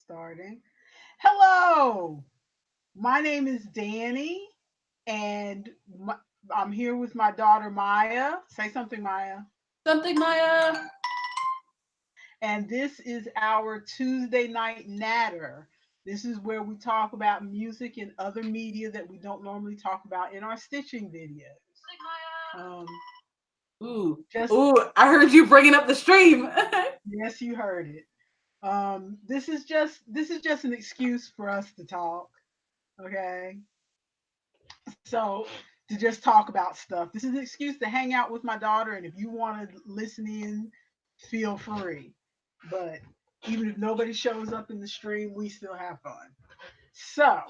Starting. Hello, my name is Danny, and I'm here with my daughter Maya. Say something, Maya. Something, Maya. And this is our Tuesday night natter. This is where we talk about music and other media that we don't normally talk about in our stitching videos. Um, Ooh, just ooh! I heard you bringing up the stream. yes, you heard it. This is just an excuse for us to talk. Okay, so to just talk about stuff. This is an excuse to hang out with my daughter, and if you want to listen in, feel free. But even if nobody shows up in the stream, we still have fun. So,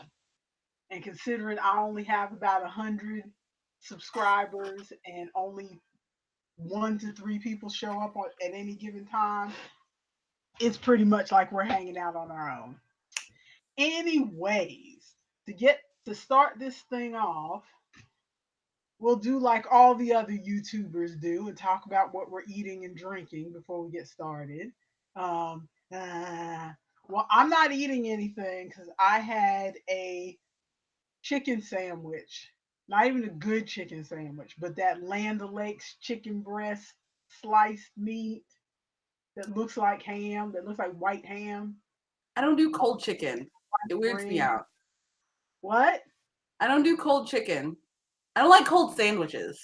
and considering I only have about 100 subscribers and only 1 to 3 people show up at any given time, it's pretty much like we're hanging out on our own. Anyways, to start this thing off, we'll do like all the other YouTubers do and talk about what we're eating and drinking before we get started. Well, I'm not eating anything because I had a chicken sandwich. Not even a good chicken sandwich, but that Land O'Lakes chicken breast sliced meat that looks like ham, that looks like white ham. I don't do cold chicken. It weirds me Bread. out. What? I don't do cold chicken. I don't like cold sandwiches.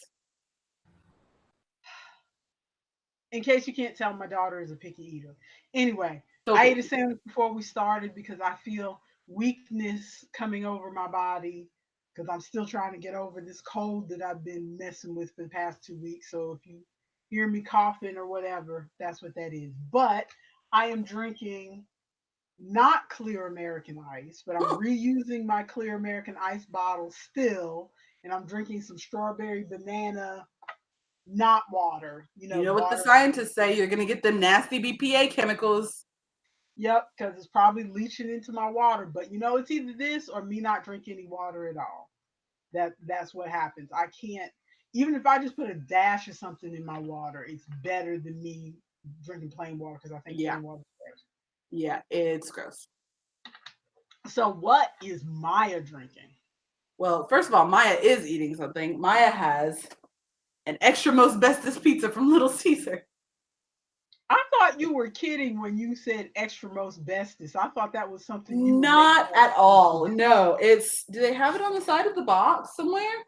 In case you can't tell, my daughter is a picky eater. Anyway, So I ate a picky. sandwich before we started because I feel weakness coming over my body because I'm still trying to get over this cold that I've been messing with for the past 2 weeks. So if you hear me coughing or whatever, that's what that is. But I am drinking not clear American ice, but I'm reusing my clear American ice bottle still, and I'm drinking some strawberry banana, not water, You know what the water. scientists say? You're gonna get them nasty BPA chemicals. Yep, because it's probably leaching into my water. But it's either this or me not drink any water at all. That's what happens. I can't, even if I just put a dash or something in my water, it's better than me drinking plain water because I think Yeah, plain water is gross. yeah, it's gross. So what is Maya drinking? Well, first of all, Maya is eating something. Maya has an extra most bestest pizza from Little Caesar. I thought you were kidding when you said extra most bestest. I thought that was something you were making Not up. at all. No, it's. Do they have it on the side of the box somewhere?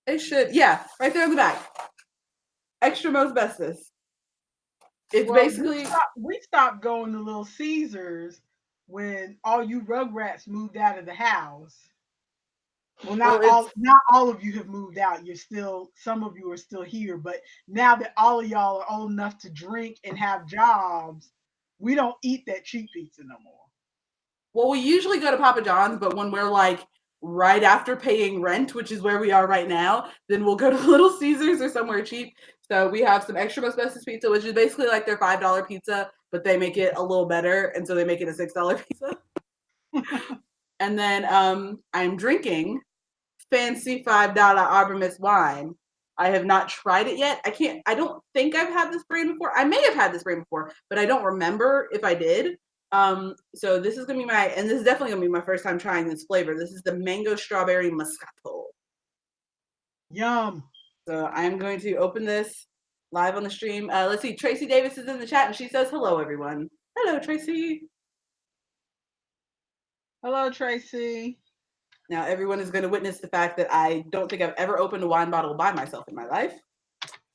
They should. Yeah, right there on the back. Extra most bestest. It's Well, we basically. stopped, we stopped going to Little Caesars when all you Rugrats moved out of the house. Well, Well, it's. not all of you have moved out. You're still some of you are still here, but now that all of y'all are old enough to drink and have jobs, we don't eat that cheap pizza no more. Well, we usually go to Papa John's, but when we're like right after paying rent, which is where we are right now, then we'll go to Little Caesars or somewhere cheap. So we have some extra bestest pizza, which is basically like their $5 pizza, but they make it a little better, and so they make it a $6 pizza. And then I'm drinking fancy $5 Arbor Mist wine. I have not tried it yet. I don't think I've had this brand before. I may have had this brand before, but I don't remember if I did. So this is gonna be and this is definitely gonna be my first time trying this flavor. This is the mango strawberry Moscato. Yum. So I'm going to open this live on the stream. Let's see, Tracy Davis is in the chat and she says hello, everyone. Hello, Tracy. Hello, Tracy. Now everyone is going to witness the fact that I don't think I've ever opened a wine bottle by myself in my life.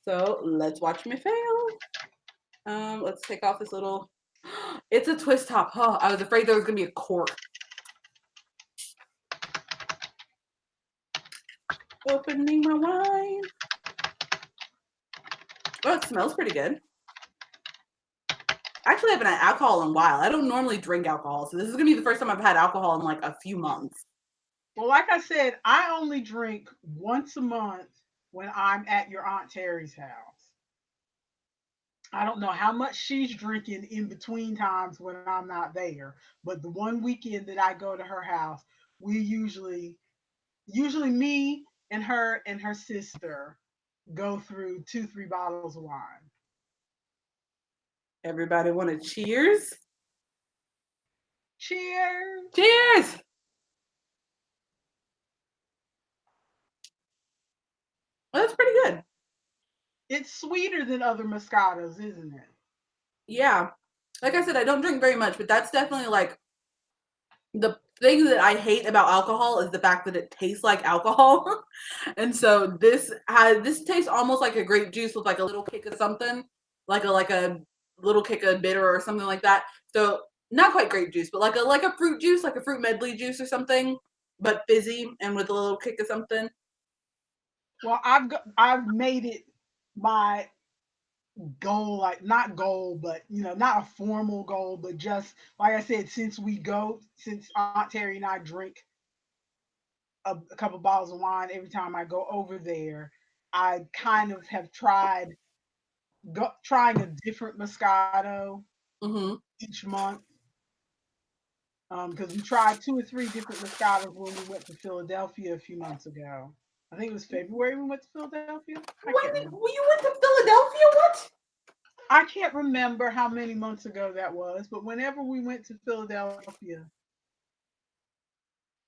So let's watch me fail. Let's take off this little. It's a twist top. Oh, I was afraid there was gonna be a cork. Opening my wine. Oh, it smells pretty good. Actually, I haven't had alcohol in a while. I don't normally drink alcohol, so this is gonna be the first time I've had alcohol in like a few months. Well, like I said, I only drink once a month when I'm at your Aunt Terry's house. I don't know how much she's drinking in between times when I'm not there, but the one weekend that I go to her house, we usually me and her sister go through 2 3 bottles of wine. Everybody want to cheers? Cheers. Cheers. Well, that's pretty good. It's sweeter than other Moscatos, isn't it? Yeah. Like I said, I don't drink very much, but that's definitely like the thing that I hate about alcohol is the fact that it tastes like alcohol. And so this tastes almost like a grape juice with like a little kick of something, like a little kick of bitter or something like that. So not quite grape juice, but like a fruit juice, like a fruit medley juice or something, but fizzy and with a little kick of something. Well, I've made it my goal, like not goal, but not a formal goal, but just like I said, since Aunt Terry and I drink a couple bottles of wine every time I go over there, I kind of have trying a different Moscato Mm-hmm. each month. Because we tried two or three different Moscatos when we went to Philadelphia a few months ago. I think it was February we went to Philadelphia. I can't remember. You went to Philadelphia? What? I can't remember how many months ago that was, but whenever we went to Philadelphia,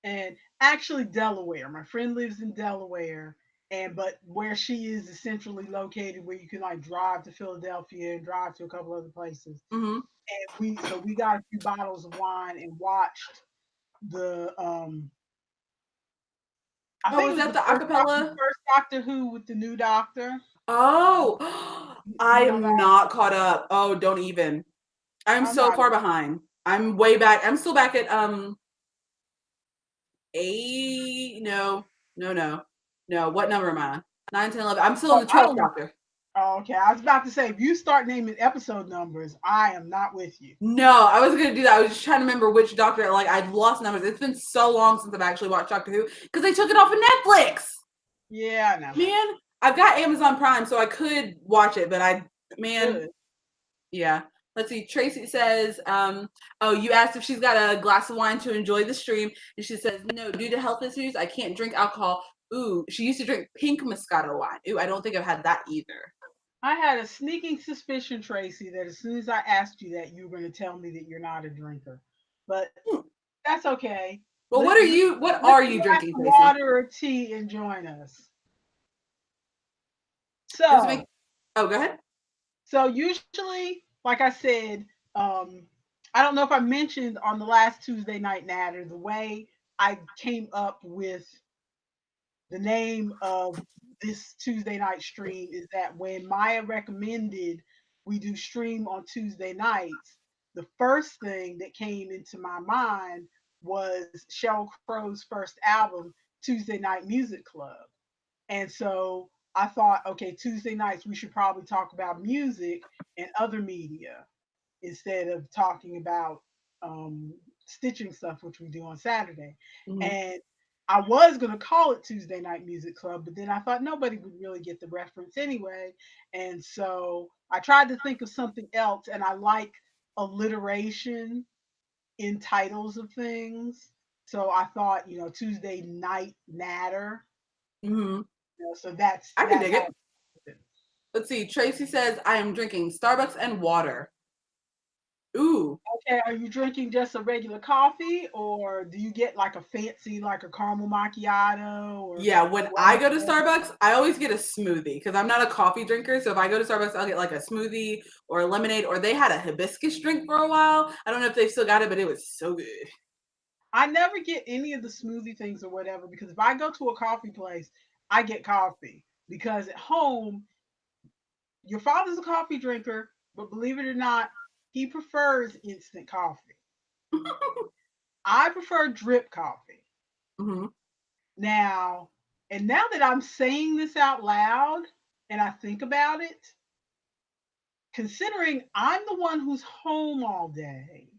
and actually Delaware, my friend lives in Delaware, and but where she is centrally located, where you can like drive to Philadelphia and drive to a couple other places. Mm-hmm. And we got a few bottles of wine and watched the I Oh, think it was was that the the acapella? first Doctor Who with the new Doctor. Oh, I You know am that? not caught up. Oh, don't even. I'm I'm so not. far behind. I'm way back. I'm still back at 8. No, no, no, no. What number am I on? 9, 10, 11. I'm still in Well, the I 12th don't. chapter. Oh, okay, I was about to say if you start naming episode numbers, I am not with you. No, I wasn't gonna do that. I was just trying to remember which Doctor. Like I've lost numbers. It's been so long since I've actually watched Doctor Who because they took it off of Netflix. Yeah, I know. Man, I've got Amazon Prime, so I could watch it, but man, Good. yeah. Let's see. Tracy says, oh, you asked if she's got a glass of wine to enjoy the stream. And she says, no, due to health issues, I can't drink alcohol. Ooh, she used to drink pink Moscato wine. Ooh, I don't think I've had that either. I had a sneaking suspicion, Tracy, that as soon as I asked you that, you were going to tell me that you're not a drinker. But Hmm. that's okay. Well, what Lift are a you glass drinking, of Tracy? water or tea and join us. Does it make, So, oh, go ahead. so usually, like I said, um, I don't know if I mentioned on the last Tuesday night natter the way I came up with the name of this Tuesday night stream is that when Maya recommended we do stream on Tuesday nights, the first thing that came into my mind was Sheryl Crow's first album, Tuesday Night Music Club. And so I thought, okay, Tuesday nights we should probably talk about music and other media instead of talking about stitching stuff, which we do on Saturday. Mm-hmm. And I was going to call it Tuesday Night Music Club, but then I thought nobody would really get the reference anyway. And so I tried to think of something else, and I like alliteration in titles of things. So I thought, Tuesday Night Natter. Mm-hmm. So I can that's dig how it. it. Let's see. Tracy says, I am drinking Starbucks and water. Ooh. Okay, are you drinking just a regular coffee, or do you get like a fancy, like a caramel macchiato, or Yeah, when I go to what? Starbucks, I always get a smoothie because I'm not a coffee drinker. So if I go to Starbucks, I'll get like a smoothie or a lemonade, or they had a hibiscus drink for a while. I don't know if they've still got it, but it was so good. I never get any of the smoothie things or whatever because if I go to a coffee place, I get coffee because at home, your father's a coffee drinker, but believe it or not, he prefers instant coffee. I prefer drip coffee. Mm-hmm. Now, and now that I'm saying this out loud and I think about it, considering I'm the one who's home all day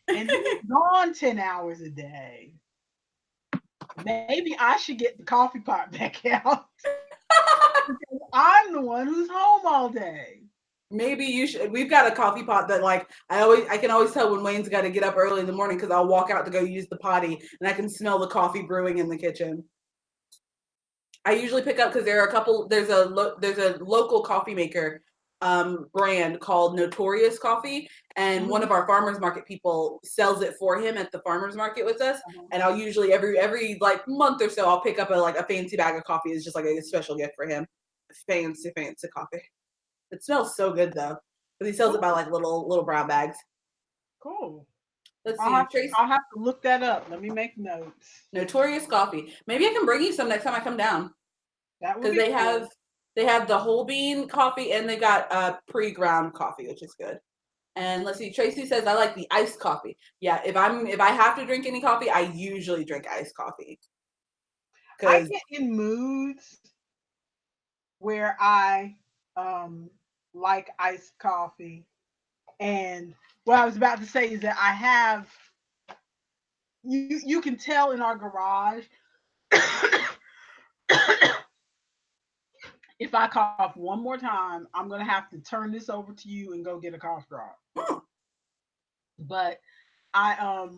and he's gone 10 hours a day, maybe I should get the coffee pot back out because I'm the one who's home all day. Maybe you should. We've got a coffee pot that like I can always tell when Wayne's got to get up early in the morning because I'll walk out to go use the potty and I can smell the coffee brewing in the kitchen. I usually pick up because there are a couple. There's a local coffee maker brand called Notorious Coffee, and one Mhm. of our farmers market people sells it for him at the farmers market with us. Uh-huh. And I'll usually every like month or so I'll pick up a fancy bag of coffee. It's just like a special gift for him. Fancy coffee. It smells so good though. But he sells it by Cool. like little brown bags. Cool. Let's I'll see, have to Trace I'll have to look that up. Let me make notes. Notorious Coffee. Maybe I can bring you some next time I come down That would because be they cool. have the whole bean coffee and they got pre-ground coffee, which is good. And let's see, Tracy says I like the iced coffee. Yeah, if I have to drink any coffee, I usually drink iced coffee I because get in moods where I um like iced coffee. And what I was about to say is that I have you can tell in our garage if I cough one more time, I'm gonna have to turn this over to you and go get a cough drop. But I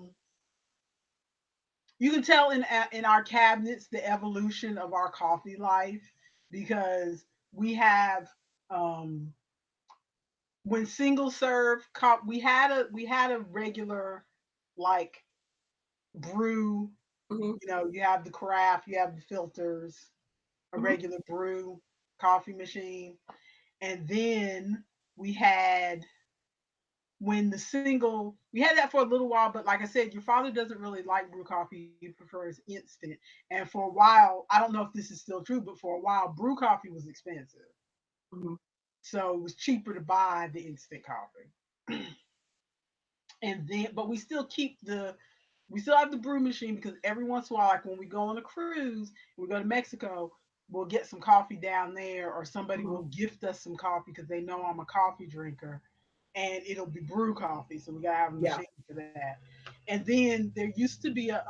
you can tell in our cabinets the evolution of our coffee life because we have um when single serve we had a regular like brew, mm-hmm, you have the craft, you have the filters, a mm-hmm, regular brew coffee machine, and then we had when the single we had that for a little while, but like I said, your father doesn't really like brew coffee, he prefers instant. And for a while, I don't know if this is still true, but for a while brew coffee was expensive, mm-hmm. so it was cheaper to buy the instant coffee. And then but we still have the brew machine because every once in a while, like when we go on a cruise, we go to Mexico, we'll get some coffee down there, or somebody Mm-hmm. will gift us some coffee because they know I'm a coffee drinker, and it'll be brew coffee. So we gotta have a Yeah. machine for that. And then there used to be a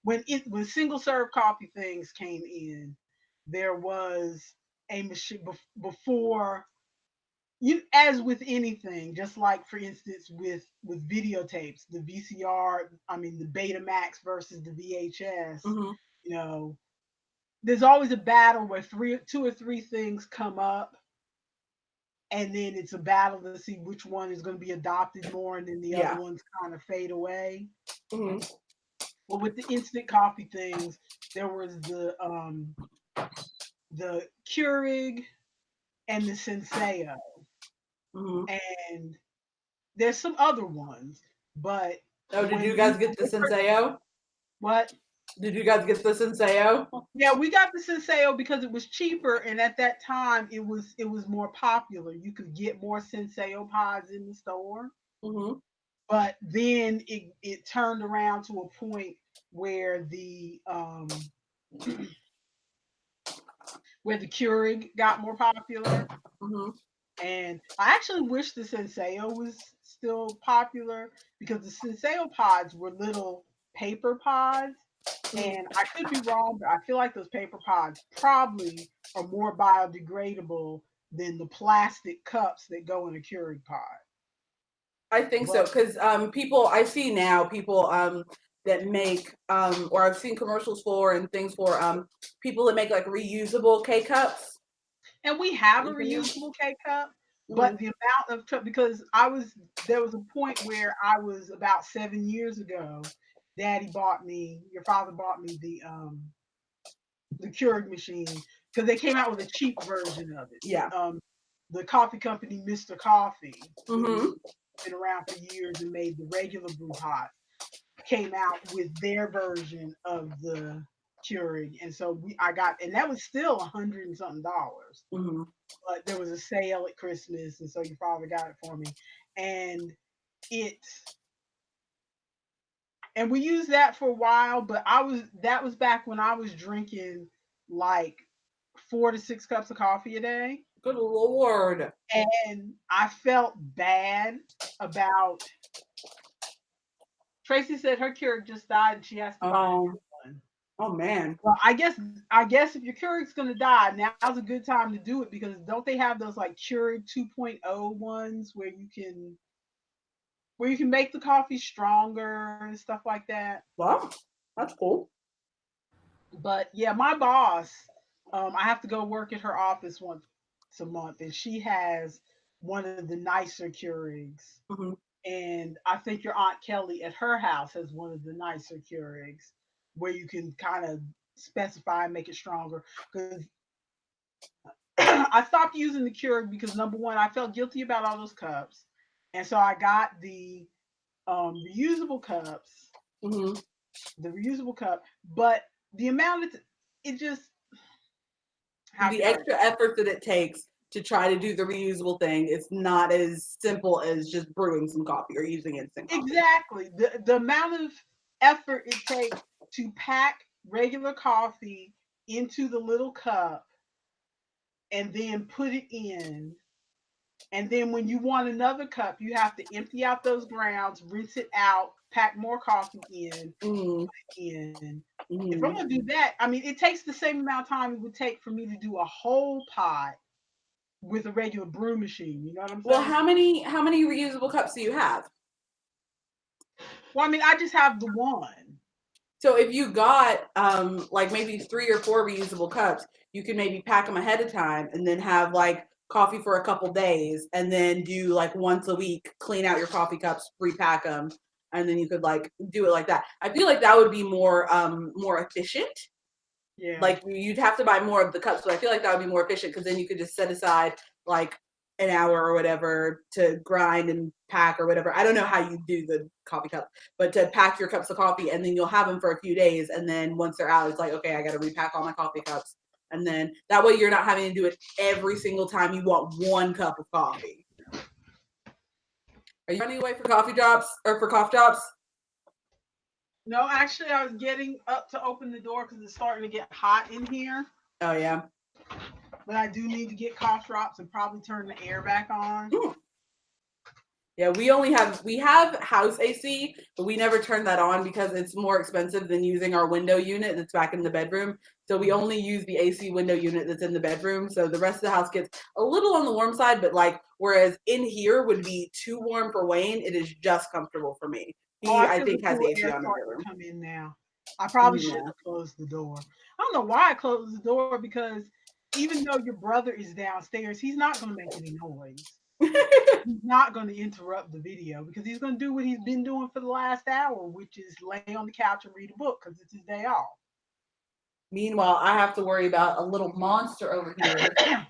when single serve coffee things came in, there was a machine before you, as with anything, just like for instance with videotapes, the VCR, I mean the Betamax versus the VHS, Mm-hmm. you know, there's always a battle where two or three things come up, and then it's a battle to see which one is going to be adopted more, and then the other Yeah. ones kind of fade away. Mm-hmm. Well, with the instant coffee things, there was the Keurig and the Senseo, Mm-hmm. and there's some other ones, but Oh, did you when guys get the Senseo? what? Did you guys get the Senseo? Yeah, we got the Senseo because it was cheaper, and at that time it was more popular. You could get more Senseo pods in the store, Mm-hmm. but then it turned around to a point where where the Keurig got more popular. Mm-hmm. And I actually wish the Senseo was still popular because the Senseo pods were little paper pods. And I could be wrong, but I feel like those paper pods probably are more biodegradable than the plastic cups that go in a Keurig pod. I think so But because people I see now people that make or I've seen commercials for and things for people that make like reusable K cups and we have that a you can use. reusable K cup, but Mm-hmm. the amount of because there was a point where I was about 7 years ago. Your father bought me the Keurig machine because they came out with a cheap version of it. Yeah. The coffee company, Mr. Coffee, who's Mm-hmm. been around for years and made the regular brew pots, came out with their version of the Keurig, and so I got, and that was still $100 and something dollars. Mm-hmm. But there was a sale at Christmas, and so your father got it for me, and it and we used that for a while. But that was back when I was drinking like 4 to 6 cups of coffee a day. Good Lord. And I felt bad about Tracy said her Keurig just died and she has to buy a Um. new one. Oh man. Well, I guess if your Keurig's gonna die, now's a good time to do it because don't they have those like Keurig 2.0 ones where you can make the coffee stronger and stuff like that? Well, that's cool. But yeah, my boss, I have to go work at her office once a month, and she has one of the nicer Keurigs. Mm-hmm. And I think your Aunt Kelly at her house has one of the nicer Keurigs where you can kind of specify and make it stronger. Because I stopped using the Keurig because number one, I felt guilty about all those cups. And so I got reusable cups, Mm-hmm. the reusable cup, but the amount of it just how The can I extra effort that it takes to try to do the reusable thing is not as simple as just brewing some coffee or using instant coffee. exactly the amount of effort it takes to pack regular coffee into the little cup and then put it in. And then when you want another cup, you have to empty out those grounds, rinse it out, pack more coffee Mm-hmm. in. If I'm Mm-hmm. gonna do that, I mean, it takes the same amount of time it would take for me to do a whole pot with a regular brew machine. You know what I'm Well, saying? how many reusable cups do you have? Well, I mean, I just have the one. So if you got like maybe 3 or 4 reusable cups, you can maybe pack them ahead of time and then have like coffee for a couple days, and then do like once a week, clean out your coffee cups, repack them, and then you could like do it like that. I feel like that would be more efficient. Yeah. Like you'd have to buy more of the cups, but I feel like that would be more efficient because then you could just set aside like an hour or whatever to grind and pack or whatever. I don't know how you do the coffee cup, but to pack your cups of coffee, and then you'll have them for a few days, and then once they're out, it's like, okay, I got to repack all my coffee cups, and then that way you're not having to do it every single time you want one cup of coffee. Are you running away for coffee drops or for cough drops? No, actually, I was getting up to open the door because it's starting to get hot in here. Oh yeah. But I do need to get cough drops and probably turn the air back on. Mm. Yeah, we have house AC, but we never turn that on because it's more expensive than using our window unit that's back in the bedroom. So we only use the AC window unit that's in the bedroom. So the rest of the house gets a little on the warm side, but like whereas in here would be too warm for Wayne, it is just comfortable for me. Oh, He I I feel the think has cool AC air on in the starting room. to come in now. I probably shouldn't Yeah. have closed the door. I don't know why I closed the door because even though your brother is downstairs, he's not going to make any noise. He's not going to interrupt the video because he's going to do what he's been doing for the last hour, which is lay on the couch and read a book because it's his day off. Meanwhile, I have to worry about a little monster over here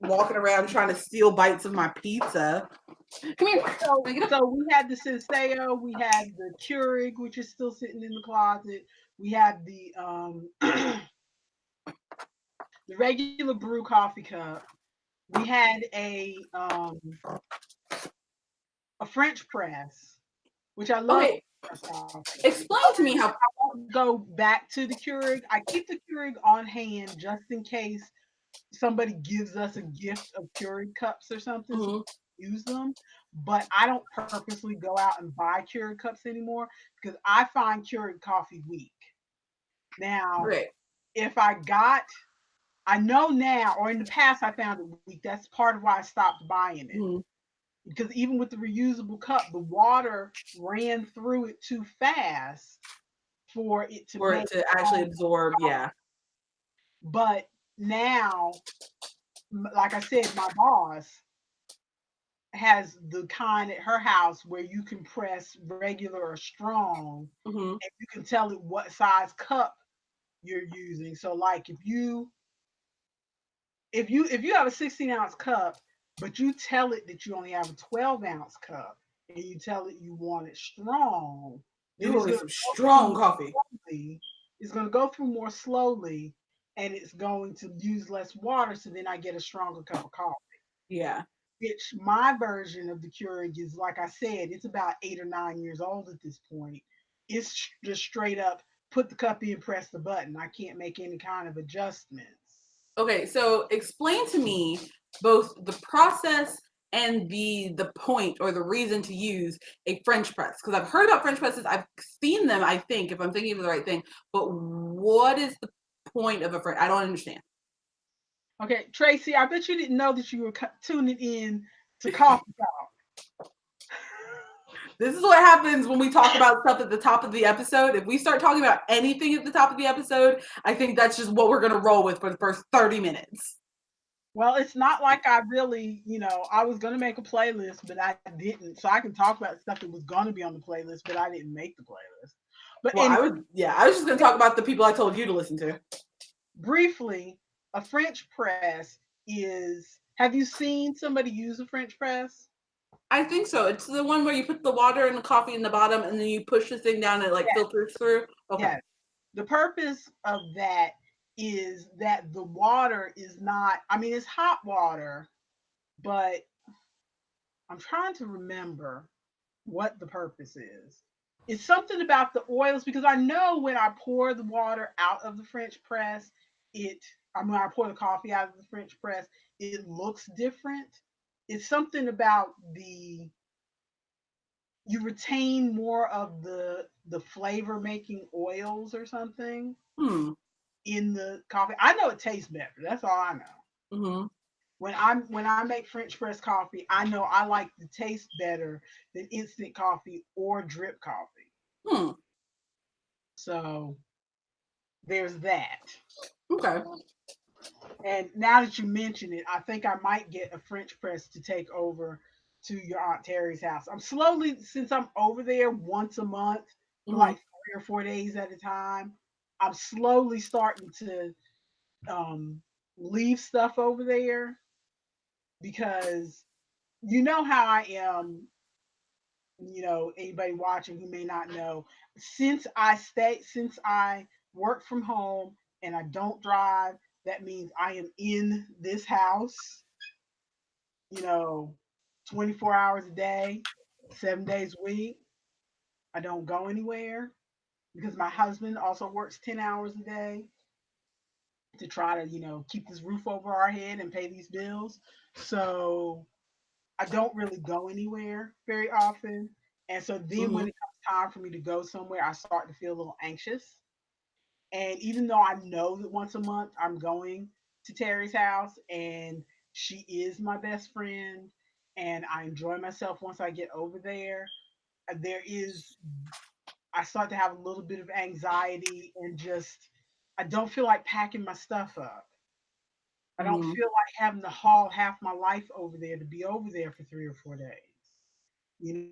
walking around trying to steal bites of my pizza. Come here. So we had the Senseo, we had the Keurig, which is still sitting in the closet. We had the regular brew coffee cup. We had a French press, which I love. Okay, explain to me how. I won't go back to the Keurig. I keep the Keurig on hand just in case somebody gives us a gift of Keurig cups or something, so Mhm. we use them. But I don't purposely go out and buy Keurig cups anymore because I find Keurig coffee weak. Now, Okay. if I know now, or in the past, I found it weak. That's part of why I stopped buying it. Mhm. Because even with the reusable cup, the water ran through it too fast for it to For it make to actually absorb, yeah. But now, like I said, my boss has the kind at her house where you can press regular or strong, Mhm. and you can tell it what size cup you're using. So, like if you have a 16-ounce cup, but you tell it that you only have a 12-ounce cup, and you tell it you want it strong, You then owe it's me going some to go through strong coffee. slowly. It's going to go through more slowly, and it's going to use less water. So then I get a stronger cup of coffee. Yeah. Which my version of the Keurig is, like I said, it's about 8 or 9 years old at this point. It's just straight up put the cup in, press the button. I can't make any kind of adjustments. Okay, so explain to me both the process and the point or the reason to use a French press, because I've heard about French presses. I've seen them, I think, if I'm thinking of the right thing. But what is the point of a French? I don't understand. Okay, Tracy, I bet you didn't know that you were tuning in to Coffee Talk. This is what happens when we talk about stuff at the top of the episode. If we start talking about anything at the top of the episode, I think that's just what we're going to roll with for the first 30 minutes. Well, it's not like I really, I was gonna make a playlist, but I didn't. So I can talk about stuff that was gonna be on the playlist, but I didn't make the playlist. But Well, in I was just gonna talk about the people I told you to listen to. briefly, a French press is. Have you seen somebody use a French press? I think so. It's the one where you put the water and the coffee in the bottom, and then you push the thing down and it like Yes, filters through. Okay. yes. The purpose of that is that the water is not. I mean, it's hot water, but I'm trying to remember what the purpose is. It's something about the oils because I know when I pour the water out of the French press, it I mean I pour the coffee out of the French press, it looks different. It's something about the you retain more of the flavor making oils or something Hmm. in the coffee. I know it tastes better. That's all I know. Mm-hmm. When I make French press coffee, I know I like the taste better than instant coffee or drip coffee. Hmm. So there's that. Okay. And now that you mention it, I think I might get a French press to take over to your Aunt Terry's house. I'm slowly, since I'm over there once a month for Mm-hmm. like 3 or 4 days at a time, I'm slowly starting to um, leave stuff over there because you know how I am. Anybody watching who may not know, since I work from home and I don't drive, that means I am in this house, you know, 24 hours a day, 7 days a week. I don't go anywhere because my husband also works 10 hours a day to try to, keep this roof over our head and pay these bills. So I don't really go anywhere very often. And so then when Mm-hmm. it comes time for me to go somewhere, I start to feel a little anxious. And even though I know that once a month I'm going to Terry's house and she is my best friend and I enjoy myself once I get over there, there is, I start to have a little bit of anxiety and just, I don't feel like packing my stuff up. I don't Mm-hmm. feel like having to haul half my life over there to be over there for 3 or 4 days. You know,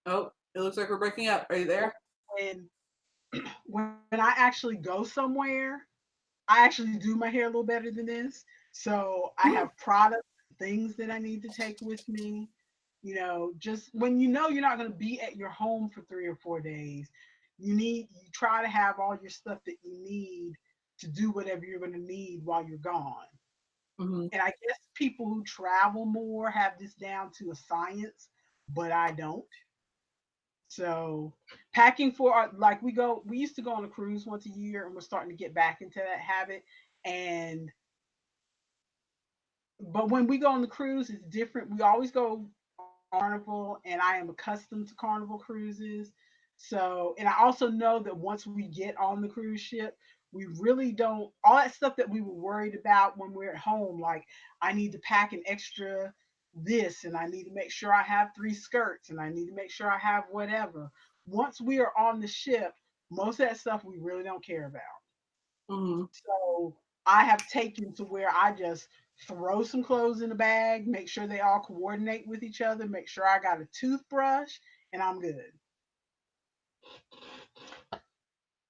Oh, it looks like we're breaking up. Are you there? when when I actually go somewhere, I actually do my hair a little better than this. So I Hmm. have products, things that I need to take with me. Just when you know you're not going to be at your home for 3 or 4 days, you try to have all your stuff that you need to do whatever you're going to need while you're gone. Mm-hmm. And I guess people who travel more have this down to a science, but I don't. So packing for like we used to go on a cruise once a year and we're starting to get back into that habit. And but when we go on the cruise, it's different. We always go on Carnival and I am accustomed to Carnival cruises. So and I also know that once we get on the cruise ship, we really don't all that stuff that we were worried about when we're at home, like I need to pack an extra this and I need to make sure I have 3 skirts and I need to make sure I have whatever. Once we are on the ship, most of that stuff we really don't care about. Mm-hmm. So I have taken to where I just throw some clothes in a bag, make sure they all coordinate with each other, make sure I got a toothbrush, and I'm good.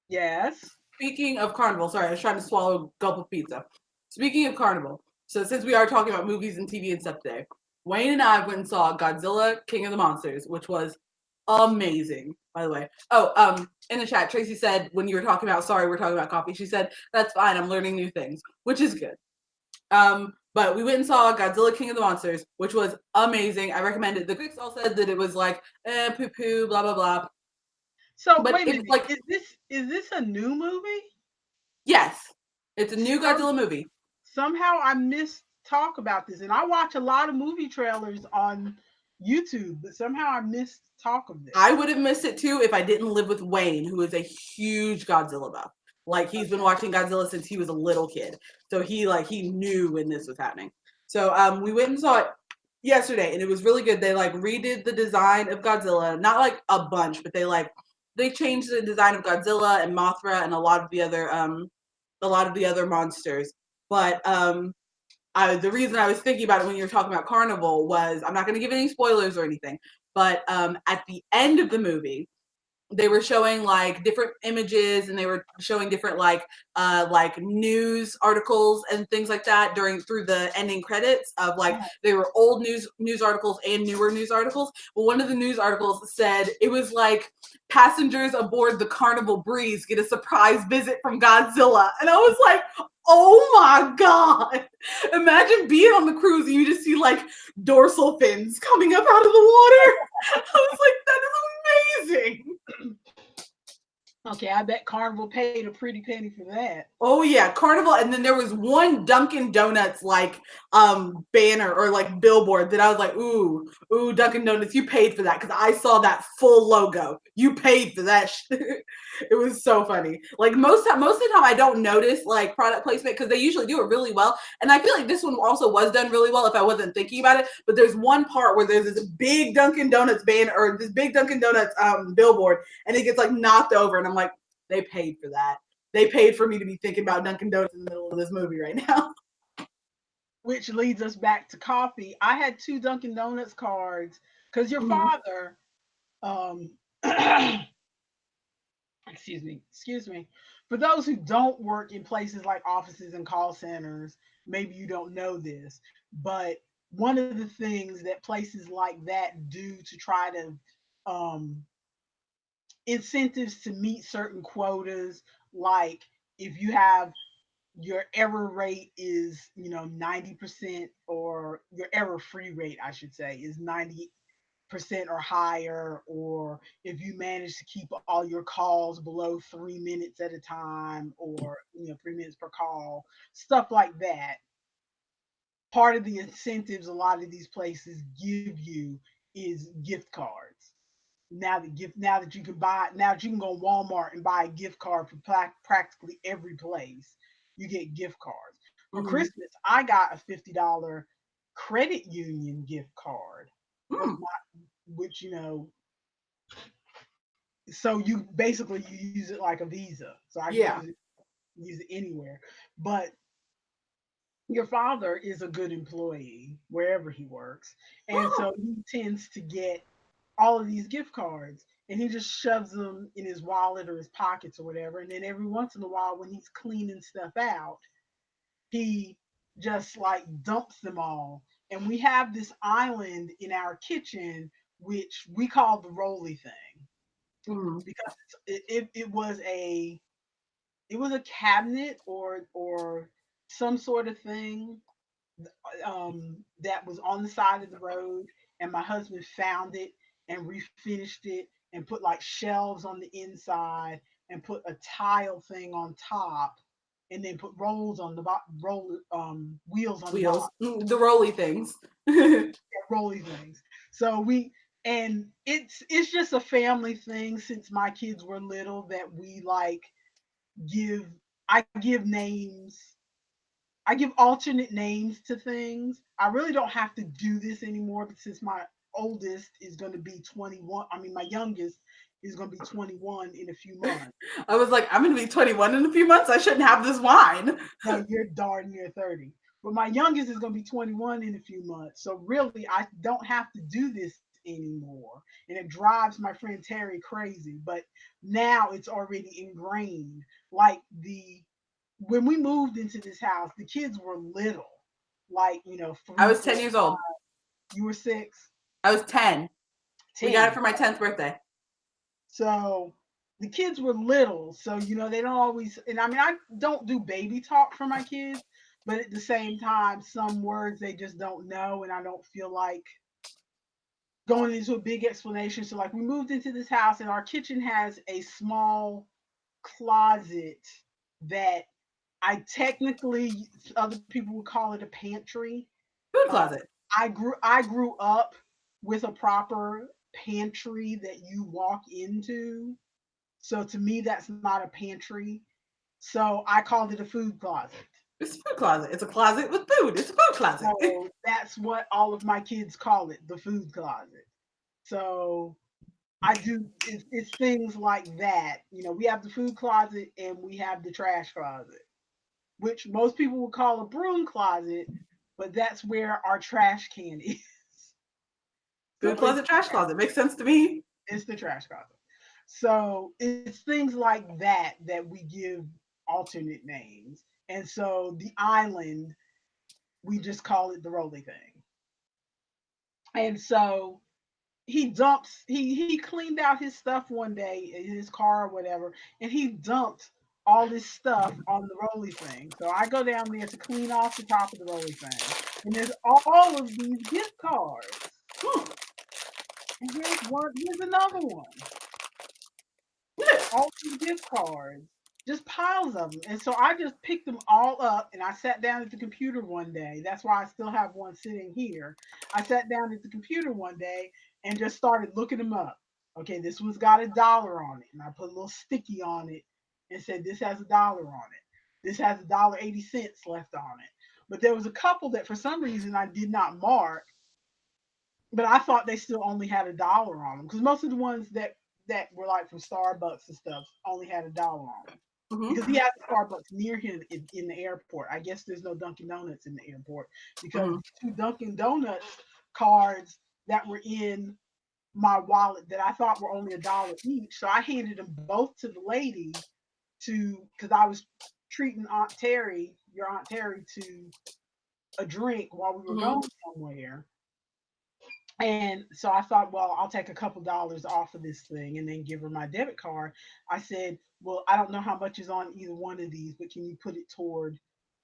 Yes. Speaking of Carnival, sorry, I was trying to swallow a gulp of pizza. Speaking of Carnival, so since we are talking about movies and TV and stuff today, Wayne and I went and saw Godzilla King of the Monsters, which was amazing, by the way. Oh, in the chat, Tracy said when you were talking about sorry, we're talking about coffee, she said, that's fine, I'm learning new things, which is good. But we went and saw Godzilla King of the Monsters, which was amazing. I recommend it. The critics all said that it was like, poo poo, blah blah blah. So But wait a it's minute. like, Is this a new movie? yes, it's a new Some, Godzilla movie. somehow I missed talk about this, and I watch a lot of movie trailers on YouTube, but somehow I missed talk of this. I would have missed it too if I didn't live with Wayne, who is a huge Godzilla buff. Like he's been watching Godzilla since he was a little kid, so he knew when this was happening. So we went and saw it yesterday, and it was really good. They like redid the design of Godzilla, not like a bunch, but they like they changed the design of Godzilla and Mothra and a lot of the other monsters. But the reason I was thinking about it when you were talking about Carnival was, I'm not going to give any spoilers or anything, but at the end of the movie, they were showing like different images and they were showing different like news articles and things like that through the ending credits of like they were old news articles and newer news articles. But one of the news articles said it was like passengers aboard the Carnival Breeze get a surprise visit from Godzilla, and I was like, oh my god, imagine being on the cruise and you just see like dorsal fins coming up out of the water. I was like, that is amazing. Okay, I bet Carnival paid a pretty penny for that. Oh yeah, Carnival, and then there was one Dunkin' Donuts like banner or like billboard that I was like, ooh, Dunkin' Donuts, you paid for that because I saw that full logo. You paid for that. It was so funny. Like most of the time, I don't notice like product placement because they usually do it really well, and I feel like this one also was done really well if I wasn't thinking about it. But there's one part where there's this big Dunkin' Donuts banner or this big Dunkin' Donuts billboard, and it gets like knocked over, and I'm like, they paid for that. They paid for me to be thinking about Dunkin' Donuts in the middle of this movie right now. Which leads us back to coffee. I had 2 Dunkin' Donuts cards because your father, um, excuse me. For those who don't work in places like offices and call centers, maybe you don't know this, but one of the things that places like that do to try to um, incentives to meet certain quotas, like if you have your error rate is 90%, or your error free rate I should say is 90% or higher, or if you manage to keep all your calls below 3 minutes at a time, or 3 minutes per call, stuff like that. Part of the incentives a lot of these places give you is gift cards. Now that you can buy, now that you can go to Walmart and buy a gift card for practically every place, you get gift cards. For Mm-hmm. Christmas, I got a $50 credit union gift card, Mm. which so you basically you use it like a Visa, so I can Yeah. use it anywhere. But your father is a good employee wherever he works, and Oh. so he tends to get all of these gift cards, and he just shoves them in his wallet or his pockets or whatever, and then every once in a while when he's cleaning stuff out, he just like dumps them all. And we have this island in our kitchen which we call the roly thing, Mm. because it was a cabinet or some sort of thing that was on the side of the road, and my husband found it and refinished it and put like shelves on the inside and put a tile thing on top, and then put rolls on the wheels on the bottom. Wheels. The roly things. Rolly things. So we and it's just a family thing since my kids were little that we like give I give names I give alternate names to things. I really don't have to do this anymore, but since my oldest is going to be 21, I mean, my youngest is going to be 21 in a few months. I was like, I'm going to be 21 in a few months. I shouldn't have this wine. No, you're darn near 30. But my youngest is going to be 21 in a few months. So really, I don't have to do this anymore. And it drives my friend Terry crazy. But now it's already ingrained. Like when we moved into this house, the kids were little, like I 3, was 4, 10 years old. you were 6, I was 10. 10. We got it for my 10th birthday. So the kids were little, so they don't always. And I mean, I don't do baby talk for my kids, but at the same time, some words they just don't know, and I don't feel like going into a big explanation. So like we moved into this house, and our kitchen has a small closet that I technically, other people would call it a pantry. Food Uh, closet. I grew up with a proper pantry that you walk into. So to me, that's not a pantry. So I called it a food closet. It's a food closet. It's a closet with food. It's a food closet. So that's what all of my kids call it, the food closet. So I do. It's things like that. We have the food closet and we have the trash closet, which most people would call a broom closet, but that's where our trash can is. Food So it's closet, trash closet. Makes sense to me. it's the trash closet. So it's things like that we give alternate names. And so the island, we just call it the Rolly thing. And so he cleaned out his stuff one day in his car or whatever, and he dumped all this stuff on the Rolly thing. So I go down there to clean off the top of the Rolly thing, and there's all of these gift cards. Hmm. And here's another one. All these gift cards, just piles of them. And so I just picked them all up and I sat down at the computer one day. That's why I still have one sitting here. I sat down at the computer one day and just started looking them up. Okay, this one's got $1 on it. And I put a little sticky on it and said, this has $1 on it. This has $1.80 left on it. But there was a couple that for some reason I did not mark, but I thought they still only had $1 on them because most of the ones that were like from Starbucks and stuff only had $1 on them because he Mm-hmm. has a Starbucks near him in the airport. I guess there's no Dunkin' Donuts in the airport because Mm-hmm. the two Dunkin' Donuts cards that were in my wallet that I thought were only $1 each, so I handed them both to the lady to because I was treating your Aunt Terry, to a drink while we were Mm-hmm. going somewhere. And so I thought, well, I'll take a couple dollars off of this thing and then give her my debit card. I said, well, I don't know how much is on either one of these, but can you put it toward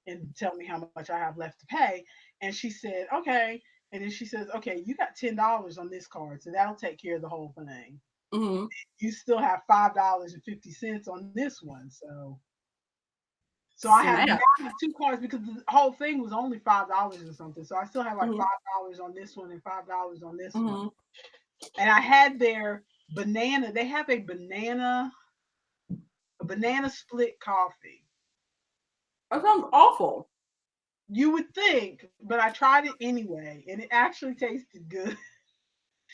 and tell me how much I have left to pay? And she said, okay. And then she says, okay, you got $10 on this card, so that'll take care of the whole thing. Mm-hmm. You still have $5.50 on this one, so I have now Snap. two cards because the whole thing was only $5 or something. So I still have like Mm-hmm. $5 on this one and $5 on this one. Mm-hmm. And I had their banana. They have a banana split coffee. That sounds awful. You would think, but I tried it anyway, and it actually tasted good.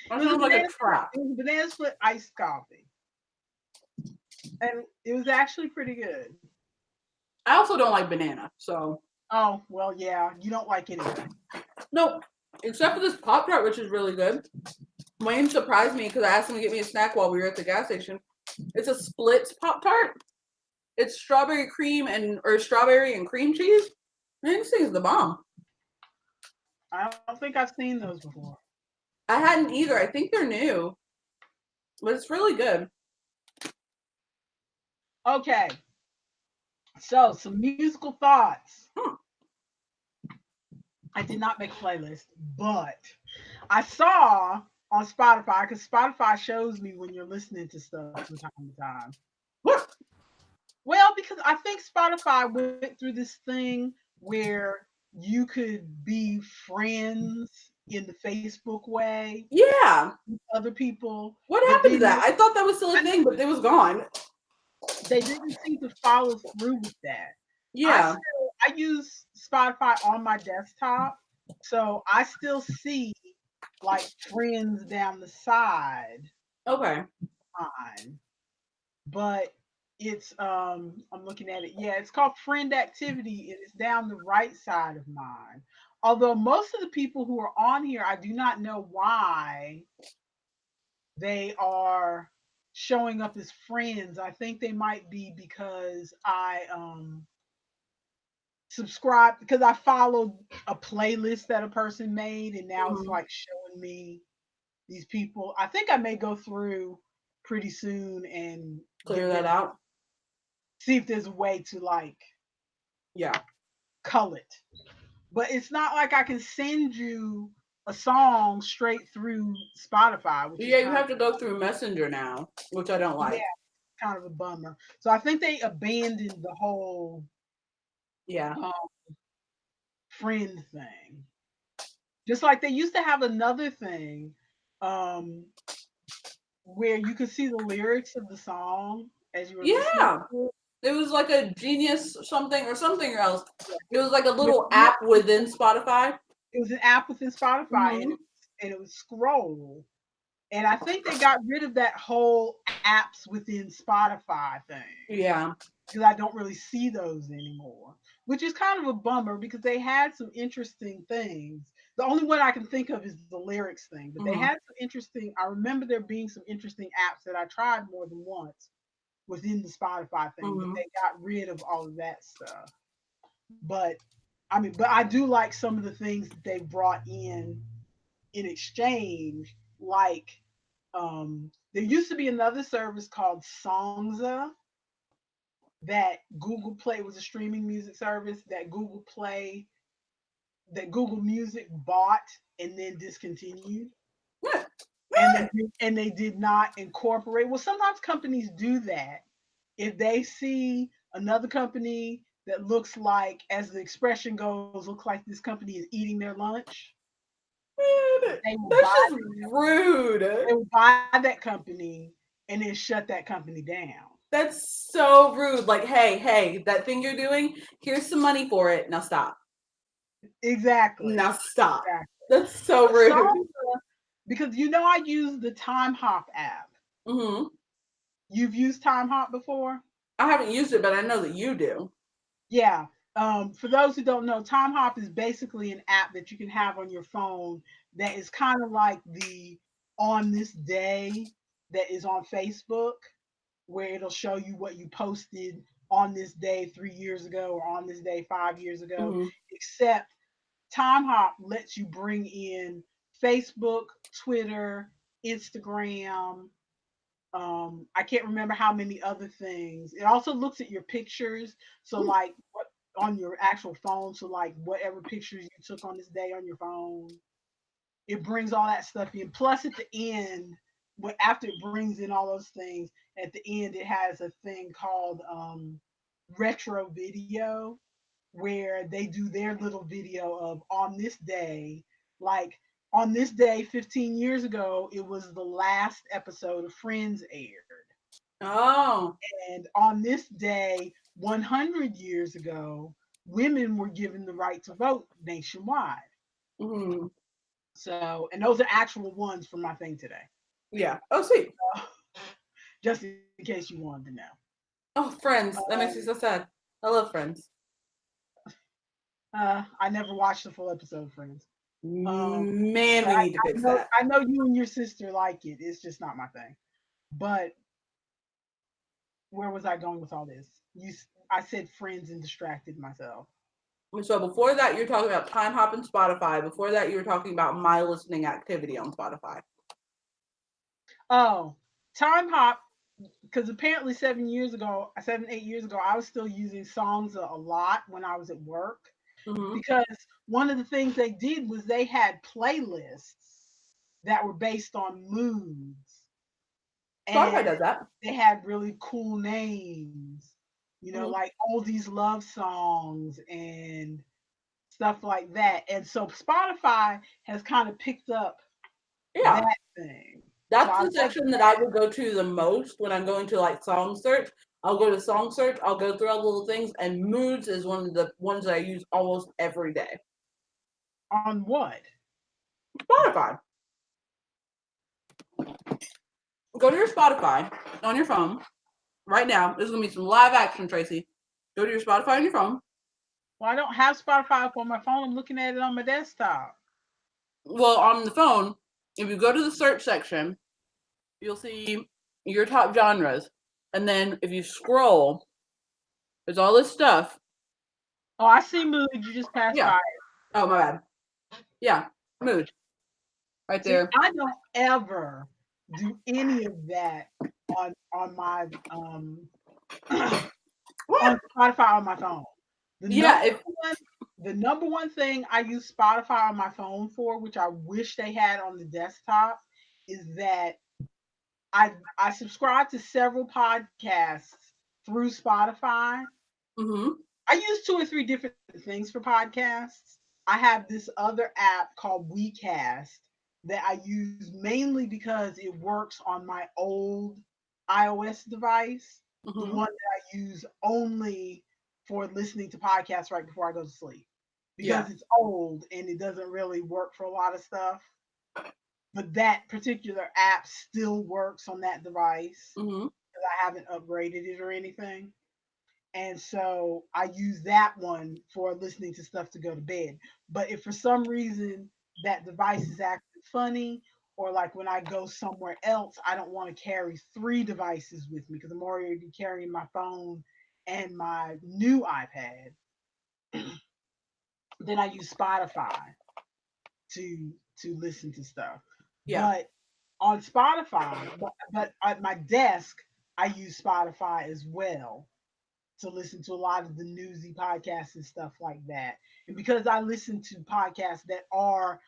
That sounds like a trap. It was a banana split iced coffee, and it was actually pretty good. I also don't like banana, so Oh well, yeah, you don't like anything. no. Except for this Pop Tart, which is really good. Wayne surprised me because I asked him to get me a snack while we were at the gas station. It's a Splits Pop Tart. It's strawberry and cream cheese. Man, this thing's the bomb. I don't think I've seen those before. I hadn't either. I think they're new, but it's really good. Okay, so some musical thoughts. Hmm. I did not make a playlist, but I saw on Spotify because Spotify shows me when you're listening to stuff from time to time. What? Well, because I think Spotify went through this thing where you could be friends in the Facebook way Yeah. with other people, What but happened to then that? I thought that was still a thing, but it was gone. they didn't seem to follow through with that. Yeah. I use Spotify on my desktop, so I still see like friends down the side Okay. mine, but it's I'm looking at it. Yeah, it's called friend activity. It is down the right side of mine. Although most of the people who are on here, I do not know why they are showing up as friends. I think they might be because I subscribe because I followed a playlist that a person made and now it's Hmm. like showing me these people. I think I may go through pretty soon and Clear get that rid of out. see if there's a way to like Yeah. cull it. But it's not like I can send you a song straight through Spotify, which is Yeah, you kind of have to go through Messenger now, which I don't yeah, like. kind of a bummer. So I think they abandoned the whole Yeah. um, friend thing. Just like they used to have another thing um, where you could see the lyrics of the song as you were listening Yeah. to it. It was like a Genius something or something else. Yeah. It was like a With, little yeah, app within Spotify. it was an app within Spotify, and Hmm. it was scroll, And I think they got rid of that whole apps within Spotify thing Yeah. because I don't really see those anymore, which is kind of a bummer because they had some interesting things. The only one I can think of is the lyrics thing, but they Mm-hmm. had some interesting. I remember there being some interesting apps that I tried more than once within the Spotify thing, but Mm-hmm. they got rid of all of that stuff. But I mean, but I do like some of the things that they brought in exchange, like there used to be another service called Songza that Google Play was a streaming music service that Google Music bought and then discontinued. What? And they did not incorporate. Well, sometimes companies do that. If they see another company that looks like, as the expression goes, looks like this company is eating their lunch, Man, they will that's buy just rude. they will buy that company and then shut that company down. That's so rude. Like, hey, that thing you're doing, here's some money for it. Now stop. Exactly. Now stop. Exactly. That's so But rude. because you know I use the Time Hop app. Hmm. You've used Time Hop before? I haven't used it, but I know that you do. Yeah. For those who don't know, Time Hop is basically an app that you can have on your phone that is kind of like the on this day that is on Facebook, where it'll show you what you posted on this day 3 years ago or on this day 5 years ago, Hmm. except Time Hop lets you bring in Facebook, Twitter, Instagram. I can't remember how many other things. It also looks at your pictures. So like what on your actual phone. So like whatever pictures you took on this day on your phone, it brings all that stuff in. Plus at the end, after it brings in all those things, at the end it has a thing called retro video where they do their little video of on this day, like on this day 15 years ago, it was the last episode of Friends aired. Oh. And on this day, 100 years ago, women were given the right to vote nationwide. Hmm. So, and those are actual ones from my thing today. Yeah. Oh, sweet. Just in case you wanted to know. Oh, Friends. That makes Um, me so sad. I love Friends. I never watched the full episode of Friends. Um, Man, but we need to fix that. I know you and your sister like it. It's just not my thing. But where was I going with all this? I said Friends and distracted myself. So before that, you're talking about Time Hop and Spotify. Before that, you were talking about my listening activity on Spotify. Oh, Time Hop, because apparently 8 years ago, I was still using songs a lot when I was at work. Hmm. Because one of the things they did was they had playlists that were based on moods, Spotify and does that. they had really cool names, Hmm. like oldies love songs and stuff like that. And so Spotify has kind of picked up Yeah. that thing. So That's I the love section that I that. would go to the most when I'm going to like song search. I'll go to song search, I'll go through all the little things, and moods is one of the ones that I use almost every day. On what? Spotify. Go to your Spotify on your phone right now. There's gonna be some live action, Tracy. Go to your Spotify on your phone. Well, I don't have Spotify up on my phone. I'm looking at it on my desktop. Well, on the phone, if you go to the search section, you'll see your top genres. And then if you scroll, there's all this stuff. Oh, I see mood. You just passed Yeah. by. Oh, my bad. Yeah. Mood. Right See, there. I don't ever do any of that on my on What? Spotify on my phone. The Yeah. number one the number one thing I use Spotify on my phone for, which I wish they had on the desktop, is that I subscribe to several podcasts through Spotify. Mm-hmm. I use two or three different things for podcasts. I have this other app called WeCast that I use mainly because it works on my old iOS device, the Mm-hmm. one that I use only for listening to podcasts right before I go to sleep. Yeah. Because it's old and it doesn't really work for a lot of stuff. but that particular app still works on that device Hmm. because I haven't upgraded it or anything. And so I use that one for listening to stuff to go to bed. But if for some reason that device is acting funny, or like when I go somewhere else, I don't want to carry three devices with me because I'm already carrying my phone and my new iPad, then I use Spotify to listen to stuff. Yeah. But on Spotify, but at my desk, I use Spotify as well to listen to a lot of the newsy podcasts and stuff like that. And because I listen to podcasts that are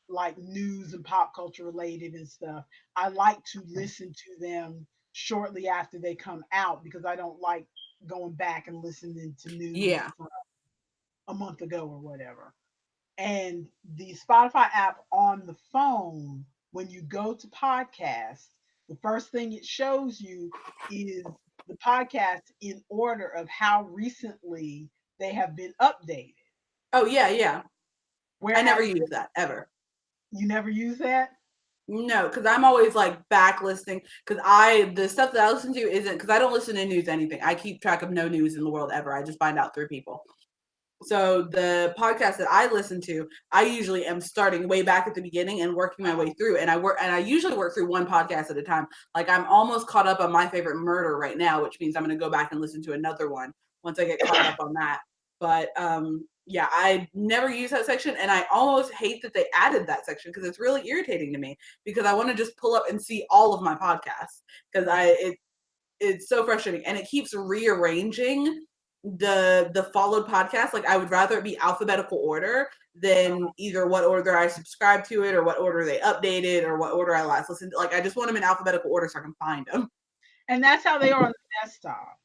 like news and pop culture related and stuff, I like to listen to them shortly after they come out because I don't like going back and listening to news Yeah. from a month ago or whatever. And the Spotify app on the phone, when you go to podcasts, the first thing it shows you is the podcast in order of how recently they have been updated. Oh yeah, yeah. I never Whereas use that ever. you never use that. No, because I'm always like back listening. Because the stuff that I listen to isn't because I don't listen to news anything. I keep track of no news in the world ever. I just find out through people. So the podcast that I listen to, I usually am starting way back at the beginning and working my way through. And I usually work through one podcast at a time. Like I'm almost caught up on My Favorite Murder right now, which means I'm going to go back and listen to another one once I get caught up on that. But yeah, I never use that section, and I almost hate that they added that section because it's really irritating to me because I want to just pull up and see all of my podcasts because it's so frustrating and it keeps rearranging the followed podcast. Like I would rather it be alphabetical order than either what order I subscribe to it or what order they updated or what order I last listened to. Like I just want them in alphabetical order so I can find them. And that's how they are on the desktop.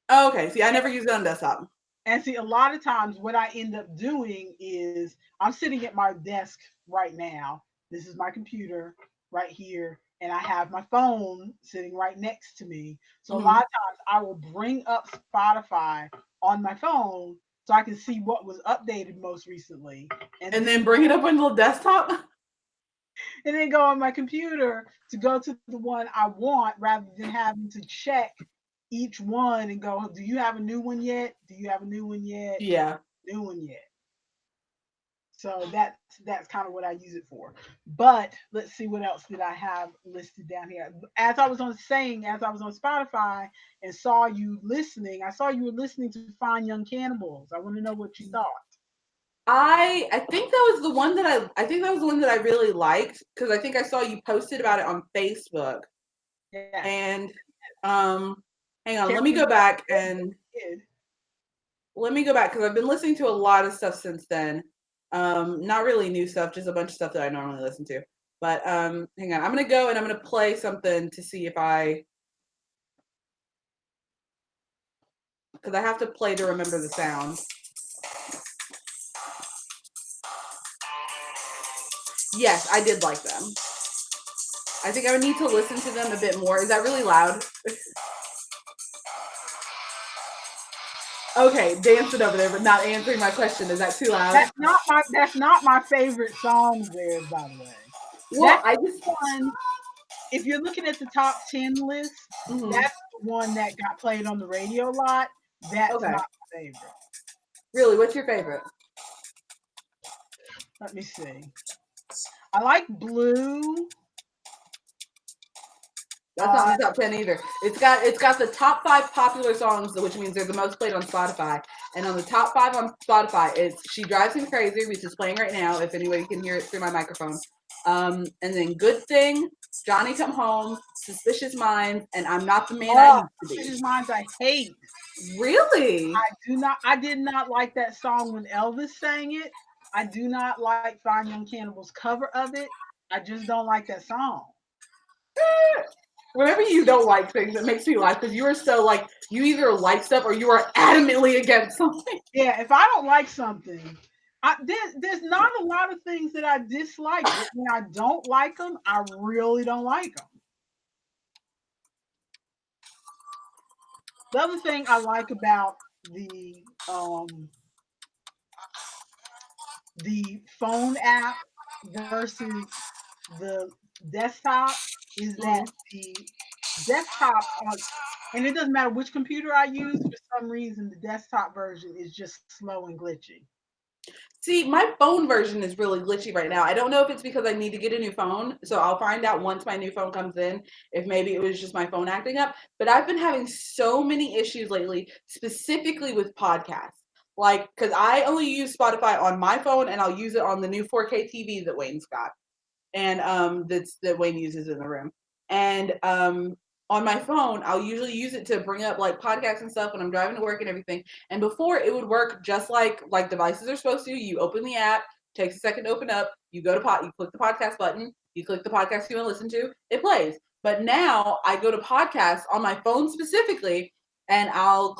Oh, okay. See, I never use it on desktop. And see, a lot of times what I end up doing is I'm sitting at my desk right now. This is my computer right here, and I have my phone sitting right next to me. So a Hmm. lot of times I will bring up Spotify on my phone so I can see what was updated most recently, and And then then bring it up on the desktop. go on my computer to go to the one I want rather than having to check each one and go, do you have a new one yet? Do you have a new one yet? Yeah. New one yet? So that's kind of what I use it for. But let's see what else did I have listed down here. As I was on Spotify and saw you listening, I saw you were listening to Fine Young Cannibals. I want to know what you thought. I think that was the one that I think that was the one that I really liked because I think I saw you posted about it on Facebook. Yes. And hang on, Can't let me remember go back what and it did. let me go back because I've been listening to a lot of stuff since then. Not really new stuff, just a bunch of stuff that I normally listen to. But hang on, I'm gonna go and I'm gonna play something to see if because I have to play to remember the sound. Yes, I did like them. I think I would need to listen to them a bit more. Is that really loud? Okay, dancing over there, but not answering my question. Is that too loud? That's not my favorite song there, by the way. Well, That's I just. one. If you're looking at the top 10 list, Mhm. that's the one that got played on the radio a lot. That's Okay. not my favorite. Really, what's your favorite? Let me see. I like Blue. That's not Uh, in the top 10 either. It's got the top 5 popular songs, which means they're the most played on Spotify. And on the top 5 on Spotify, it's "She Drives Me Crazy," which is playing right now. If anybody can hear it through my microphone. And then "Good Thing," "Johnny Come Home," "Suspicious Minds," and "I'm Not the Man I oh, Used to Be." Suspicious Minds I hate. Really? I did not like that song when Elvis sang it. I do not like Fine Young Cannibal's cover of it. I just don't like that song. Whenever you don't like things, it makes me laugh because you are so like you either like stuff or you are adamantly against something. Yeah, if I don't like something, there's not a lot of things that I dislike, but when I don't like them, I really don't like them. The other thing I like about the phone app versus the desktop is that Mhm. the desktop on, and it doesn't matter which computer I use, for some reason the desktop version is just slow and glitchy. See, my phone version is really glitchy right now. I don't know if it's because I need to get a new phone. So I'll find out once my new phone comes in if maybe it was just my phone acting up. But I've been having so many issues lately, specifically with podcasts. Like, because I only use Spotify on my phone and I'll use it on the new 4K TV that Wayne's got and that Wayne uses in the room. And on my phone, I'll usually use it to bring up like podcasts and stuff when I'm driving to work and everything. And before it would work just like devices are supposed to. You open the app, takes a second to open up, you go to you click the podcast button, you click the podcast you want to listen to, it plays. But now I go to podcasts on my phone specifically, and I'll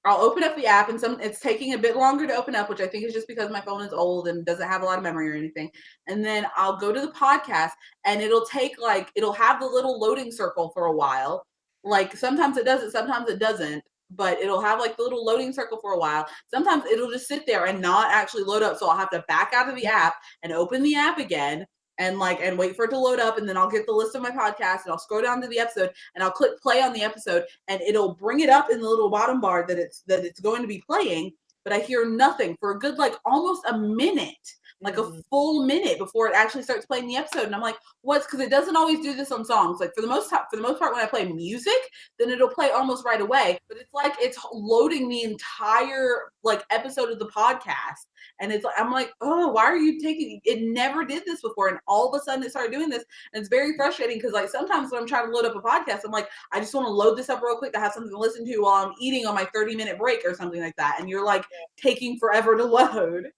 open up the app and it's taking a bit longer to open up, which I think is just because my phone is old and doesn't have a lot of memory or anything. And then I'll go to the podcast and it'll have the little loading circle for a while. Like sometimes it does it, sometimes it doesn't, but it'll have like the little loading circle for a while. Sometimes it'll just sit there and not actually load up. So I'll have to back out of the app and open the app again and wait for it to load up, and then I'll get the list of my podcast and I'll scroll down to the episode and I'll click play on the episode and it'll bring it up in the little bottom bar that it's going to be playing, but I hear nothing for a good like almost a minute, like a Mm-hmm. full minute before it actually starts playing the episode. And I'm like, what's because it doesn't always do this on songs. Like for the most part, when I play music, then it'll play almost right away. But it's like it's loading the entire like episode of the podcast. And it's like I'm like, oh, why are you taking it? Never did this before. And all of a sudden it started doing this. And it's very frustrating because like sometimes when I'm trying to load up a podcast, I'm like, I just want to load this up real quick to have something to listen to while I'm eating on my 30-minute break or something like that. And you're like taking forever to load.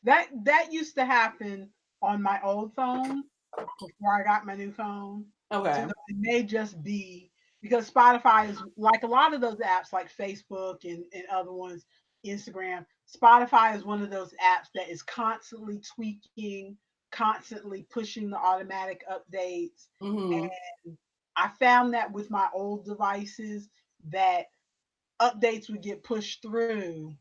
That used to happen on my old phone before I got my new phone. So Okay. it may just be because Spotify is like a lot of those apps, like Facebook and other ones, Instagram. Spotify is one of those apps that is constantly tweaking, constantly pushing the automatic updates. Mm-hmm. And I found that with my old devices, that updates would get pushed through,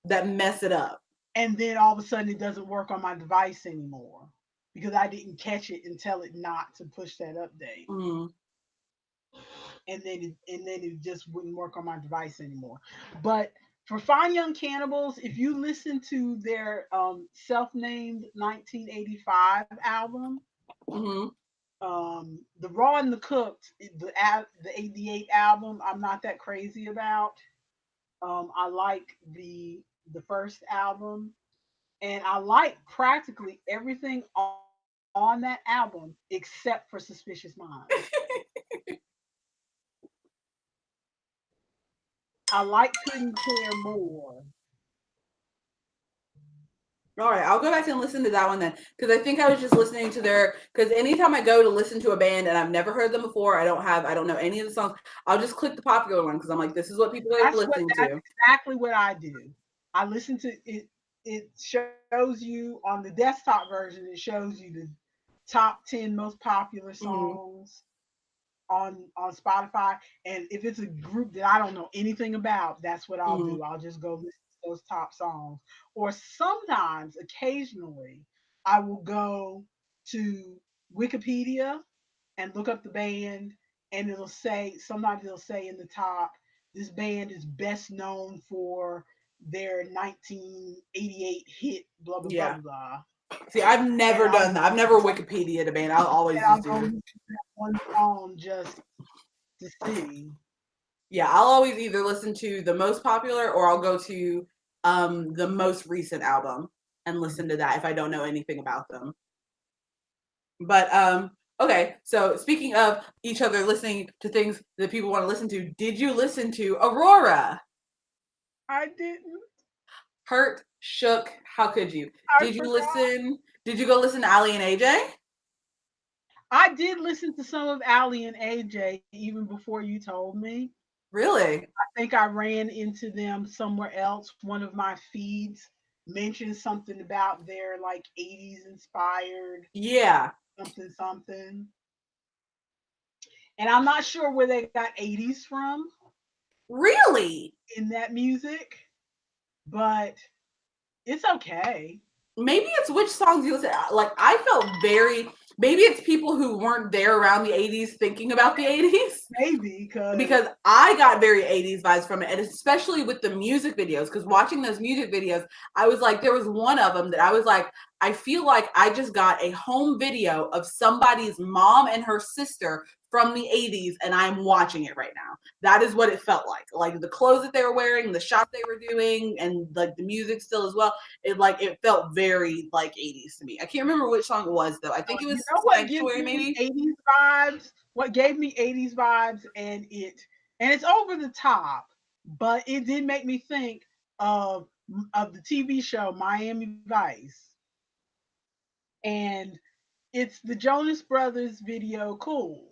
That mess it up. and then all of a sudden it doesn't work on my device anymore because I didn't catch it and tell it not to push that update. Mm-hmm. And then it just wouldn't work on my device anymore. But for Fine Young Cannibals, if you listen to their self-named 1985 album, Mm-hmm. the Raw and the Cooked, the '88 album, I'm not that crazy about. I like the first album, and I like practically everything on that album except for Suspicious Minds. I like Couldn't Care More. All right, I'll go back and listen to that one then, because I think I was just listening to their. Because anytime I go to listen to a band and I've never heard them before, I don't know any of the songs. I'll just click the popular one because I'm like, this is what people are listening That's to. exactly what I do. I listen to it. It shows you on the desktop version. It shows you the top 10 most popular Mm-hmm. songs on Spotify. And if it's a group that I don't know anything about, that's what I'll Mm-hmm. do. I'll just go listen to those top songs. Or sometimes, occasionally, I will go to Wikipedia and look up the band, and it'll say sometimes it'll say in the top, this band is best known for their 1988 hit, blah blah blah Yeah. blah blah. See, I've And never I'll done that. I've never Wikipedia a band. I'll always I'll just go do. listen to that one song just to see. Yeah, I'll always either listen to the most popular or I'll go to the most recent album and listen to that if I don't know anything about them. But okay, so speaking of each other listening to things that people want to listen to, did you listen to Aurora? I didn't. Hurt, shook, how could you? I Did you forgot. listen? Did you go listen to Ali and AJ? I did listen to some of Ali and AJ even before you told me. Really? I think I ran into them somewhere else. One of my feeds mentioned something about their like 80s inspired Yeah. something something. And I'm not sure where they got 80s from Really? in that music, but it's okay. maybe it's which songs you listen to. Like, I felt very, maybe it's people who weren't there around the 80s thinking about the 80s. Maybe Because I got very 80s vibes from it, and especially with the music videos, because watching those music videos, I was like, there was one of them that I was like, I feel like I just got a home video of somebody's mom and her sister from the 80s, and I'm watching it right now. That is what it felt like. Like the clothes that they were wearing, the shot they were doing, and like the music still as well. It felt very like 80s to me. I can't remember which song it was though. I think it you was know what gives Sanctuary, me maybe. 80s vibes? What gave me 80s vibes, and it's over the top, but it did make me think of the TV show Miami Vice, and it's the Jonas Brothers video "Cool."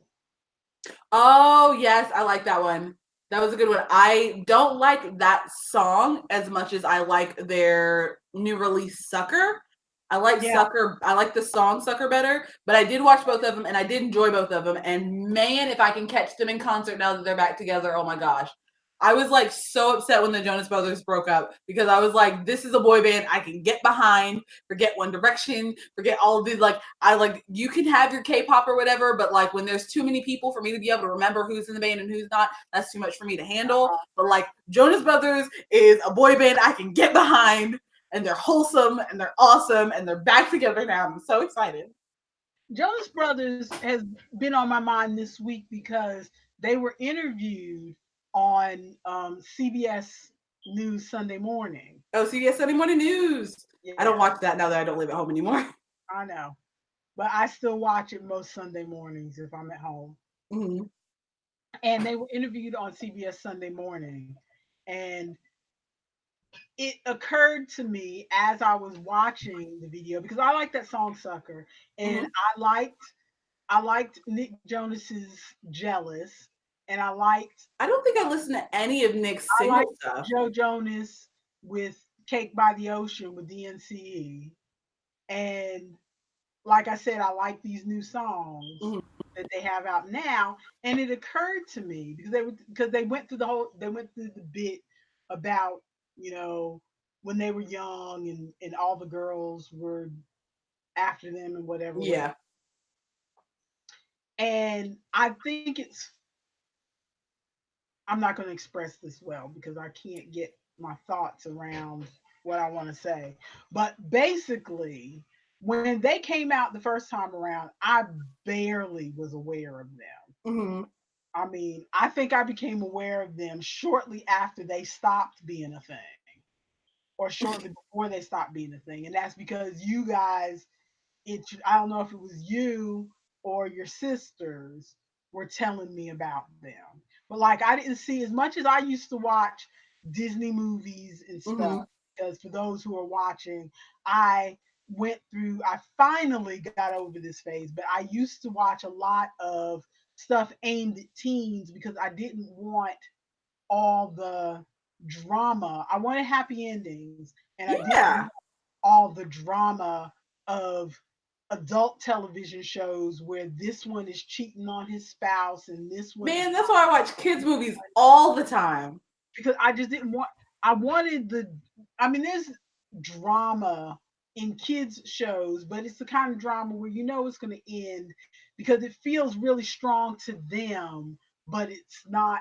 Oh, yes, I like that one. That was a good one. I don't like that song as much as I like their new release Sucker. I like Yeah, Sucker. I like the song Sucker better, but I did watch both of them and I did enjoy both of them. And man, if I can catch them in concert now that they're back together, oh my gosh. I was like so upset when the Jonas Brothers broke up because I was like, this is a boy band I can get behind. Forget One Direction, forget all of these. Like, I like, you can have your K-pop or whatever, but like when there's too many people for me to be able to remember who's in the band and who's not, that's too much for me to handle. But like, Jonas Brothers is a boy band I can get behind, and they're wholesome and they're awesome and they're back together now. I'm so excited. Jonas Brothers has been on my mind this week because they were interviewed on CBS News Sunday morning. Oh, CBS Sunday Morning News. I don't Yeah, watch that now that I don't live at home anymore. I know, but I still watch it most Sunday mornings if I'm at home. Mm-hmm. And they were interviewed on CBS Sunday morning, and it occurred to me as I was watching the video because I like that song "Sucker," and Mm-hmm. I liked Nick Jonas's "Jealous," and I don't think I listened to any of Nick's I single liked stuff. Joe Jonas with "Cake by the Ocean" with DNCE, and like I said, I like these new songs Mm-hmm. that they have out now. And it occurred to me because they went through the bit about, you know, when they were young and all the girls were after them and whatever. Yeah. And I think I'm not going to express this well because I can't get my thoughts around what I want to say. But basically, when they came out the first time around, I barely was aware of them. Mm-hmm. I mean, I think I became aware of them shortly after they stopped being a thing, or shortly before they stopped being a thing. And that's because you guys, I don't know if it was you or your sisters were telling me about them. But like I didn't see as much as I used to watch Disney movies and stuff, Mm-hmm. because for those who are watching, I finally got over this phase, but I used to watch a lot of stuff aimed at teens because I didn't want all the drama. I wanted happy endings, and I didn't Yeah. want all the drama of adult television shows where this one is cheating on his spouse and this one is Man, that's why I watch kids' movies all the time. because I just didn't want. I wanted the. I mean, there's drama in kids shows, but it's the kind of drama where you know it's going to end because it feels really strong to them, but it's not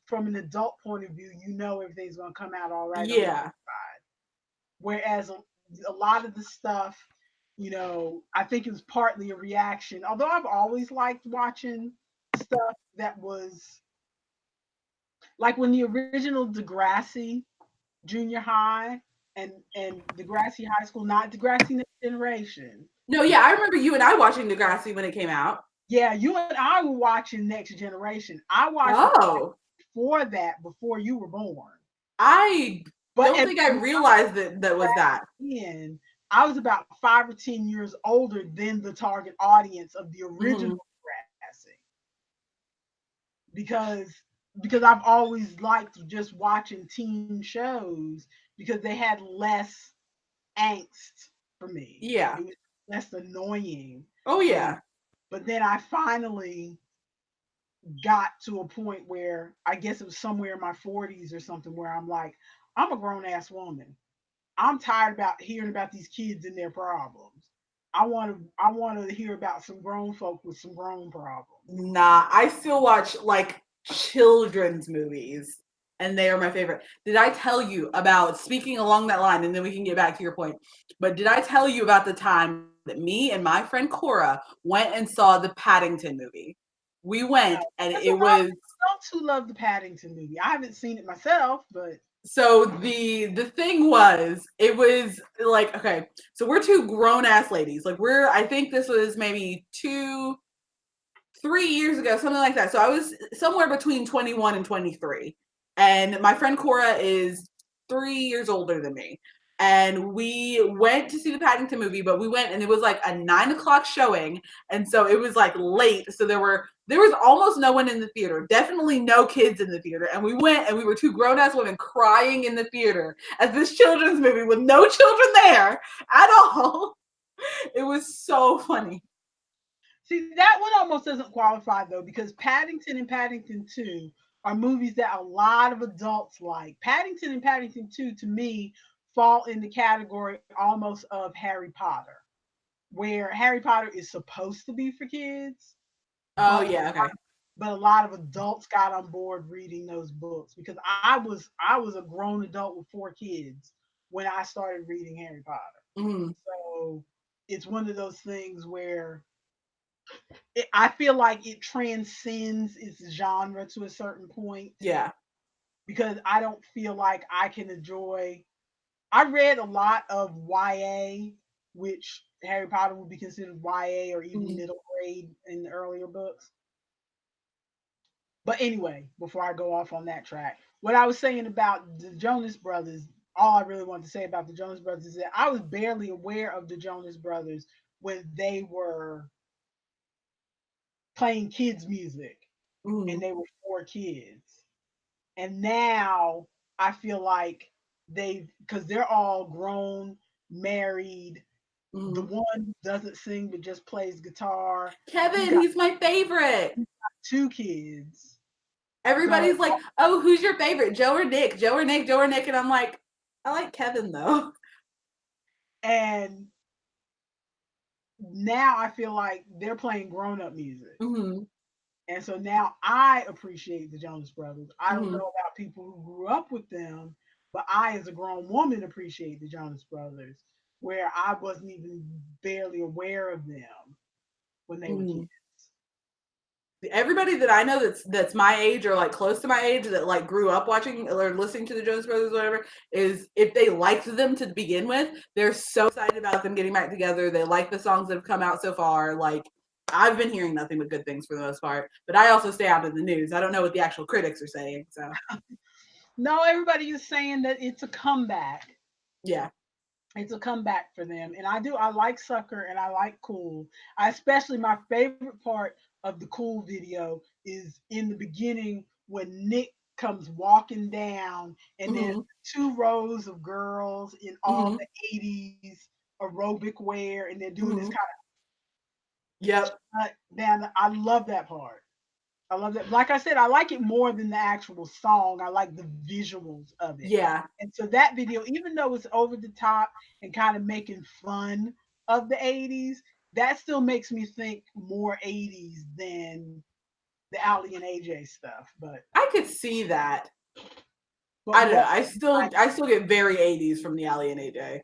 from an adult point of view. You know everything's going to come out all right on the Yeah. side. Whereas a lot of the stuff, I think it was partly a reaction. Although I've always liked watching stuff that was like when the original Degrassi Junior High and Degrassi High School, not Degrassi Next Generation. No, yeah, I remember you and I watching Degrassi when it came out. Yeah, you and I were watching Next Generation. I watched it Oh, before that, before you were born. I But don't at think I the realized that was that. end, I was about 5 or 10 years older than the target audience of the original Mm-hmm. Degrassi because I've always liked just watching teen shows because they had less angst for me. Yeah. It was less annoying Oh, for me. yeah. But then I finally got to a point where I guess it was somewhere in my 40s or something where I'm like, I'm a grown ass woman. I'm tired about hearing about these kids and their problems. I want to hear about some grown folk with some grown problems. Nah, I still watch like children's movies, and they are my favorite. Did I tell you about, speaking along that line, and then we can get back to your point, but did I tell you about the time that me and my friend Cora went and saw the Paddington movie? We went, and There's a it lot of was adults who love the Paddington movie. I haven't seen it myself, but so the thing was, it was like, okay, so we're two grown ass ladies. Like, I think this was maybe 3 years ago, something like that. So I was somewhere between 21 and 23. And my friend Cora is 3 years older than me. And we went to see the Paddington movie, but we went and it was like a 9 o'clock showing. And so it was like late. So there was almost no one in the theater, definitely no kids in the theater. And we went and we were two grown ass women crying in the theater at this children's movie with no children there at all. It was so funny. see, that one almost doesn't qualify though, because Paddington and Paddington 2 are movies that a lot of adults like. Paddington and Paddington 2 to me fall in the category almost of Harry Potter, where Harry Potter is supposed to be for kids, Oh, but yeah, okay. a lot of adults got on board reading those books because I was a grown adult with 4 kids when I started reading Harry Potter. Mhm. So it's one of those things where I feel like it transcends its genre to a certain point Yeah. because I don't feel like I can enjoy. I read a lot of YA, which Harry Potter would be considered YA or even Mhm. middle grade in the earlier books. But anyway, before I go off on that track, what I was saying about the Jonas Brothers, all I really wanted to say about the Jonas Brothers is that I was barely aware of the Jonas Brothers when they were playing kids' music and Mhm. they were 4 kids. And now I feel like because they're all grown, married. The Mhm. one doesn't sing but just plays guitar. He's Kevin, got he's my favorite. 2 kids. So, Everybody's like, "Oh, who's your favorite? Joe or Nick? Joe or Nick? Joe or Nick?" And I'm like, "I like Kevin though." and now I feel like they're playing grown up music. Mhm. And so now I appreciate the Jonas Brothers. I don't know Mhm. about people who grew up with them, but I, as a grown woman, appreciate the Jonas Brothers, where I wasn't even barely aware of them when they were kids. Mhm. Everybody that I know that's my age or like close to my age that like grew up watching or listening to the Jonas Brothers or whatever is, if they liked them to begin with, they're so excited about them getting back together. They like the songs that have come out so far. Like, I've been hearing nothing but good things for the most part, but I also stay out of the news. I don't know what the actual critics are saying. So No, everybody is saying that it's a comeback. yeah. It's a comeback for them. And I do, I like Sucker and I like Cool. I especially, my favorite part of the Cool video is in the beginning when Nick comes walking down and there's Hmm. 2 rows of girls in all Hmm. the 80s aerobic wear and they're doing this Hmm. kind Yep. of down. I love that part. I love that. Like I said, I like it more than the actual song. I like the visuals of it. Yeah. And so that video, even though it's over the top and kind of making fun of the 80s, that still makes me think more 80s than the Ali and AJ stuff. I could see that. But I don't more know. I still get very 80s from the Ali and AJ.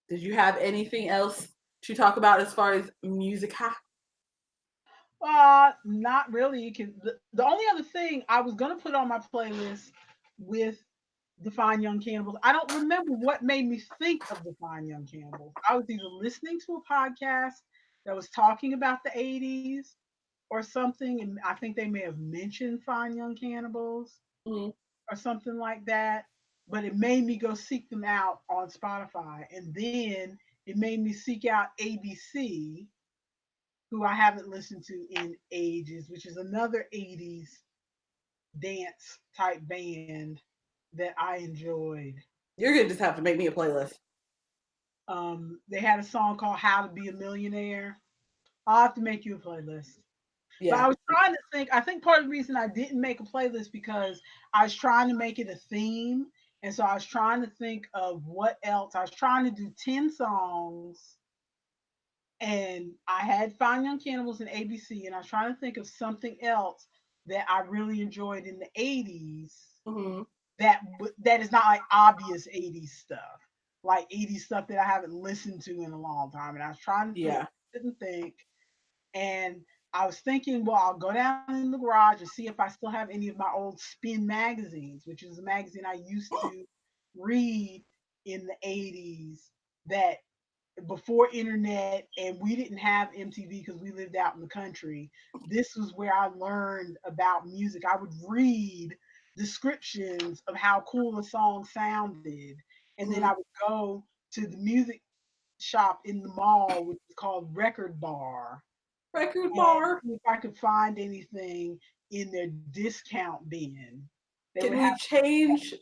Did you have anything else to talk about as far as music? not really. The only other thing I was gonna put on my playlist with the Fine Young Cannibals. I don't remember what made me think of the Fine Young Cannibals. I was either listening to a podcast that was talking about the 80s or something, and I think they may have mentioned Fine Young Cannibals Mhm. or something like that. But it made me go seek them out on Spotify. And then it made me seek out ABC, who I haven't listened to in ages, which is another 80s dance type band that I enjoyed. You're gonna just have to make me a playlist. They had a song called "How to Be a Millionaire." I'll have to make you a playlist. But I Yeah. was trying to think. I think part of the reason I didn't make a playlist because I was trying to make it a theme, And so I was trying to think of what else. I was trying to do 10 songs, and I had Fine Young Cannibals and ABC, and I was trying to think of something else that I really enjoyed in the 80s Mm-hmm. that is not like obvious 80s stuff, like 80s stuff that I haven't listened to in a long time. And I was trying to think, Yeah. didn't think, and I was thinking, well, I'll go down in the garage and see if I still have any of my old Spin magazines, which is a magazine I used to read in the 80s, that before internet, and we didn't have MTV because we lived out in the country. This was where I learned about music. I would read descriptions of how cool a song sounded, and then Mm-hmm. I would go to the music shop in the mall, which is called Record Bar, Record and bar. see if I could find anything in their discount bin. They would Can have we change?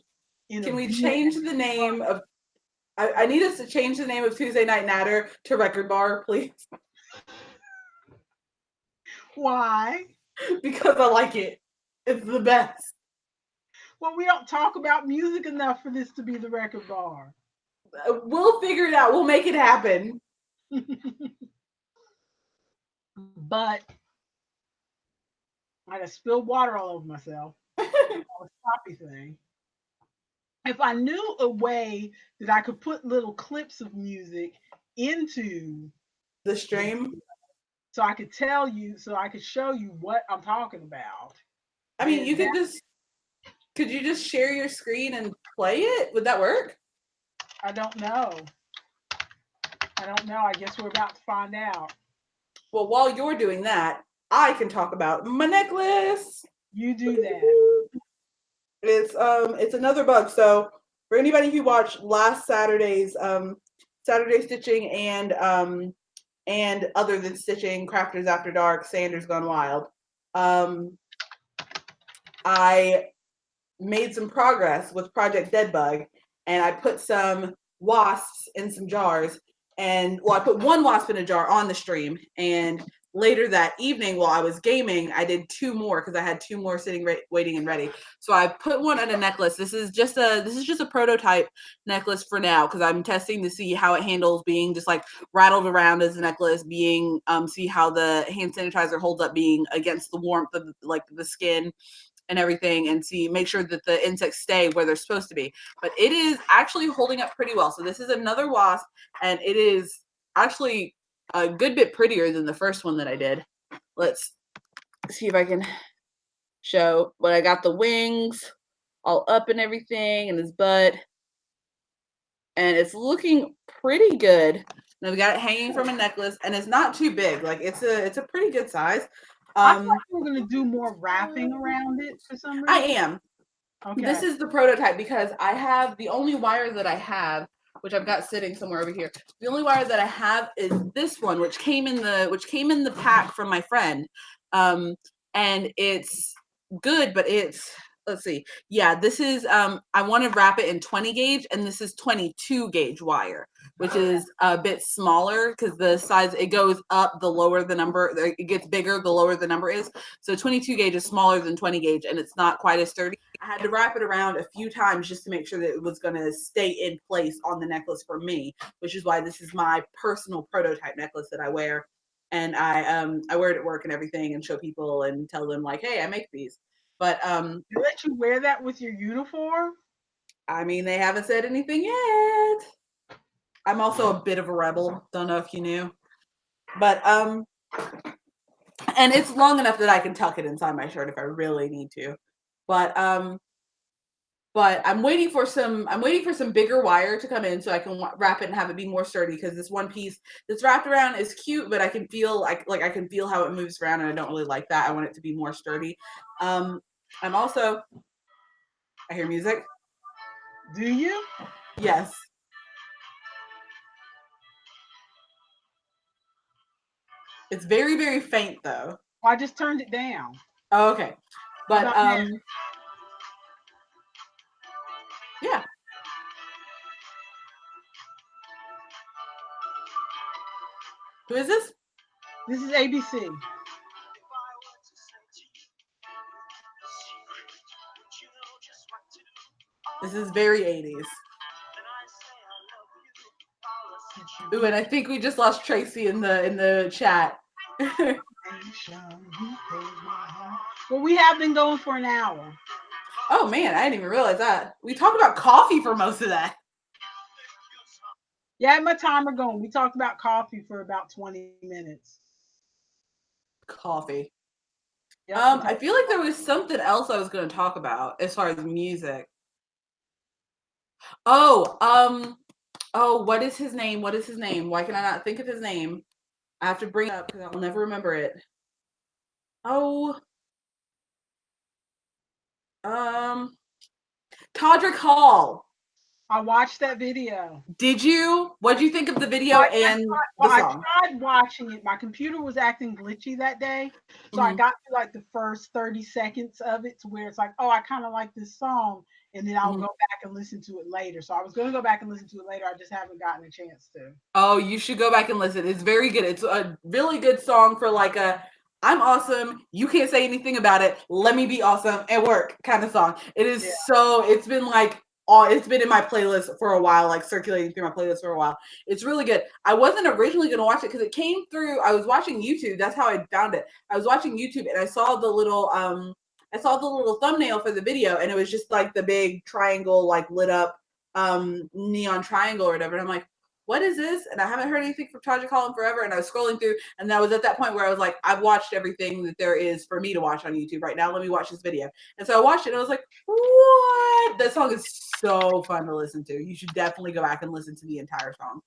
in a Can we bin. change the name of? I need us to change the name of Tuesday Night Natter to Record Bar, please, Why? because I like it. It's the best. Well, we don't talk about music enough for this to be the Record Bar. We'll figure it out. We'll make it happen. But I just spilled water all over myself. All the sloppy thing. If I knew a way that I could put little clips of music into The the stream. so I could tell you, so I could show you what I'm talking about, I mean, then you could that just. Could you just share your screen and play it? Would that work? I don't know. I don't know. I guess we're about to find out. Well, while you're doing that, I can talk about my necklace. You do that. It's another bug. So for anybody who watched last Saturday's Saturday Stitching and other than Stitching, Crafters After Dark, Sanders Gone Wild, um I made some progress with Project Deadbug, and I put some wasps in some jars. And well, I put one wasp in a jar on the stream, and later that evening while I was gaming, I did two more because I had two more sitting waiting and ready. So I put one on a necklace. This is just a prototype necklace for now because I'm testing to see how it handles being just like rattled around as a necklace, being see how the hand sanitizer holds up being against the warmth of like the skin and everything, and make sure that the insects stay where they're supposed to be. But it is actually holding up pretty well. So this is another wasp, and it is actually a good bit prettier than the first one that I did. Let's see if I can show. But I got the wings all up and everything, and his butt, and it's looking pretty good. Now we got it hanging from a necklace, and it's not too big. Like it's a pretty good size. I thought you were going to do more wrapping around it for some I reason. am. This Okay. is the prototype because I have the only wire that I have, which I've got sitting somewhere over here. The only wire that I have is this one, which came in the pack from my friend, and it's good, but it's let's see, yeah, this is I want to wrap it in 20 gauge, and this is 22 gauge wire, which is a bit smaller because the size it goes up the lower the number, it gets bigger the lower the number is. So 22 gauge is smaller than 20 gauge, and it's not quite as sturdy. I had to wrap it around a few times just to make sure that it was going to stay in place on the necklace for me, which is why this is my personal prototype necklace that I wear. And I wear it at work and everything and show people and tell them like, hey, I make these. But They let you wear that with your uniform? I mean, they haven't said anything yet. I'm also a bit of a rebel. Don't know if you knew. But and it's long enough that I can tuck it inside my shirt if I really need to. But I'm waiting for some bigger wire to come in so I can wrap it and have it be more sturdy, because this one piece that's wrapped around is cute, but I can feel I can feel how it moves around, and I don't really like that. I want it to be more sturdy. I'm also I hear music. Do you? Yes. It's very, very faint though. I just turned it down. Oh, okay. How But about now? yeah. Who is this? This is ABC. This is very 80s. Ooh, and I think we just lost Tracy in the chat. Well, we have been going for an hour. Oh man, I didn't even realize that. We talked about coffee for most of that. Yeah, I had my timer going. We talked about coffee for about 20 minutes. Coffee. Yep, I feel like there was something else I was going to talk about as far as music. Oh, what is his name? What is his name? Why can I not think of his name? I have to bring it up because I'll never remember it. Oh, Todrick Hall. I watched that video. Did you? What did you think of the video and the song? I tried watching it. My computer was acting glitchy that day. So I got to like the first 30 seconds of it to where it's like, oh, I kind of like this song. And then I'll go back and listen to it later. So I was going to go back and listen to it later. I just haven't gotten a chance to. Oh, you should go back and listen. It's very good. It's a really good song for like a I'm awesome. You can't say anything about it. Let me be awesome at work kind of song. It is it's been like it's been in my playlist for a while, like circulating through my playlist for a while. It's really good. I wasn't originally going to watch it because it came through. I was watching YouTube. That's how I found it. I was watching YouTube and I saw the little thumbnail for the video, and it was just like the big triangle, like lit up neon triangle or whatever. And I'm like, what is this? And I haven't heard anything from Todrick Hall in forever. And I was scrolling through, and that was at that point where I was like, I've watched everything that there is for me to watch on YouTube right now. Let me watch this video. And so I watched it, and I was like, what? That song is so fun to listen to. You should definitely go back and listen to the entire song.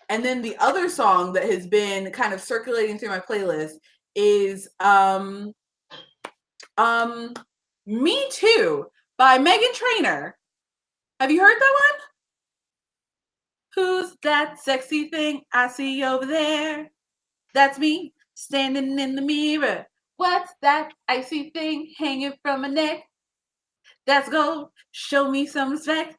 And then the other song that has been kind of circulating through my playlist is Me Too by Meghan Trainor. Have you heard that one? Who's that sexy thing I see over there? That's me, standing in the mirror. What's that icy thing hanging from my neck? That's gold. Show me some respect.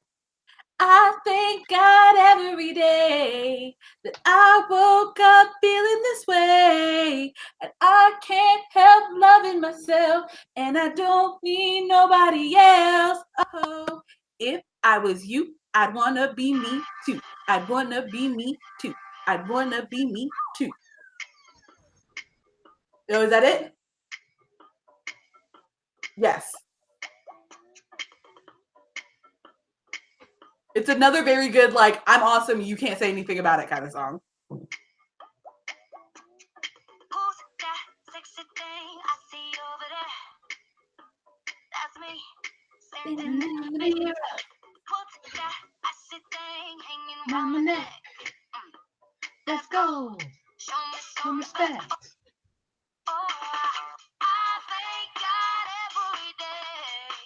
I thank God every day that I woke up feeling this way. And I can't help loving myself. And I don't need nobody else. Oh, if I was you, I'd want to be me too. I'd want to be me too. I'd want to be me too. Oh, is that it? Yes. It's another very good, like, I'm awesome, you can't say anything about it kind of song. Who's that sexy thing I see over there? That's me, standing in the mirror. What's that icy thing hanging around my neck? Let's go. Show me Some some respect. respect. Oh, I thank God every day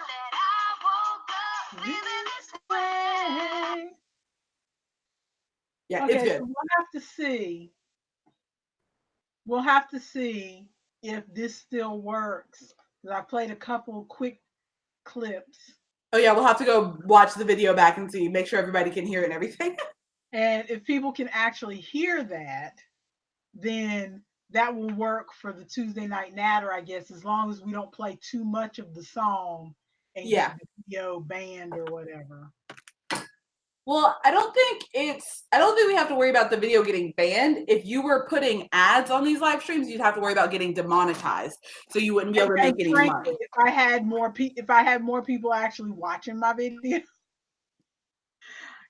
that I woke up feeling this way. Yeah, Okay, it's good. so we'll have to see if this still works. I played a couple quick clips. Oh yeah, we'll have to go watch the video back and see, make sure everybody can hear it and everything. And if people can actually hear that, then that will work for the Tuesday night Natter, I guess, as long as we don't play too much of the song and get the video banned or whatever. Well, I don't think we have to worry about the video getting banned. If you were putting ads on these live streams, you'd have to worry about getting demonetized. So you wouldn't be able to make any money. If I had more people actually watching my video,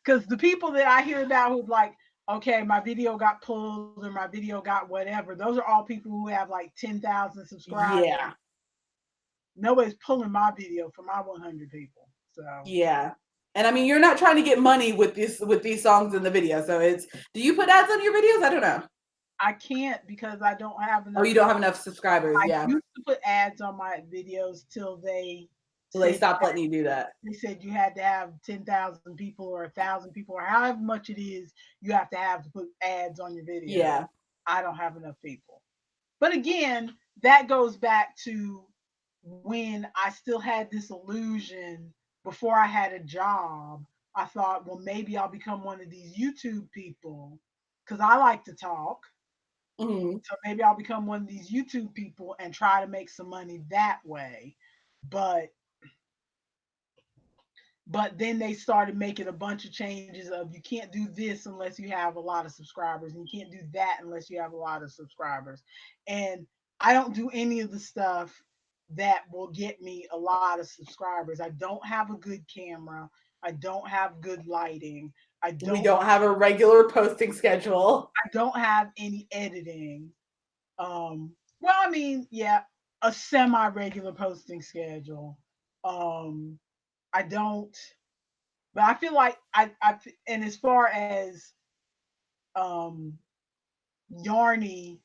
because the people that I hear about who's like, okay, my video got pulled or my video got whatever, those are all people who have like 10,000 subscribers. Yeah. Nobody's pulling my video for my 100 people. So yeah. And I mean, you're not trying to get money with these songs in the video. So do you put ads on your videos? I don't know. I can't because I don't have enough. Oh, you don't have enough subscribers. I used to put ads on my videos till they stopped letting you do that. They said you had to have 10,000 people or 1,000 people or however much it is you have to put ads on your video. Yeah. I don't have enough people. But again, that goes back to when I still had this illusion before I had a job. I thought, well, maybe I'll become one of these YouTube people because I like to talk. Mm-hmm. So maybe I'll become one of these YouTube people and try to make some money that way. But But then they started making a bunch of changes of you can't do this unless you have a lot of subscribers, and you can't do that unless you have a lot of subscribers. And I don't do any of the stuff that will get me a lot of subscribers. I don't have a good camera. I don't have good lighting. We don't have a regular posting schedule. I don't have any editing. Well, I mean, yeah, a semi-regular posting schedule. Um, I don't, but I feel like and as far as um yarny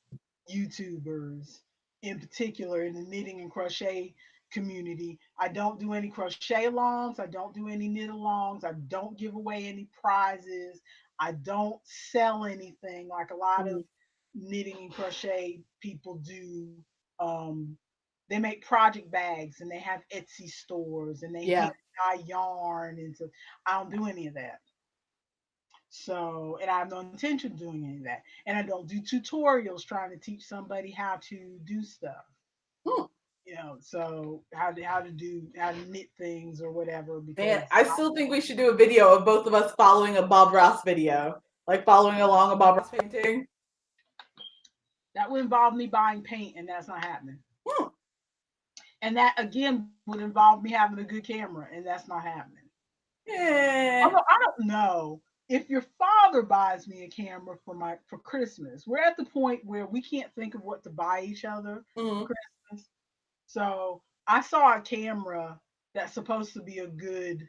YouTubers in particular in the knitting and crochet community, I don't do any crochet alongs, I don't do any knit alongs, I don't give away any prizes, I don't sell anything like a lot of knitting and crochet people do. Um, they make project bags and they have Etsy stores and they Yeah. hand dye yarn and so I don't do any of that. So, and I have no intention of doing any of that. And I don't do tutorials trying to teach somebody how to do stuff. Hmm. So how to knit things or whatever because Man, I still think we should do a video of both of us following a Bob Ross video, like following along a Bob Ross painting. that would involve me buying paint, and that's not happening. Hmm. And that again would involve me having a good camera, and that's not happening. Yeah. Although I don't know if your father buys me a camera for Christmas. We're at the point where we can't think of what to buy each other for Christmas. So I saw a camera that's supposed to be a good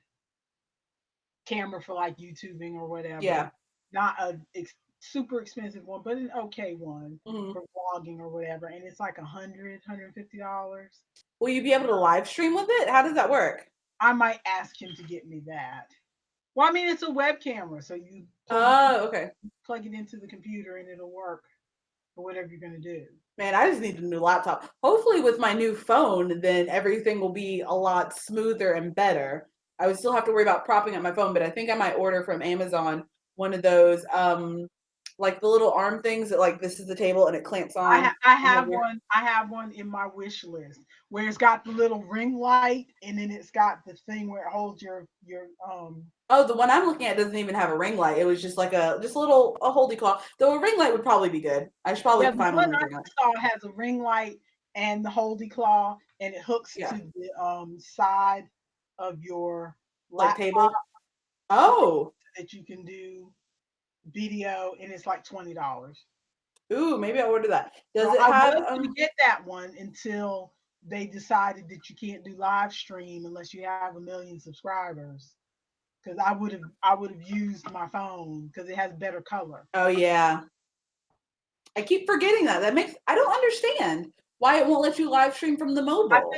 camera for like YouTubing or whatever. Yeah. Not a super expensive one, but an okay one Mm-hmm. for vlogging or whatever. And it's like $150. Will you be able to live stream with it? How does that work? I might ask him to get me that. Well, I mean, it's a web camera, so you Okay. plug it into the computer and it'll work for whatever you're gonna do. Man, I just need a new laptop. Hopefully, with my new phone, then everything will be a lot smoother and better. I would still have to worry about propping up my phone, but I think I might order from Amazon one of those, like the little arm things that, like, this is the table and it clamps on. I have one. I have one in my wish list where it's got the little ring light, and then it's got the thing where it holds your. Oh, the one I'm looking at doesn't even have a ring light. It was just like a little holdy claw. Though a ring light would probably be good. I should probably Yeah, the find one one with a ring I light. saw has a ring light and the holdy claw, and it hooks Yeah. to the side of your Like laptop table. Oh. so that you can do video, and it's like $20. Ooh, maybe I'll order that. Does So it I have was going to get that one until they decided that you can't do live stream unless you have 1 million subscribers. Because I would have used my phone because it has better color. Oh yeah. I keep forgetting that. I don't understand why it won't let you live stream from the mobile.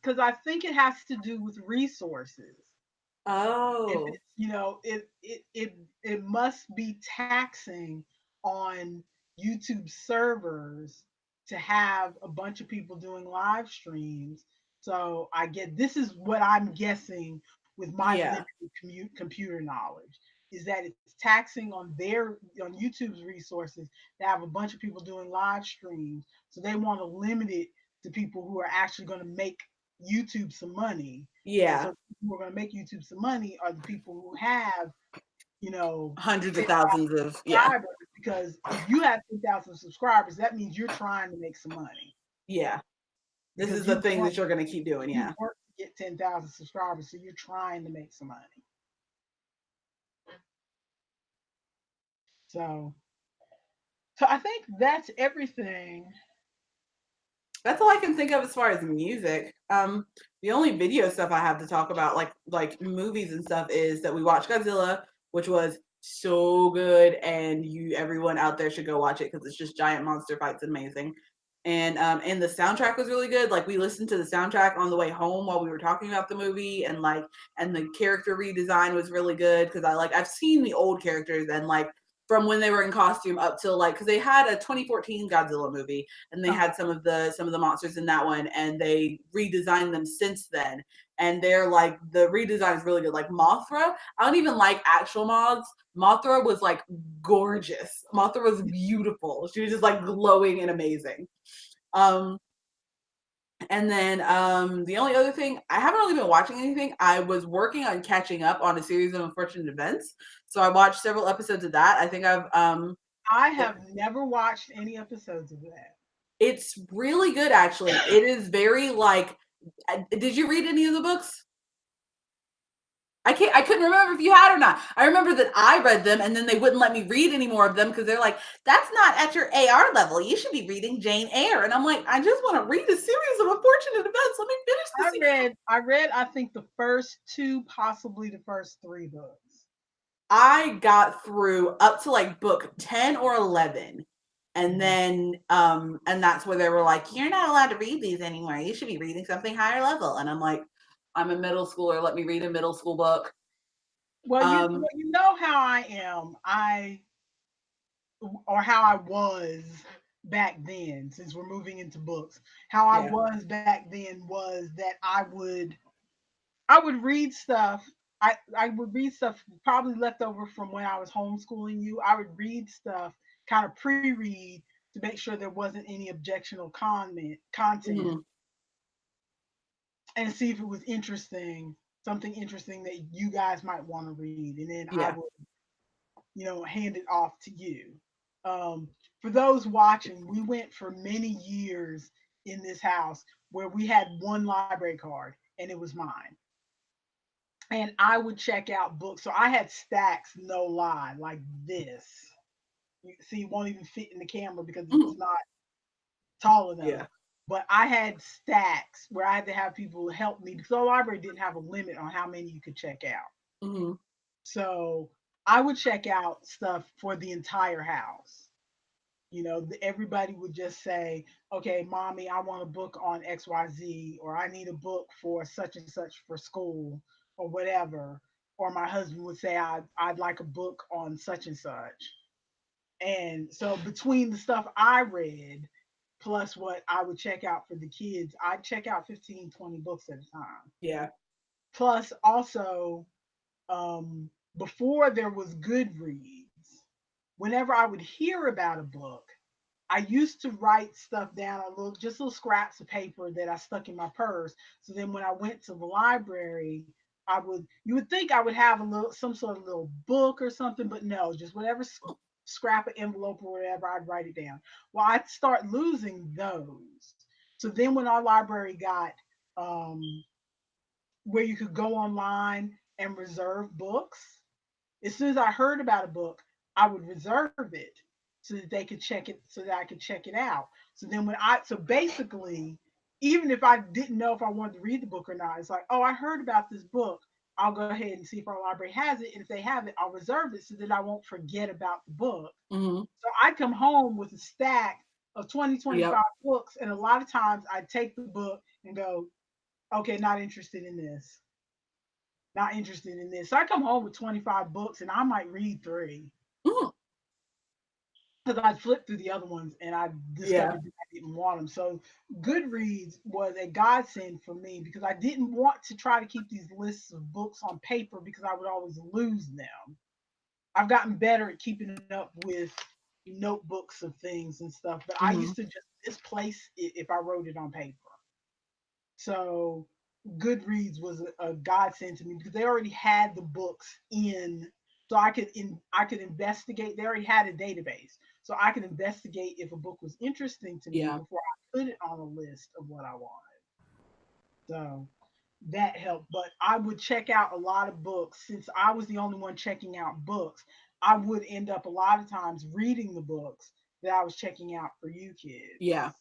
Because I think it has to do with resources. If Oh. it's, it must be taxing on YouTube servers to have a bunch of people doing live streams. So this is what I'm guessing with my Yeah. limited computer knowledge is that it's taxing on YouTube's resources to have a bunch of people doing live streams. So they want to limit it to people who are actually going to make YouTube some money. Yeah. So people who are going to make YouTube some money are the people who have, hundreds of thousands of subscribers. Because if you have 10,000 subscribers, that means you're trying to make some money. Yeah. This Because is the thing that you're going to keep doing. Yeah. You work to get 10,000 subscribers, so you're trying to make some money. So I think that's everything. That's all I can think of as far as music. The only video stuff I have to talk about, like movies and stuff, is that we watched Godzilla, which was so good, and everyone out there should go watch it because it's just giant monster fights, amazing. And the soundtrack was really good. Like we listened to the soundtrack on the way home while we were talking about the movie, and the character redesign was really good because I've seen the old characters and from when they were in costume up till because they had a 2014 Godzilla movie and they had some of the monsters in that one, and they redesigned them since then. And they're the redesign is really good. Like Mothra, I don't even like actual moths. Mothra was gorgeous. Mothra was beautiful. She was just glowing and amazing. And then the only other thing, I haven't really been watching anything. I was working on catching up on a series of unfortunate events. So I watched several episodes of that. I think I have never watched any episodes of that. it's really good actually. It is very like did you read any of the books? I couldn't remember if you had or not. I remember that I read them and then they wouldn't let me read any more of them because they're like, that's not at your AR level. You should be reading Jane Eyre. And I'm like, I just want to read a series of unfortunate events. Let me finish the series. I read I think the first 2, possibly the first 3 books. I got through up to like book 10 or 11. And then and that's where they were like, you're not allowed to read these anymore. You should be reading something higher level. And I'm like, I'm a middle schooler. Let me read a middle school book. Well, you know how I am. Or how I was back then, since we're moving into books. How I was back then was that I would read stuff. I would read stuff probably left over from when I was homeschooling you. I would read stuff, kind of pre-read to make sure there wasn't any objectionable content, and see if it was interesting, something interesting that you guys might want to read, and then I would, hand it off to you. For those watching, we went for many years in this house where we had one library card, and it was mine. And I would check out books. So I had stacks, no lie, like this. You see, it won't even fit in the camera because it's not tall enough. Yeah. But I had stacks where I had to have people help me because the library didn't have a limit on how many you could check out. So I would check out stuff for the entire house. Everybody would just say, okay, mommy, I want a book on XYZ, or I need a book for such and such for school, or whatever. Or my husband would say, I'd like a book on such and such. And so between the stuff I read, plus what I would check out for the kids, I'd check out 15, 20 books at a time. Yeah. Plus, also, before there was Goodreads, whenever I would hear about a book, I used to write stuff down on little scraps of paper that I stuck in my purse. So then when I went to the library, you would think I would have some sort of little book or something, but no, just whatever scrap of envelope or whatever, I'd write it down. Well, I'd start losing those. So then when our library got where you could go online and reserve books, as soon as I heard about a book, I would reserve it so that they could check it, so that I could check it out. So basically, even if I didn't know if I wanted to read the book or not, it's like, oh, I heard about this book. I'll go ahead and see if our library has it. And if they have it, I'll reserve it so that I won't forget about the book. So I'd come home with a stack of 20, 25 books. And a lot of times I'd take the book and go, okay, not interested in this. Not interested in this. So I come home with 25 books and I might read 3. Because I flipped through the other ones and I discovered that I didn't want them. So Goodreads was a godsend for me because I didn't want to try to keep these lists of books on paper because I would always lose them. I've gotten better at keeping up with notebooks of things and stuff, but I used to just misplace it if I wrote it on paper. So Goodreads was a godsend to me because they already had the books so I could investigate. They already had a database, so I could investigate if a book was interesting to me before I put it on a list of what I wanted. So that helped. But I would check out a lot of books since I was the only one checking out books. I would end up a lot of times reading the books that I was checking out for you kids. Yeah.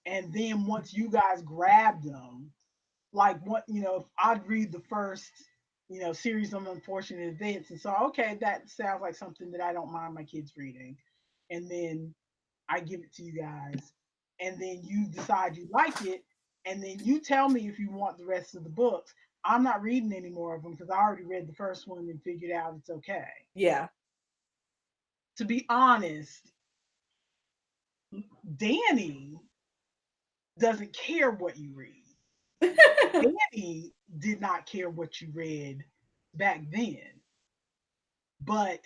And then once you guys grabbed them, like what if I'd read the first series of unfortunate events and so okay, that sounds like something that I don't mind my kids reading, and then I give it to you guys, and then you decide you like it, and then you tell me if you want the rest of the books. I'm not reading any more of them because I already read the first one and figured out it's okay. Yeah. To be honest, Danny doesn't care what you read. Danny did not care what you read back then, but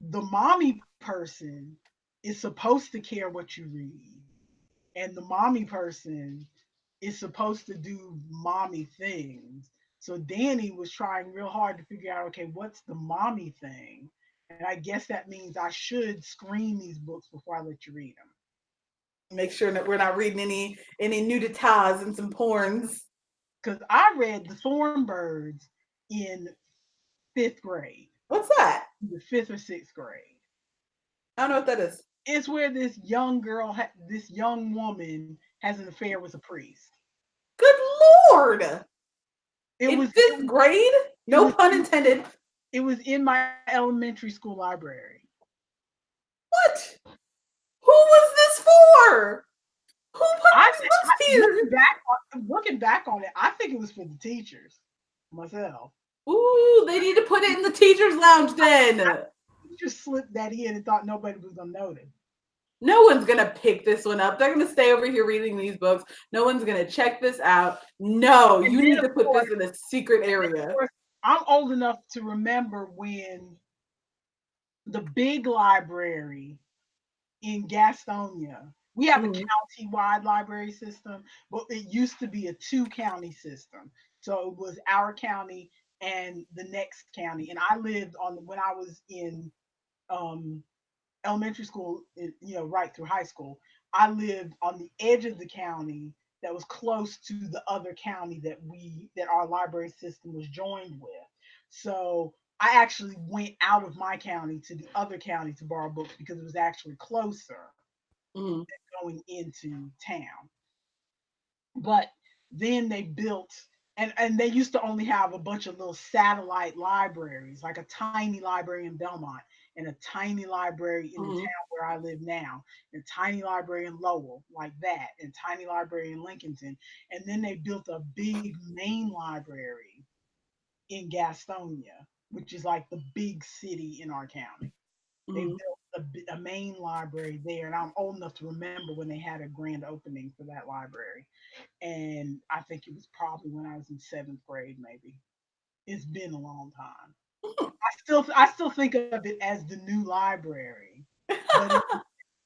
the mommy person is supposed to care what you read. and the mommy person is supposed to do mommy things. So Danny was trying real hard to figure out, okay, what's the mommy thing? And I guess that means I should screen these books before I let you read them. Make sure that we're not reading any nuditas and some porns. Because I read The Thornbirds in fifth grade, What's that? the fifth or sixth grade. I don't know what that is. It's where this young girl, this young woman has an affair with a priest. Good Lord! It In was it fifth was grade? it No was pun intended. it was in my elementary school library. What? Who was this for? Who put I, these books looking here? back looking back on it, I think it was for the teachers myself. Ooh, they need to put it in the teacher's lounge then. You just slipped that in and thought nobody was gonna notice. No one's gonna pick this one up. They're gonna stay over here reading these books. No one's gonna check this out. No, And you then need of to put course, this in a secret of area. course, I'm old enough to remember when the big library in Gastonia. We have a Mhm. county-wide library system, but it used to be a two-county system. So it was our county and the next county. And I lived on when I was in um, elementary school, right through high school. I lived on the edge of the county that was close to the other county that our library system was joined with. So I actually went out of my county to the other county to borrow books because it was actually closer Mhm. going into town. But then they built and they used to only have a bunch of little satellite libraries, like a tiny library in Belmont and a tiny library in the Mhm. town where I live now, and a tiny library in Lowell, like that, and tiny library in Lincolnton. And then they built a big main library in Gastonia, which is like the big city in our county. They Mhm. built a main library there, and I'm old enough to remember when they had a grand opening for that library. And I think it was probably when I was in seventh grade, maybe. It's been a long time. I still think of it as the new library, but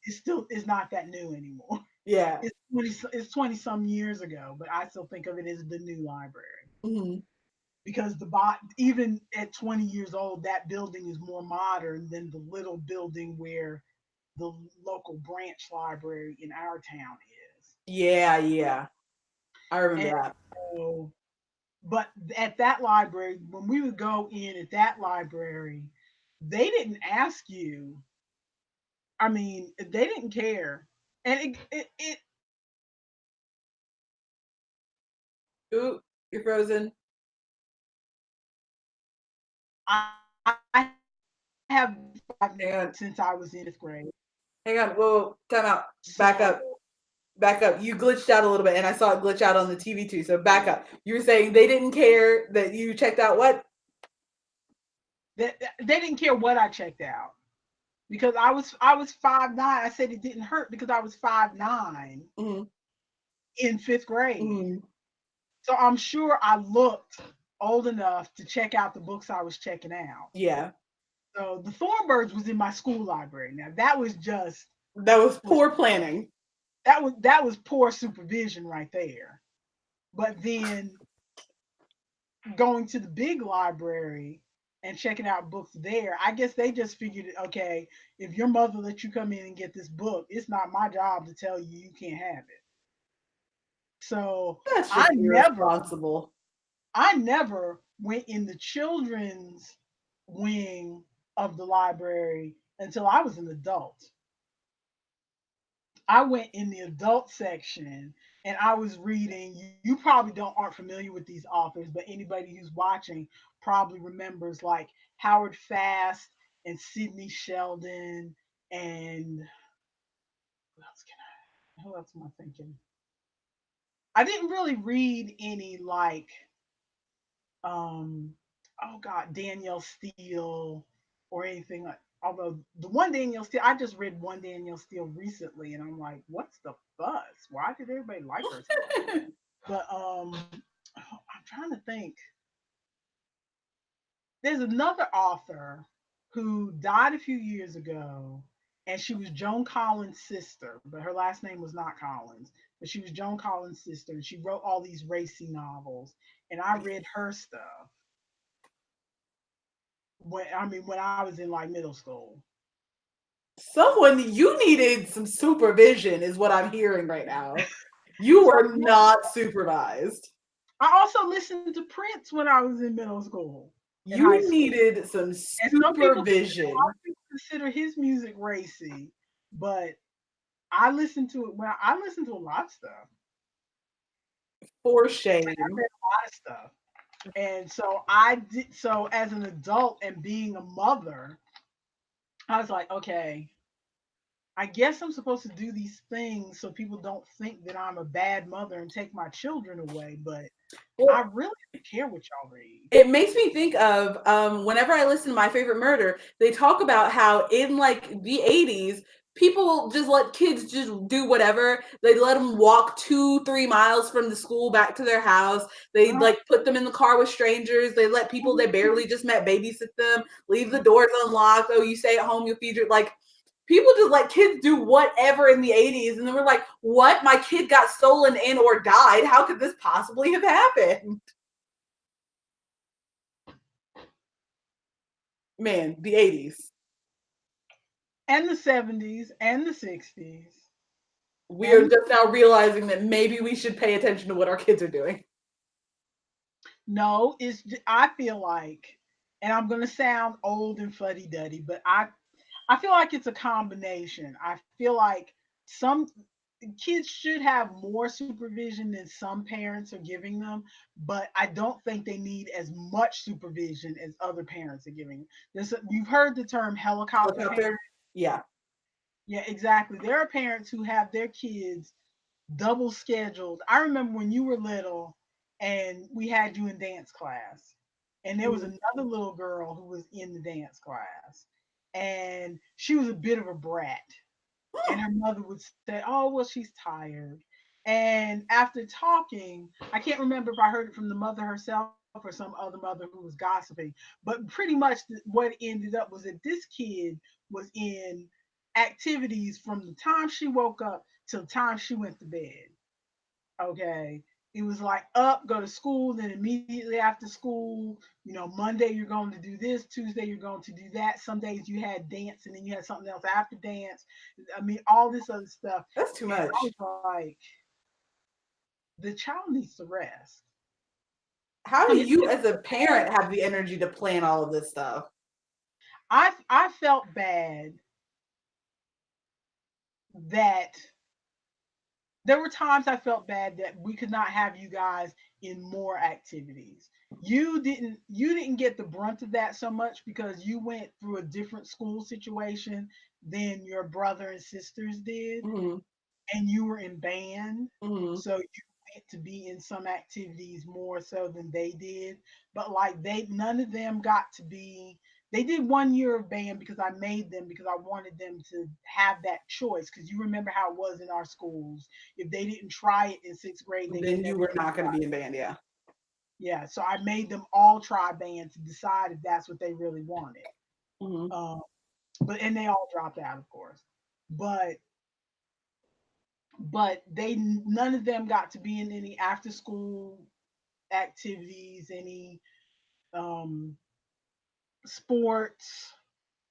it's still it's not that new anymore. Yeah. It's 20 some years ago, but I still think of it as the new library Mhm. because even at 20 years old, that building is more modern than the little building where the local branch library in our town is. Yeah, yeah. I remember And that. so, but at that library, when we would go in at that library, they didn't ask you. I mean, they didn't care. And it Ooh, you're frozen. I have Hang on. since I was in fifth grade. Hang on. Whoa, time out. Back So up. Back up. You glitched out a little bit, and I saw it glitch out on the TV too. So back up. You were saying they didn't care that you checked out what? they didn't care what I checked out because I was 5'9". I said it didn't hurt because I was 5'9" Mhm. in fifth grade. Mhm. So I'm sure I looked old enough to check out the books I was checking out. Yeah. So the Thornbirds was in my school library. Now that was just That was was poor planning. that was poor supervision right there. But then going to the big library and checking out books there, I guess they just figured, okay, if your mother lets you come in and get this book, it's not my job to tell you you can't have it. So That's I just never irresponsible. I never went in the children's wing of the library until I was an adult. I went in the adult section and I was reading. You probably don't aren't familiar with these authors, but anybody who's watching probably remembers like Howard Fast and Sidney sheldon and who else am I thinking? I didn't really read any like um oh god, Danielle Steele or anything like, although the one Danielle Steele, I just read one Danielle Steele recently and I'm like, what's the fuss? Why did everybody like her so much? But I'm trying to think. There's another author who died a few years ago and she was Joan Collins' sister, but her last name was not Collins. But she was Joan Collins' sister, and she wrote all these racy novels. And I read her stuff when I was in like middle school. Someone, you needed some supervision, is what I'm hearing right now. You So were not supervised. I also listened to Prince when I was in middle school and high You school. needed some And some people, a lot supervision. of people consider his music racy, but I listened to it. Well, I listened to a lot of stuff. For I shame. read a lot of stuff. And so I did. So as an adult and being a mother, I was like, okay, I guess I'm supposed to do these things so people don't think that I'm a bad mother and take my children away. But I Well, really don't care what y'all read. it makes me think of whenever I listen to My Favorite Murder, they talk about how in like the 80s, people just let kids just do whatever. They let them walk 2-3 miles from the school back to their house. They Uh, like put them in the car with strangers. They let people they barely just met babysit them, leave the doors unlocked. Oh, you stay at home, you'll feed your like people just let kids do whatever in the 80s. And then we're like, what? My kid got stolen in or died. How could this possibly have happened? Man, the 80s. and the 70s and the 60s. We are And just now realizing that maybe we should pay attention to what our kids are doing. no, I feel like, and I'm gonna sound old and fuddy duddy, but I feel like it's a combination. I feel like some kids should have more supervision than some parents are giving them, but I don't think they need as much supervision as other parents are giving. You've heard the term helicopter parent. Helicopter? Yeah. Yeah, exactly. There are parents who have their kids double scheduled. I remember when you were little and we had you in dance class, and there was Mhm. another little girl who was in the dance class, and she was a bit of a brat. And her mother would say, "Oh, well, she's tired." And after talking, I can't remember if I heard it from the mother herself or some other mother who was gossiping, but pretty much what ended up was that this kid was in activities from the time she woke up till the time she went to bed. Okay. It was like up, go to school, then immediately after school, Monday you're going to do this, Tuesday you're going to do that. Some days you had dance and then you had something else after dance. I mean, all this other stuff. That's too And I much. was like, the child needs to rest. How do And it's you, as a parent, have the energy to plan all of this stuff? I felt bad that there were times I felt bad that we could not have you guys in more activities. You didn't get the brunt of that so much because you went through a different school situation than your brother and sisters did, Hmm. and you were in band, Hmm. so you went to be in some activities more so than they did. But like they none of them got to be. They did 1 year of band because I made them because I wanted them to have that choice. Because you remember how it was in our schools. If they didn't try it in sixth grade, they would Then you never were get not to going try to be it. in band, yeah. Yeah, so I made them all try band to decide if that's what they really wanted. Hmm. Um, but and they all dropped out, of course. But they none of them got to be in any after school activities, any um, sports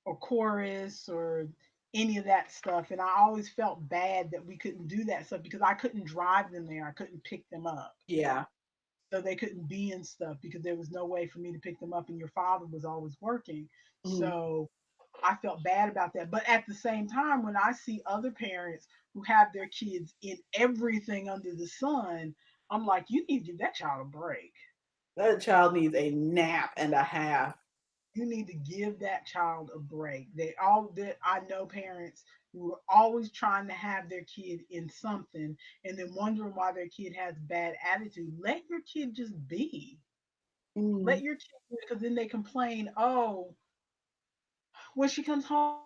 or chorus or any of that stuff. And I always felt bad that we couldn't do that stuff because I couldn't drive them there. I couldn't pick them up. Yeah. So they couldn't be in stuff because there was no way for me to pick them up and your father was always working. Hmm. So I felt bad about that. But at the same time, when I see other parents who have their kids in everything under the sun, I'm like, you need to give that child a break. That child needs a nap and a half. You need to give that child a break. They all that I know parents who are always trying to have their kid in something and then wondering why their kid has bad attitude. Let your kid just be. Mm. Let your kid, because then they complain, oh, when she comes home,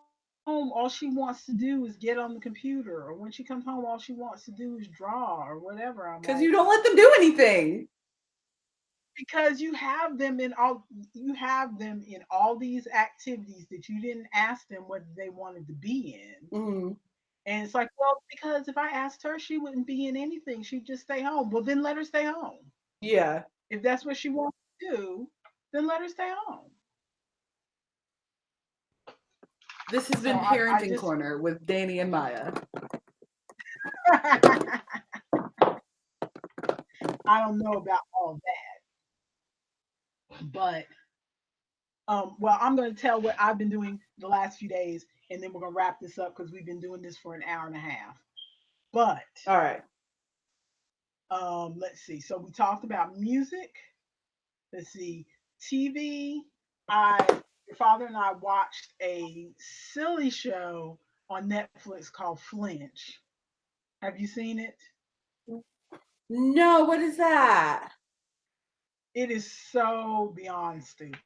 all she wants to do is get on the computer, or when she comes home, all she wants to do is draw or whatever. I'm like, Because you don't let them do anything. because you have them in all these activities that you didn't ask them whether they wanted to be in. Hmm. And it's like, well, because if I asked her, she wouldn't be in anything. She'd just stay home. Well, then let her stay home. Yeah. If that's what she wants to do, then let her stay home. This has So been I Parenting just Corner with Danny and Maya. I don't know about all that, but well, I'm going to tell what I've been doing the last few days, and then we're going to wrap this up because we've been doing this for an hour and a half. But All right. let's see. So we talked about music. Let's see, TV. I Your father and I watched a silly show on Netflix called Flinch. Have you seen it? No, what is that? It is so beyond stupid.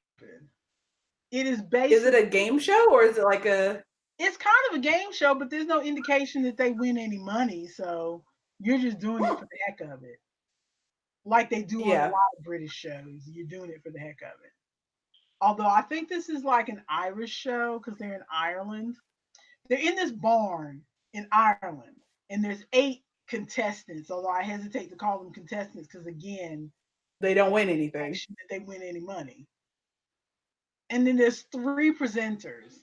It is Is it a basically game show or is it like a? it's kind of a game show, but there's no indication that they win any money. So you're just doing it for the heck of it. Like they do on a Yeah. lot of British shows. You're doing it for the heck of it. Although I think this is like an Irish show because they're in Ireland. They're in this barn in Ireland, and there's 8 contestants. Although I hesitate to call them contestants because again, They don't win anything. that they win any money. And then there's 3 presenters,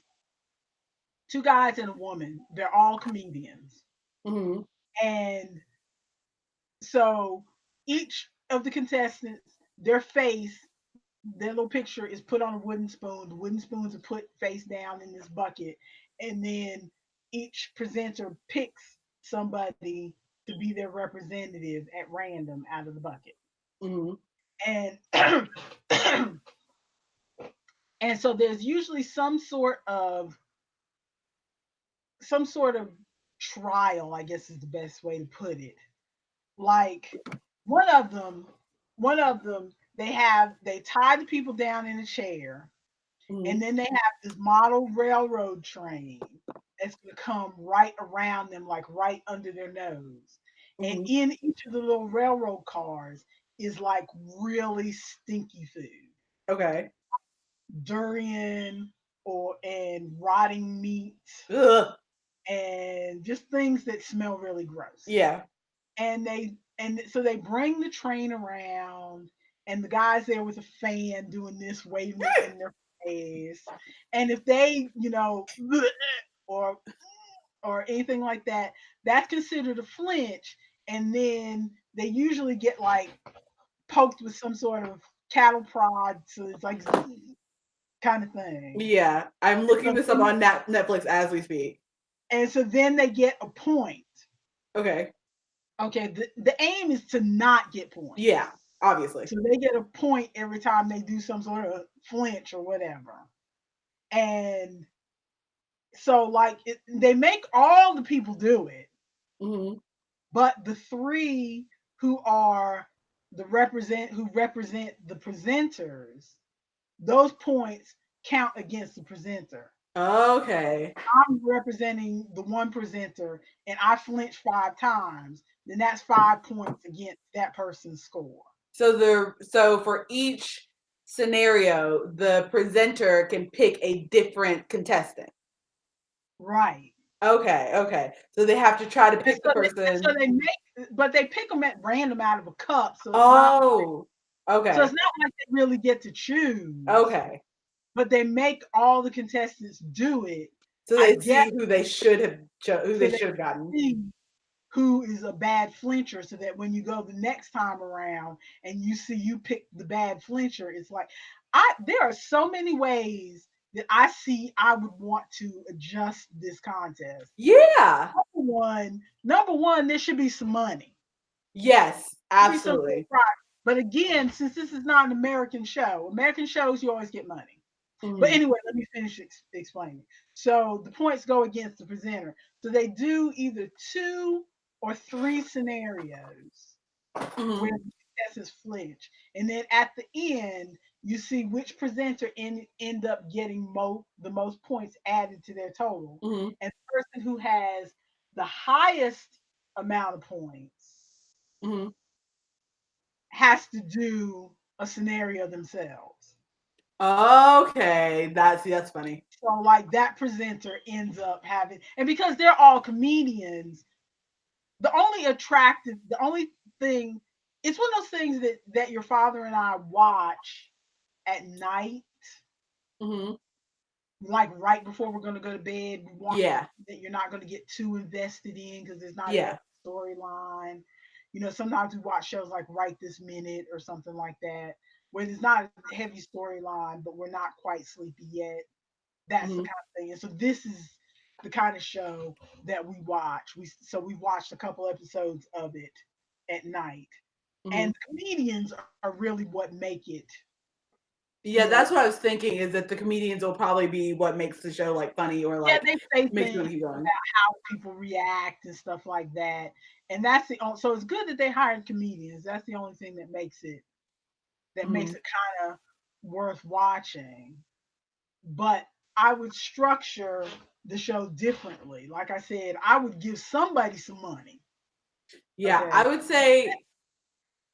2 guys and a woman. They're all comedians, Hmm. and so each of the contestants, their face, their little picture is put on a wooden spoon. The wooden spoons are put face down in this bucket, and then each presenter picks somebody to be their representative at random out of the bucket. Hmm. And and so there's usually some sort of trial, I guess is the best way to put it. Like one of them, they tie the people down in a chair, Hmm. and then they have this model railroad train that's going to come right around them, like right under their nose. And Hmm. in each of the little railroad cars is like really stinky food, Okay. durian and rotting meat, Ugh. and just things that smell really gross. Yeah. And so they bring the train around, and the guys there with a fan doing this, waving it in their face. And if they, or anything like that, that's considered a flinch. And then they usually get like poked with some sort of cattle prod, so it's like kind of thing. Yeah. I'm And looking so this up then, on Netflix as we speak. they get a point. Okay. Okay, the aim is to not get points. Yeah. Obviously. So they get a point every time they do some sort of flinch or whatever. And so like they make all the people do it, Hmm. but the 3 who are who represent the presenters, those points count against the presenter. Okay. I'm representing the one presenter and I flinch 5 times, then that's 5 points against that person's score. So for each scenario, the presenter can pick a different contestant. Right. Okay, okay. So they have to try to And pick the so person. they pick them at random out of a cup, Oh, so okay. it's not like they really get to choose, Okay. but they make all the contestants do it. So I they guess see who they should have who so they they should have gotten. see who is a bad flincher, so that when you go the next time around and you see you pick the bad flincher, it's like there are so many ways that I see I would want to adjust this contest. Yeah. Number one, there should be some money. Yes, Be some absolutely. prize. But again, since this is not an American show, American shows you always get money. But Hmm. anyway, let me finish explaining. So the points go against the presenter. So they do either 2 or 3 scenarios Hmm. where the contestants flinch, and then at the end, you see which presenter end up getting the most points added to their total, Hmm. and the person who has the highest amount of points Hmm. has to do a scenario themselves. Okay, that's funny. So like that presenter ends up having, and because they're all comedians, the only thing, it's one of those things that your father and I watch at night, Hmm. like right before we're gonna go to bed. We want Yeah, that you're not gonna get too invested in because there's not a yeah. heavy storyline. You know, sometimes we watch shows like Right This Minute or something like that, where there's not a heavy storyline, but we're not quite sleepy yet. That's the Hmm. kind of thing. And so this is the kind of show that we watch. We watched a couple episodes of it at night. Hmm. And the comedians are really what make it, you Yeah, know. that's what I was thinking. Is that the comedians will probably be what makes the show like funny or Yeah, like they say makes you things want to keep going. about how people react and stuff like that. And that's so it's good that they hired comedians. That's the only thing that makes Hmm. it kind of worth watching. But I would structure the show differently. Like I said, I would give somebody some money. Yeah, Okay. I The would say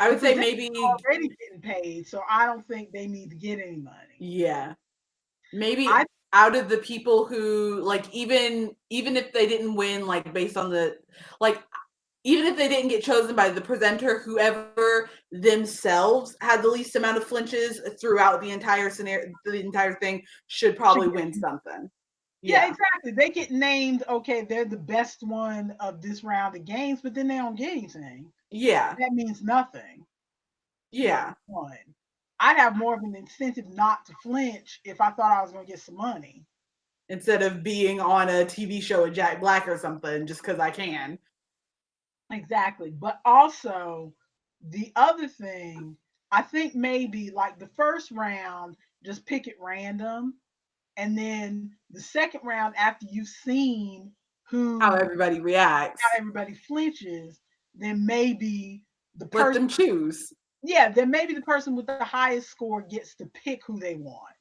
presenters maybe are already getting paid, so I don't think they need to get any money. yeah. Maybe I out of the people who like even if they didn't win like based on the like even if they didn't get chosen by the presenter, whoever themselves had the least amount of flinches throughout the entire scenario, the entire thing should should probably get, win something. yeah, Yeah. exactly. They get named, okay, they're the best one of this round of games, but then they don't get anything. Yeah. That means nothing once Yeah. won. I'd have more of an incentive not to flinch if I thought I was going to get some money. Instead of being on a TV show with Jack Black or something just because I can. Exactly. But also, the other thing, I think maybe like the first round, just pick it random. And then the second round, after you've seen How who, everybody reacts. how everybody flinches, then maybe the Let person, them choose. yeah, then maybe the person with the highest score gets to pick who they want,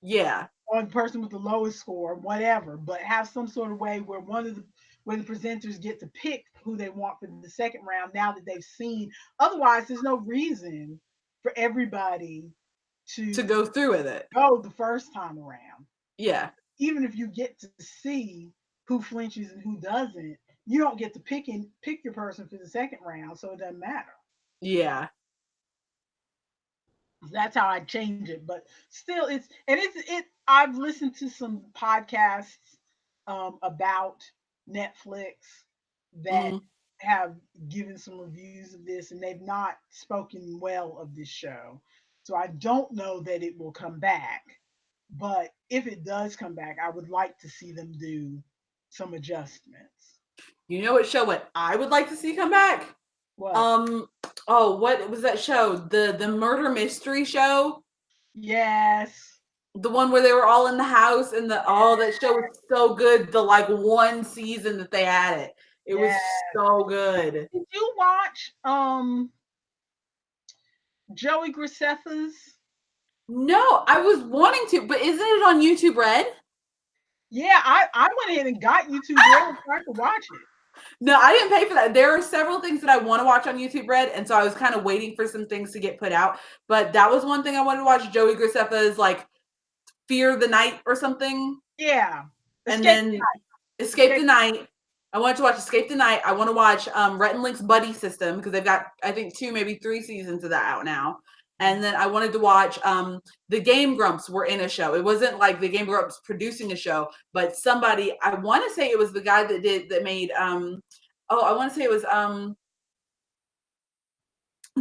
Yeah. or the person with the lowest score, whatever. But have some sort of way where where the presenters get to pick who they want for the second round now that they've seen. Otherwise, there's no reason for everybody To to go through with it. go the first time around. Yeah. Even if you get to see who flinches and who doesn't, you don't get to pick your person for the second round, so it doesn't matter. Yeah. That's how I change it. But still, it's. I've listened to some podcasts about Netflix that Mhm. have given some reviews of this, and they've not spoken well of this show. So I don't know that it will come back. But if it does come back, I would like to see them do some adjustments. You know what show what I would like to see come back? What? Um oh, what was that show? The murder mystery show? Yes. The one where they were all in the house and the oh that show was so good. The like one season that they had it. It Yeah. was so good. Did you watch Joey Graceffa's? No, I was wanting to, but isn't it on YouTube Red? Yeah, I went ahead and got YouTube Red so I could watch it. No, I didn't pay for that. There are several things that I want to watch on YouTube Red, and so I was kind of waiting for some things to get put out. But that was one thing I wanted to watch. Joey Graceffa's like Fear the Night or something, Yeah. and Escape the then Night. Escape the Escape. Night. I wanted to watch Escape the Night. I want to watch Rhett and Link's Buddy System because they've got I think 2, maybe 3 seasons of that out now. And then I wanted to watch the Game Grumps were in a show. It wasn't like the Game Grumps producing a show, but somebody I want to say it was the guy that made I want to say it was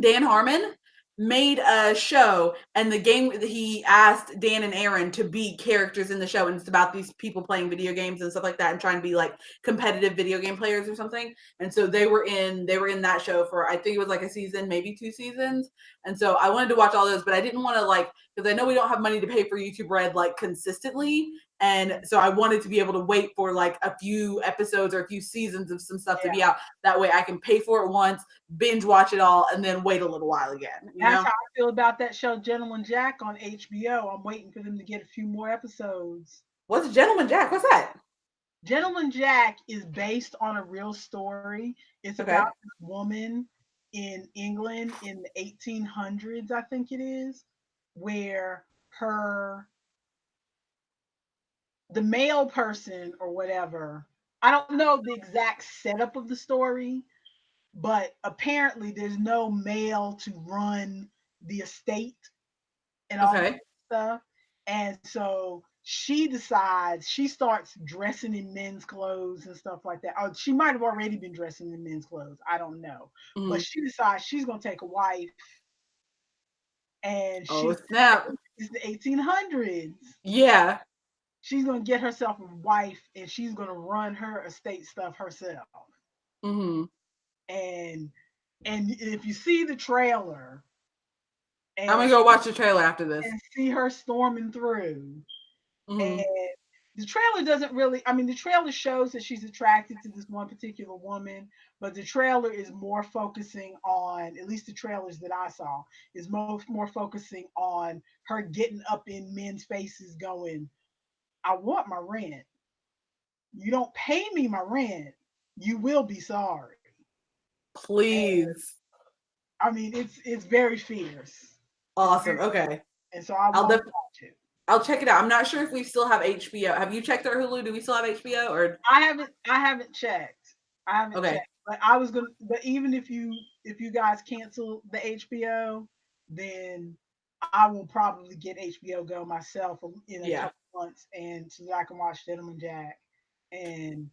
Dan Harmon made a show, and the game he asked Dan and Aaron to be characters in the show, and it's about these people playing video games and stuff like that and trying to be like competitive video game players or something. And so they were in that show for I think it was like a season, maybe 2 seasons. And so I wanted to watch all those, but I didn't want to like because I know we don't have money to pay for YouTube Red like consistently. And so I wanted to be able to wait for like a few episodes or a few seasons of some stuff to Yeah. be out. That way I can pay for it once, binge watch it all, and then wait a little while again. You That's know? how I feel about that show, Gentleman Jack on HBO. I'm waiting for them to get a few more episodes. What's Gentleman Jack? What's that? Gentleman Jack is based on a real story. It's Okay. about this woman in England in the 1800s, I think it is, where her the male person or whatever, I don't know the exact setup of the story, but apparently there's no male to run the estate and all that Okay. stuff. And so she starts dressing in men's clothes and stuff like that. Oh, she might have already been dressing in men's clothes. I don't know. But Mhm. she decides she's going to take a wife, and Oh, she, snap. it's the 1800s. Yeah. She's going to get herself a wife, and she's going to run her estate stuff herself. Hmm. And if you see the trailer I'm and gonna go watch the trailer after this. see her storming through, Hmm. and the trailer doesn't really, I mean, the trailer shows that she's attracted to this one particular woman, but the trailer is more focusing on, at least the trailers that I saw, is more focusing on her getting up in men's faces going, I want my rent. You don't pay me my rent, you will be sorry. And Please. I mean, it's very fierce. It's Awesome. very, Okay. and so I I'll want def- to watch it. I'll check it out. I'm not sure if we still have HBO. Have you checked our Hulu? Do we still have HBO or I haven't checked. I haven't okay. checked. But I was gonna but even if you guys cancel the HBO, then I will probably get HBO Go myself in a Yeah. couple months and so that I can watch Gentleman Jack and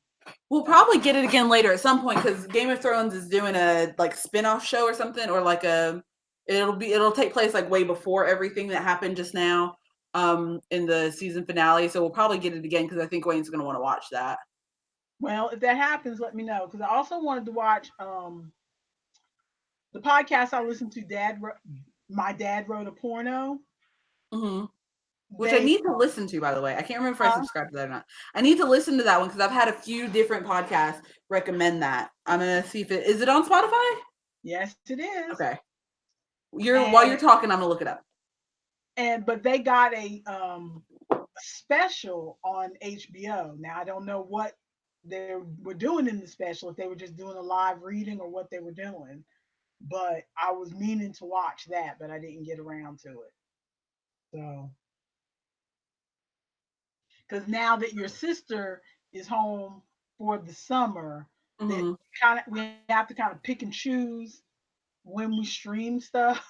We'll uh, probably get it again later at some point because Game of Thrones is doing a like spin-off show or something, or like it'll take place like way before everything that happened just now in the season finale. So we'll probably get it again because I think Wayne's gonna want to watch that. well, if that happens, let me know because I also wanted to watch the podcast I listened to. My dad wrote a porno. Hmm. Which I They need to listen to, by the way. I can't remember if I uh, subscribed to that or not. I need to listen to that one because I've had a few different podcasts recommend that. I'm gonna see if it is it on Spotify. yes, it is. Okay, while you're And talking, I'm gonna look it up. but they got a special on HBO. Now I don't know what they were doing in the special, if they were just doing a live reading or what they were doing. But I was meaning to watch that, but I didn't get around to it. So because now that your sister is home for the summer, that Hmm. we have to kind of pick and choose when we stream stuff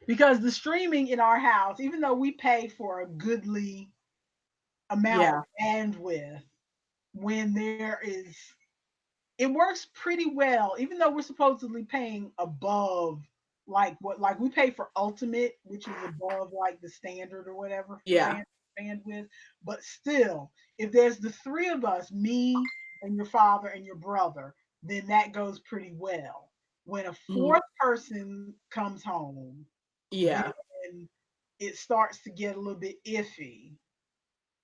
because the streaming in our house, even though we pay for a goodly amount of Yeah, bandwidth, when there is it works pretty well, even though we're supposedly paying above like we pay for ultimate, which is above like the standard or whatever for yeah. bandwidth. But still, if there's the three of us, me and your father and your brother, then that goes pretty well. When a Hmm. fourth person comes home, then Yeah. it starts to get a little bit iffy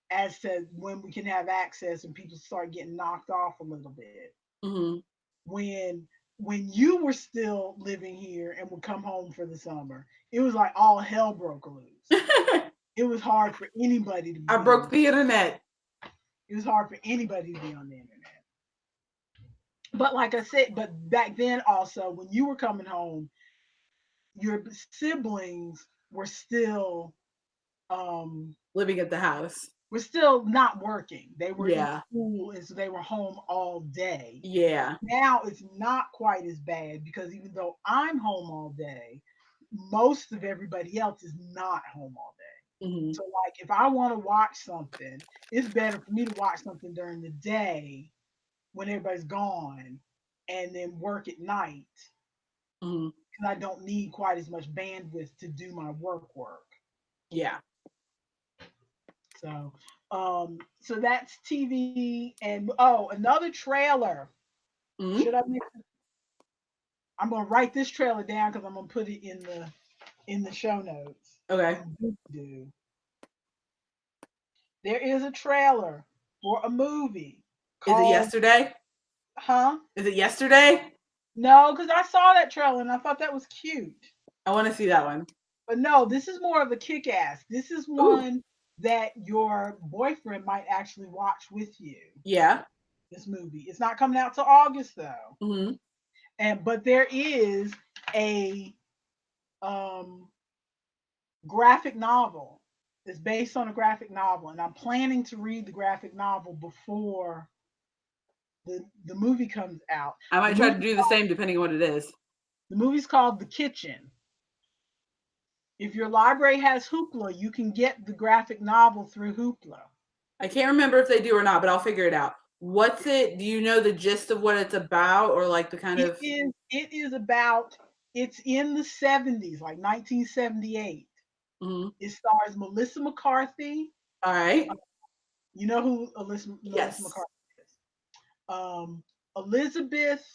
as to when we can have access and people start getting knocked off a little bit. Hmm. when when you were still living here and would come home for the summer, it was like all hell broke loose. It was hard for anybody to I be broke on. the internet. It was hard for anybody to be on the internet. But like I said, but back then also, when you were coming home, your siblings um Living at the house. were still not working. They were in Yeah. school and so they were home all day. Yeah. Now it's not quite as bad because even though I'm home all day, most of everybody else is not home all day. Hmm. So, like, if I want to watch something, it's better for me to watch something during the day when everybody's gone and then work at night Hmm. because I don't need quite as much bandwidth to do my work. Yeah. So, so that's TV. And oh, another trailer. Hmm. Should I mention? I'm gonna write this trailer down because I'm gonna put it in the show notes. Okay. On do. There is a trailer for a movie Is it called yesterday? Huh? Is it yesterday? No, because I saw that trailer and I thought that was cute. I want to see that one. But no, this is more of a kick ass. This is Ooh. one that your boyfriend might actually watch with you. Yeah. This movie. It's not coming out till August though. Hmm. But there is a um, graphic novel. It's based on a graphic novel, and I'm planning to read the graphic novel before the movie comes out. I The might try to movie do the same depending on what it is. the movie's called The Kitchen. If your library has Hoopla, you can get the graphic novel through Hoopla. I can't remember if they do or not, but I'll figure it out. What's it? Do you know the gist of what it's about, or like the kind of? It is about it's in the 70s, like 1978. Mhm. It stars Melissa McCarthy. All right. You know who Melissa Yes. McCarthy is. Elisabeth,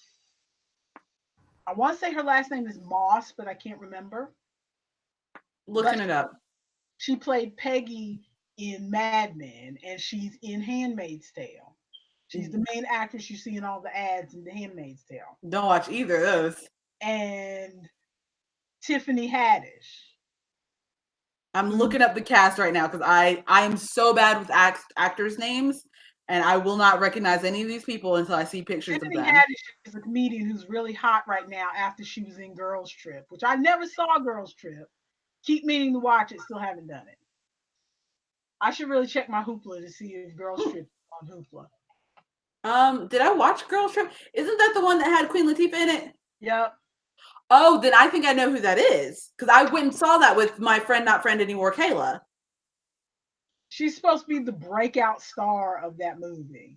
I want to say her last name is Moss, but I can't remember. Looking But it up. she played Peggy in Mad Men, and she's in Handmaid's Tale. She's the main actress you see in all the ads in The Handmaid's Tale. Don't watch either of those. And Tiffany Haddish. I'm who looking up the cast right now because I am so bad with actors' names, and I will not recognize any of these people until I see pictures of Tiffany them. Haddish is a comedian who's really hot right now after she was in Girls Trip, which I never saw Girls Trip. Keep meaning to watch it, still haven't done it. I should really check my Hoopla to see if Girls Trip is on Hoopla. Did I watch Girls Trip? Isn't that the one that had Queen Latifah in it? Yep. Oh, then I think I know who that is because I went and saw that with my friend, not friend anymore, Kayla. She's supposed to be the breakout star of that movie.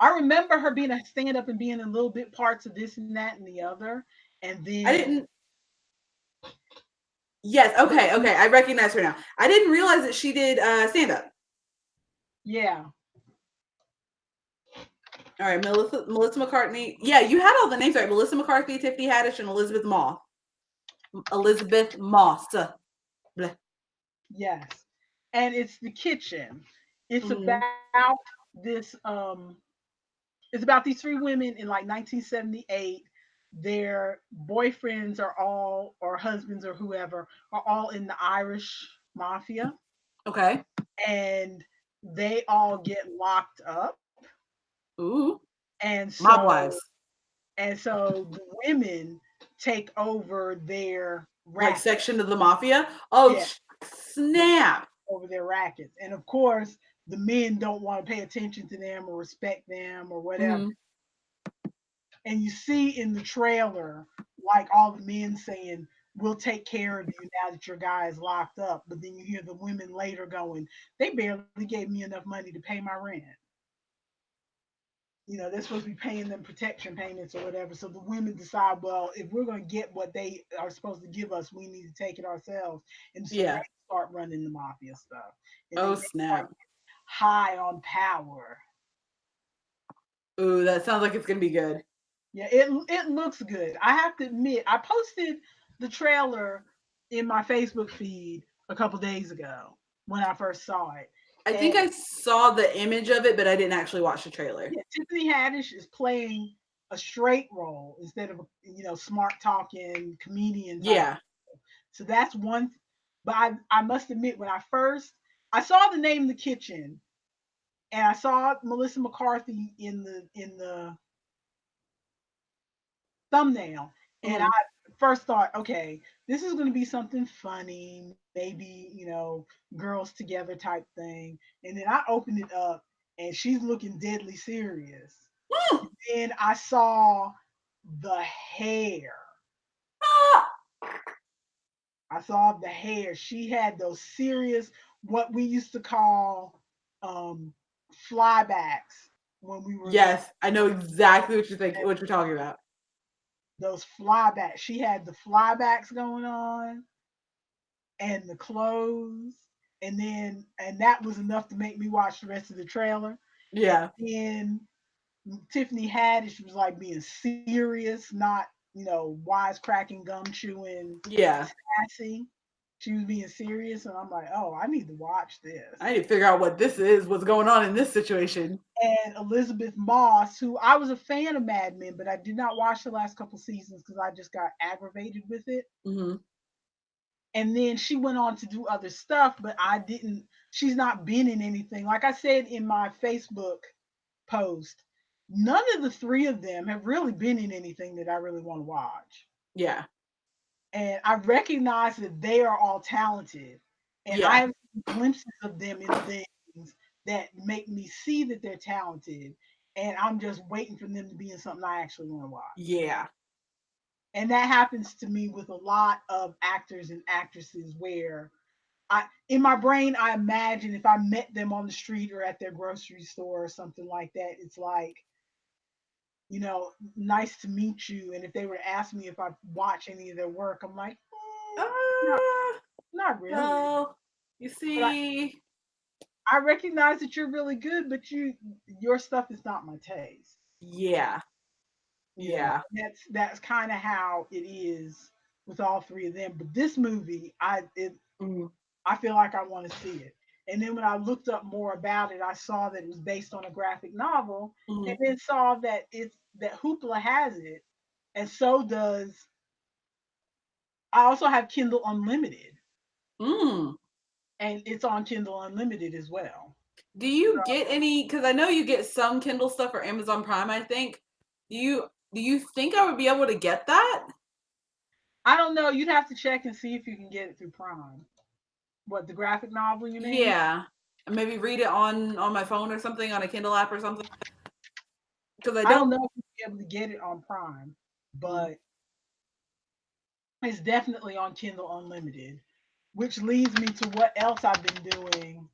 I remember her being a stand up and being in little bit parts of this and that and the other. And I then didn't. Yes. Okay. Okay. I recognize her now. I didn't realize that she did stand up. yeah. All right, Melissa McCartney. Yeah, you had all the names right. Melissa McCarthy, Tiffany Haddish, and Elisabeth Moss. Elisabeth Moss. Bleh. Yes. And it's The Kitchen. It's Mhm. about this it's about these three women in like 1978. Their boyfriends are all, or husbands or whoever, are all in the Irish mafia, Okay. and they all get locked up. Ooh. And Mob so wives. the women take over their Like racket. section of the mafia. Oh, Yeah, snap. over their rackets. And of course, the men don't want to pay attention to them or respect them or whatever. Mm-hmm. And you see in the trailer, like all the men saying, "We'll take care of you now that your guy is locked up." But then you hear the women later going, "They barely gave me enough money to pay my rent." They're supposed to be paying them protection payments or whatever. So the women decide, well, if we're going to get what they are supposed to give us, we need to take it ourselves. And so they Yeah. start running the mafia stuff. And then Oh, they start snap. high on power. Ooh, that sounds like it's gonna be good. Yeah, it looks good. I have to admit, I posted the trailer in my Facebook feed a couple days ago when I first saw it. I think And I saw the image of it, but I didn't actually watch the trailer. yeah, Tiffany Haddish is playing a straight role instead of smart talking comedian type. Yeah. So that's one. But I must admit, when I saw the name The Kitchen, and I saw Melissa McCarthy in the thumbnail, and I Mm-hmm. first thought, okay, this is going to be something funny, maybe girls together type thing. And then I opened it up, and she's looking deadly serious. Then I saw the hair. Ah! I saw the hair. She had those serious, what we used to call um, flybacks when we were little. Yes, I know exactly what you're talking about. Those flybacks. She had the flybacks going on and the clothes. And that was enough to make me watch the rest of the trailer. And Yeah. then Tiffany Haddish was like being serious, not, wisecracking, gum chewing, Yeah. sassy. She was being serious, and I'm like, oh, I need to watch this. I need to figure out what this is, what's going on in this situation. And Elisabeth Moss, who I was a fan of Mad Men, but I did not watch the last couple seasons because I just got aggravated with it. Mm-hmm. And then she went on to do other stuff, but she's not been in anything. Like I said in my Facebook post, none of the three of them have really been in anything that I really want to watch. Yeah. And I recognize that they are all talented. And I Yeah. have glimpses of them in things that make me see that they're talented. And I'm just waiting for them to be in something I actually want to watch. Yeah. And that happens to me with a lot of actors and actresses where in my brain, I imagine if I met them on the street or at their grocery store or something like that, it's like, nice to meet you. And if they were to ask me if I watch any of their work, I'm like, not, Uh, not really. well, you But see, I recognize that you're really good, but your stuff is not my taste. yeah. Yeah. That's kind of how it is with all three of them. But this movie, Mm, I feel like I want to see it. And then when I looked up more about it, I saw that it was based on a graphic novel, and mm, then saw that Hoopla has it, and so does. I also have Kindle Unlimited, mm. and it's on Kindle Unlimited as well. Do you get any? Because I know you get some Kindle stuff for Amazon Prime, I think. Do you think I would be able to get that? I don't know. You'd have to check and see if you can get it through Prime. What, the graphic novel you mean? Yeah. Maybe read it on my phone or something, on a Kindle app or something. Because I I don't. don't know if you'll be able to get it on Prime, Mm, but it's definitely on Kindle Unlimited, which leads me to what else I've been doing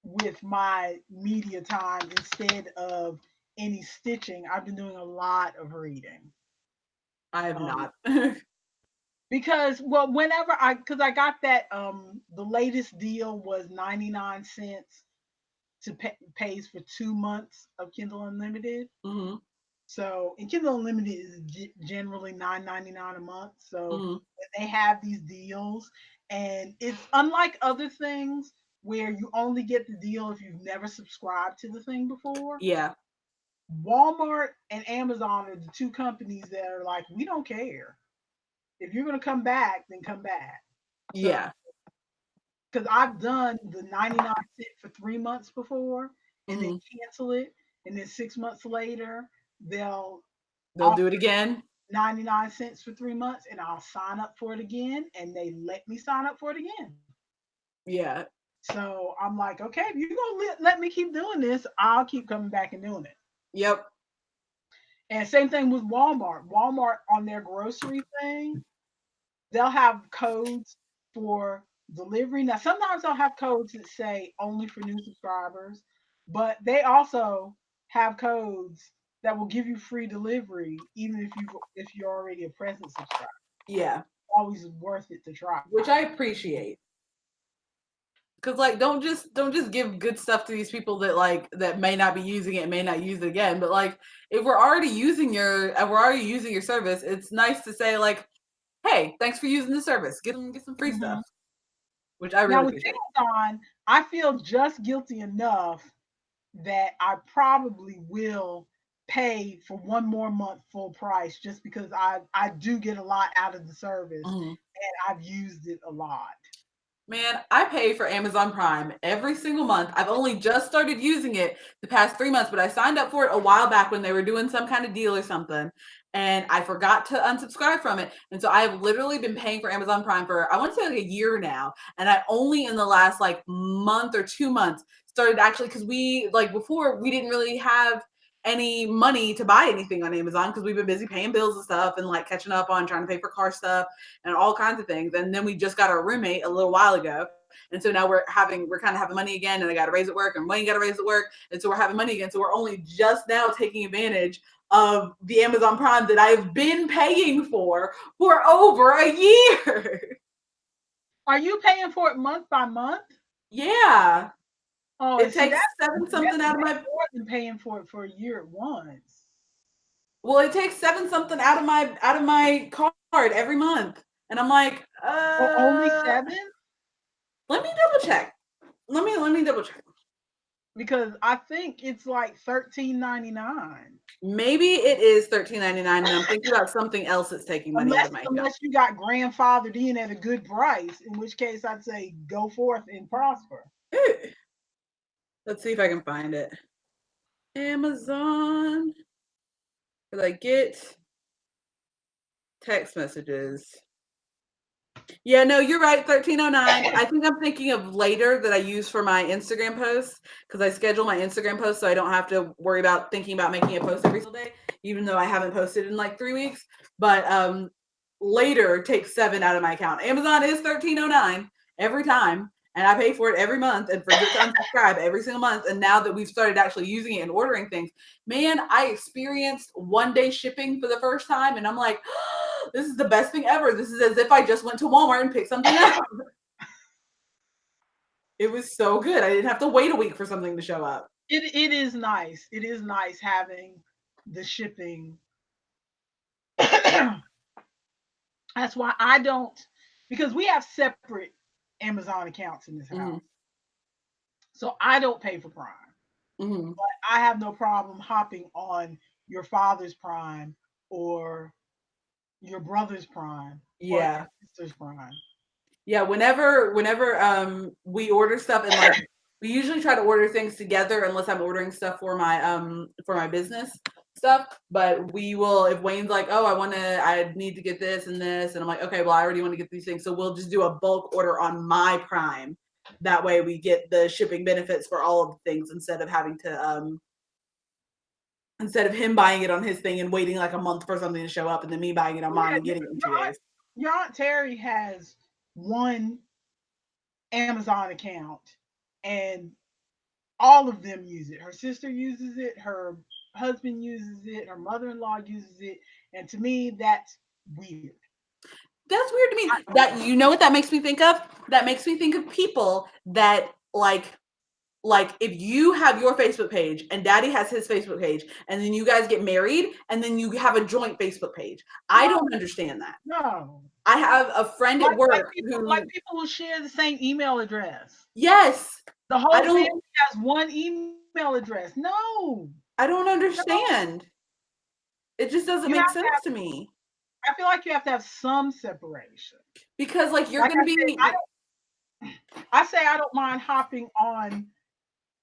with my media time instead of any stitching. I've been doing a lot of reading. I have Um, not. because well, whenever because I got that the latest deal was 99 cents to pays for 2 months of Kindle Unlimited. Hmm. So, and Kindle Unlimited is generally $9.99 a month. So Hmm. they have these deals, and it's unlike other things where you only get the deal if you've never subscribed to the thing before. Yeah. Walmart and Amazon are the two companies that are like, we don't care. If you're going to come back, then come back. So, Yeah. because I've done the 99 cent for 3 months before and then Hmm. cancel it. And then 6 months later, they'll They'll offer do it again. 99 cents for 3 months and I'll sign up for it again. And they let me sign up for it again. Yeah. So I'm like, okay, if you're going to let me keep doing this, I'll keep coming back and doing it. Yep. And same thing with Walmart. Walmart on their grocery thing, they'll have codes for delivery. Now, sometimes they'll have codes that say only for new subscribers, but they also have codes that will give you free delivery, even if you're already a present subscriber. Yeah. Always worth it to try. Which I appreciate. Because like don't just give good stuff to these people that may not be using it, may not use it again. But like if we're already using your service, it's nice to say like, hey, thanks for using the service. Get some free stuff, Mhm. which I Now really with appreciate. Amazon, I feel just guilty enough that I probably will pay for one more month full price just because I do get a lot out of the service Mhm. and I've used it a lot. Man, I pay for Amazon Prime every single month. I've only just started using it the past 3 months, but I signed up for it a while back when they were doing some kind of deal or something, and I forgot to unsubscribe from it. And so I've literally been paying for Amazon Prime for I want to say like a year now, and I only in the last like month or 2 months started actually because we like before we didn't really have any money to buy anything on Amazon because we've been busy paying bills and stuff and like catching up on trying to pay for car stuff and all kinds of things. And then we just got our roommate a little while ago. And so now we're kind of having money again, and I got to raise at work, and Wayne got to raise at work, and so we're having money again. So we're only just now taking advantage of the Amazon Prime that I've been paying for over a year. Are you paying for it month by month? Yeah, Oh, it see, takes that's seven that's something out of way my more than paying for it for a year at once. well, it takes seven something out of my card every month, and I'm like, Oh, only 7? let me double check. Let me double check. Because I think it's like 13.99. Maybe it is 13.99, and I'm thinking about something else that's taking money out Unless of my account. unless you got grandfathered in at a good price, in which case I'd say go forth and prosper. Eh, let's see if I can find it. Amazon. Like get text messages. Yeah, no, you're right. 1309. I think I'm thinking of later that I use for my Instagram posts because I schedule my Instagram posts so I don't have to worry about thinking about making a post every single day, even though I haven't posted in like 3 weeks. But later takes 7 out of my account. Amazon is 1309 every time. And I pay for it every month and forget to unsubscribe every single month. And now that we've started actually using it and ordering things, man, I experienced 1-day shipping for the first time. And I'm like, oh, this is the best thing ever. This is as if I just went to Walmart and picked something up. It was so good. I didn't have to wait a week for something to show up. It is nice. It is nice having the shipping. That's why I don't, because we have separate Amazon accounts in this house. Mm-hmm. So I don't pay for Prime. Mm-hmm. But I have no problem hopping on your father's Prime or your brother's Prime or Yeah. your sister's Prime. Yeah, whenever we order stuff, and like we usually try to order things together unless I'm ordering stuff for my business stuff. But we will, if Wayne's like, oh, I need to get this and this, and I'm like, okay, well, I already want to get these things, so we'll just do a bulk order on my Prime. That way we get the shipping benefits for all of the things instead of having to instead of him buying it on his thing and waiting like a month for something to show up, and then me buying it on mine and getting it in 2 days. Your Aunt Terry has one Amazon account and all of them use it. Her sister uses it, her husband uses it, her mother-in-law uses it, and to me that's weird. That's weird to me. That, you know what that makes me think of? That makes me think of people that like if you have your Facebook page and Daddy has his Facebook page, and then you guys get married and then you have a joint Facebook page. I don't understand that. No. I have a friend at work like people who share the same email address. Yes. The whole family has one email address. No. I don't understand. It just doesn't make sense to me. I feel like you have to have some separation. Because like you're gonna be I say I don't mind hopping on,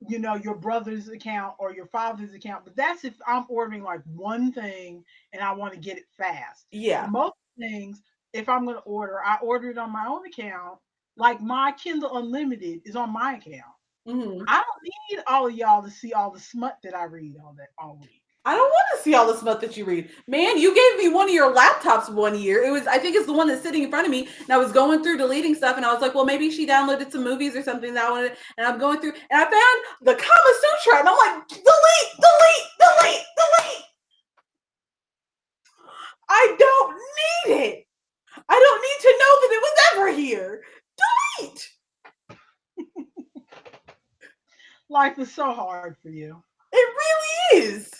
your brother's account or your father's account, but that's if I'm ordering like one thing and I want to get it fast. Yeah. For most things, if I'm going to order, I order it on my own account. Like my Kindle Unlimited is on my account. Mm-hmm. I don't need all of y'all to see all the smut that I read all week. I don't want to see all the smut that you read. Man, you gave me one of your laptops one year. I think it's the one that's sitting in front of me. And I was going through deleting stuff and I was like, well, maybe she downloaded some movies or something that I wanted. And I'm going through and I found the Kama Sutra and I'm like, delete, delete, delete, delete. I don't need it. I don't need to know that it was ever here. Delete. Life is so hard for you. It really is.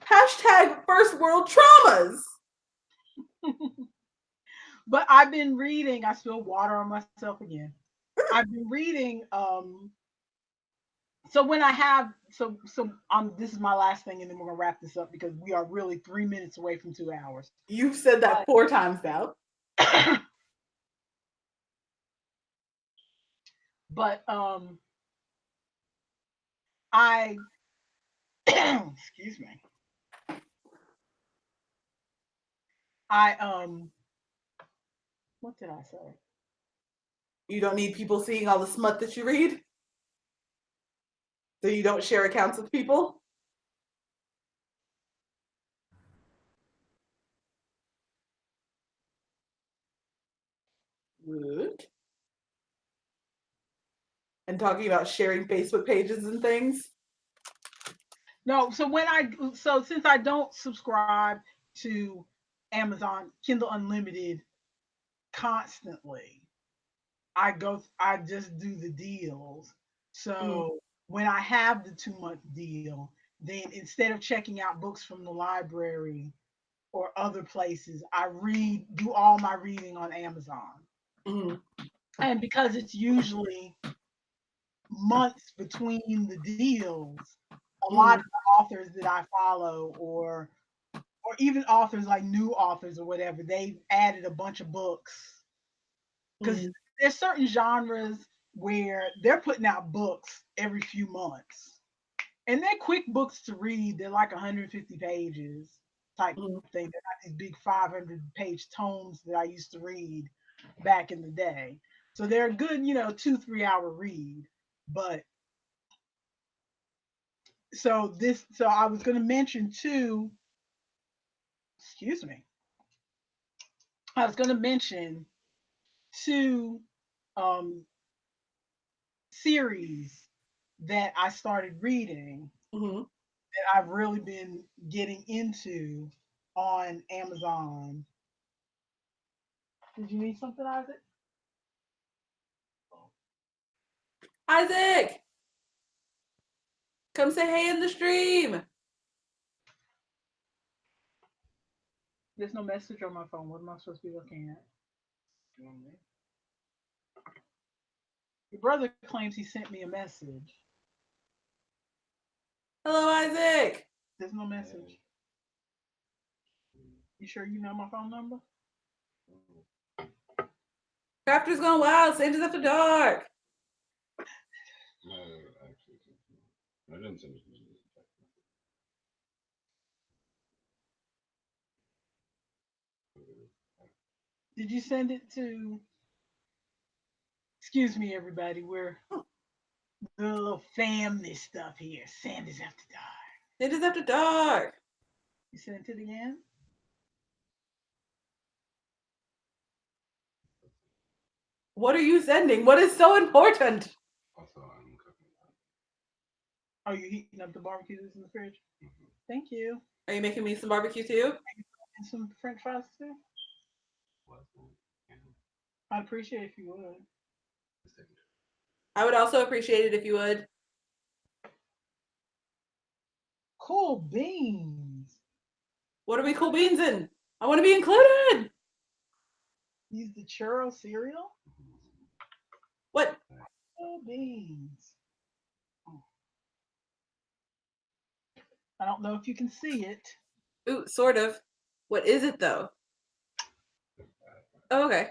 Hashtag first world traumas. But I've been reading, I spill water on myself again. I've been reading, so when I have, this is my last thing and then we're gonna wrap this up because we are really 3 minutes away from 2 hours. You've said that 4 times now. But I excuse me. What did I say? You don't need people seeing all the smut that you read? So you don't share accounts with people? Good. And talking about sharing Facebook pages and things? No, so since I don't subscribe to Amazon Kindle Unlimited constantly, I just do the deals. So when I have the 2-month deal, then instead of checking out books from the library or other places, I do all my reading on Amazon. Mm-hmm. And because it's usually months between the deals, a lot of the authors that I follow or even authors like new authors or whatever, they've added a bunch of books. Because there's certain genres where they're putting out books every few months. And they're quick books to read. They're like 150 pages type Mhm. thing. They're not these big 500-page tomes that I used to read back in the day. So they're a good, 2-3 hour read. But so I was going to mention too. Excuse me. I was going to mention two um, series that I started reading Mhm. that I've really been getting into on Amazon. Did you need something, Isaac? Isaac, come say hey in the stream. There's no message on my phone. What am I supposed to be looking at? Your brother claims he sent me a message. Hello, Isaac. There's no message. You sure you know my phone number? Crafter's gone wild. Santa's after dark. No, actually, I didn't send it. Did you send it to? Excuse me, everybody. We're doing a little family stuff here. Santa's after dark. Santa's after dark. You sent it again? What are you sending? What is so important? Also, I'm cooking. Oh, you're heating up the barbecue that's in the fridge? Thank you. Are you making me some barbecue too? And some French fries too? I'd appreciate it if you would. I would also appreciate it if you would. Cool beans. What are we cool beans in? I want to be included. Use the churro cereal? What? Cool beans. I don't know if you can see it. Ooh, sort of. What is it though? Oh, okay.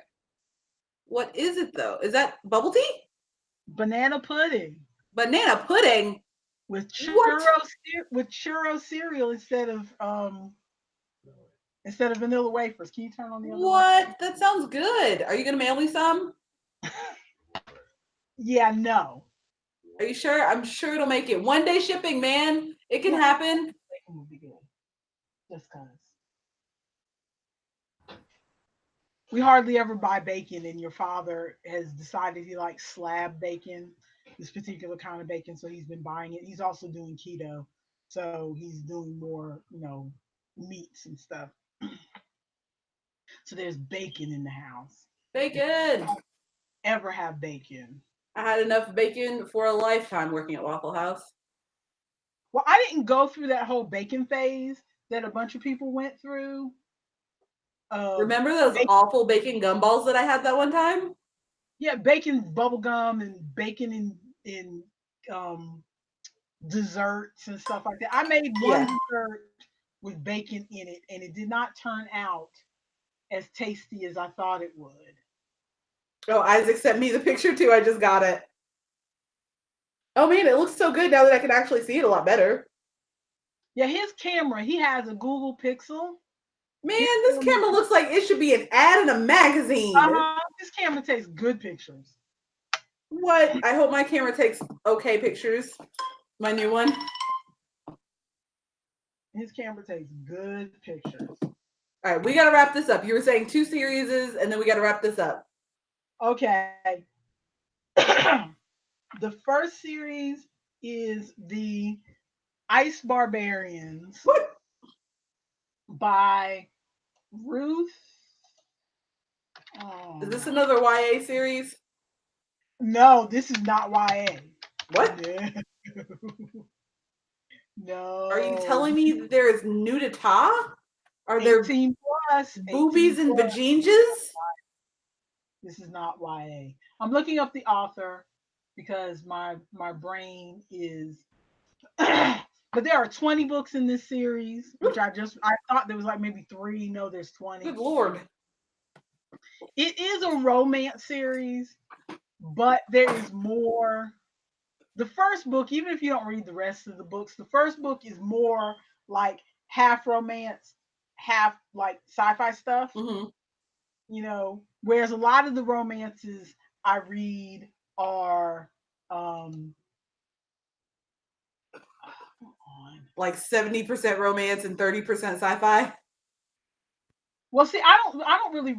What is it though? Is that bubble tea? Banana pudding Banana pudding? with What? churro cereal instead of vanilla wafers. Can you turn on the other light? What? That sounds good. Are you gonna mail me some? Yeah, no. Are you sure? I'm sure it'll make it. 1 day shipping, man. It can happen. Bacon would be good. Just cause. We hardly ever buy bacon, and your father has decided he likes slab bacon, this particular kind of bacon, so he's been buying it. He's also doing keto, so he's doing more, meats and stuff. So there's bacon in the house. Bacon. Ever have bacon? I had enough bacon for a lifetime working at Waffle House. Well, I didn't go through that whole bacon phase that a bunch of people went through. Remember those awful bacon gumballs that I had that one time? Yeah, bacon bubble gum and bacon in desserts and stuff like that. I made one dessert with bacon in it, and it did not turn out as tasty as I thought it would. Oh, Isaac sent me the picture too. I just got it. Oh man, it looks so good now that I can actually see it a lot better. Yeah, his camera, he has a Google Pixel. Man, this camera looks like it should be an ad in a magazine. This camera takes good pictures. What? I hope my camera takes okay pictures. My new one. His camera takes good pictures. All right, we got to wrap this up. You were saying 2 series, and then we got to wrap this up. Okay. The first series is the Ice Barbarians. What? By Ruth. Is this another YA series? No, this is not YA. What? No. Are you telling me that there is nudita? Are there 18 plus boobies and vajinjas? This is not YA. I'm looking up the author because my brain is but there are 20 books in this series, which I thought there was like maybe 3. No, there's 20. Good Lord. It is a romance series, but there is more the first book, even if you don't read the rest of the books, the first book is more like half romance, half like sci-fi stuff, Hmm. whereas a lot of the romances I read are come on. Like 70% romance and 30% sci-fi. Well, see, I don't really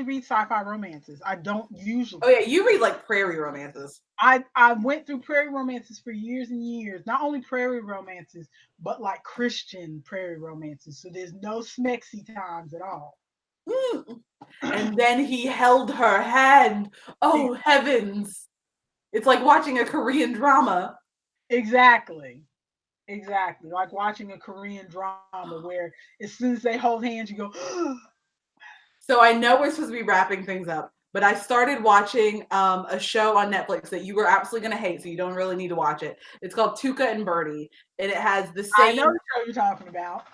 read sci-fi romances. I don't usually. Oh yeah, you read like prairie romances. I went through prairie romances for years and years. Not only prairie romances, but like Christian prairie romances. So there's no smexy times at all. Mm. And then he held her hand. Oh heavens! It's like watching a Korean drama. Exactly. Exactly. Like watching a Korean drama where as soon as they hold hands, you go, So I know we're supposed to be wrapping things up, but I started watching a show on Netflix that you were absolutely going to hate, so you don't really need to watch it. It's called Tuca and Birdie, and it has the I know same. the show you're talking about.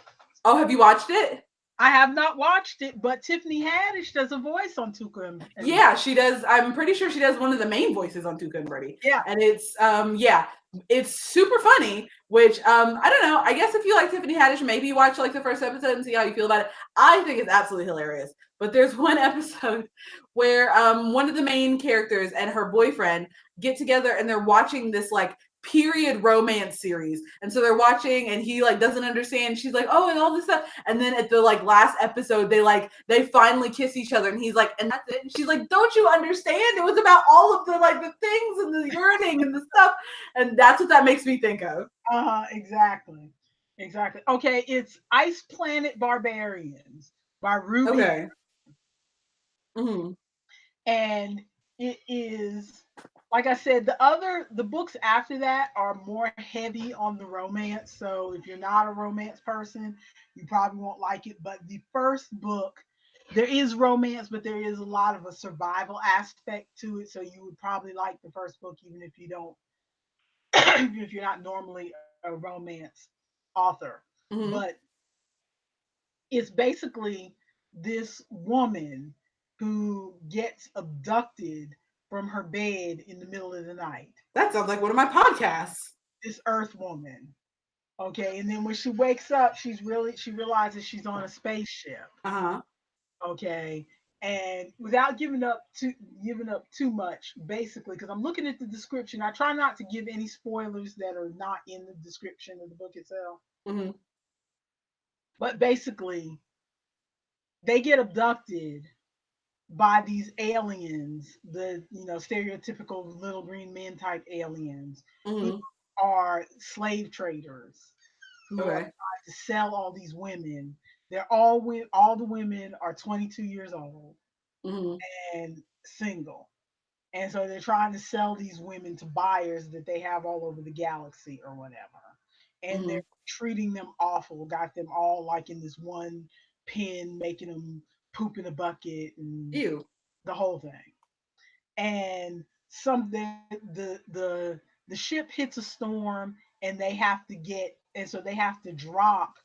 Oh, have you watched it? I have not watched it, but Tiffany Haddish does a voice on Tuca and Yeah, she does. I'm pretty sure she does one of the main voices on Tuca and Birdie. yeah. And it's yeah, it's super funny, which I don't know. I guess if you like Tiffany Haddish, maybe you watch like the first episode and see how you feel about it. I think it's absolutely hilarious. But there's one episode where one of the main characters and her boyfriend get together and they're watching this like period romance series. And so they're watching and he like doesn't understand. She's like, "Oh, and all this stuff." And then at the like last episode they finally kiss each other and he's like, "And that's it." And she's like, "Don't you understand? It was about all of the like the things and the yearning and the stuff." And that's what that makes me think of. Exactly. Exactly. Okay, it's Ice Planet Barbarians by Ruby, Okay. Hmm. and it is like I said, the books after that are more heavy on the romance. So if you're not a romance person, you probably won't like it. But the first book, there is romance, but there is a lot of a survival aspect to it. So you would probably like the first book, even if you don't, if you're not normally a romance author. Hmm. But it's basically this woman who gets abducted from her bed in the middle of the night. That sounds like one of my podcasts. This earth woman. Okay. And then when she wakes up, she realizes she's on a spaceship. Uh-huh. Okay. And without giving up too much, basically, because I'm looking at the description, I try not to give any spoilers that are not in the description of the book itself. Hmm. But basically, they get abducted by these aliens, the stereotypical little green men type aliens who Hmm. are slave traders who are Okay. trying to sell all these women. All the women are 22 years old Hmm. and single. And so they're trying to sell these women to buyers that they have all over the galaxy or whatever. And Hmm. they're treating them awful, got them all like in this one pen, making them poop in a bucket and Ew. the whole thing. And the ship hits a storm and they have to drop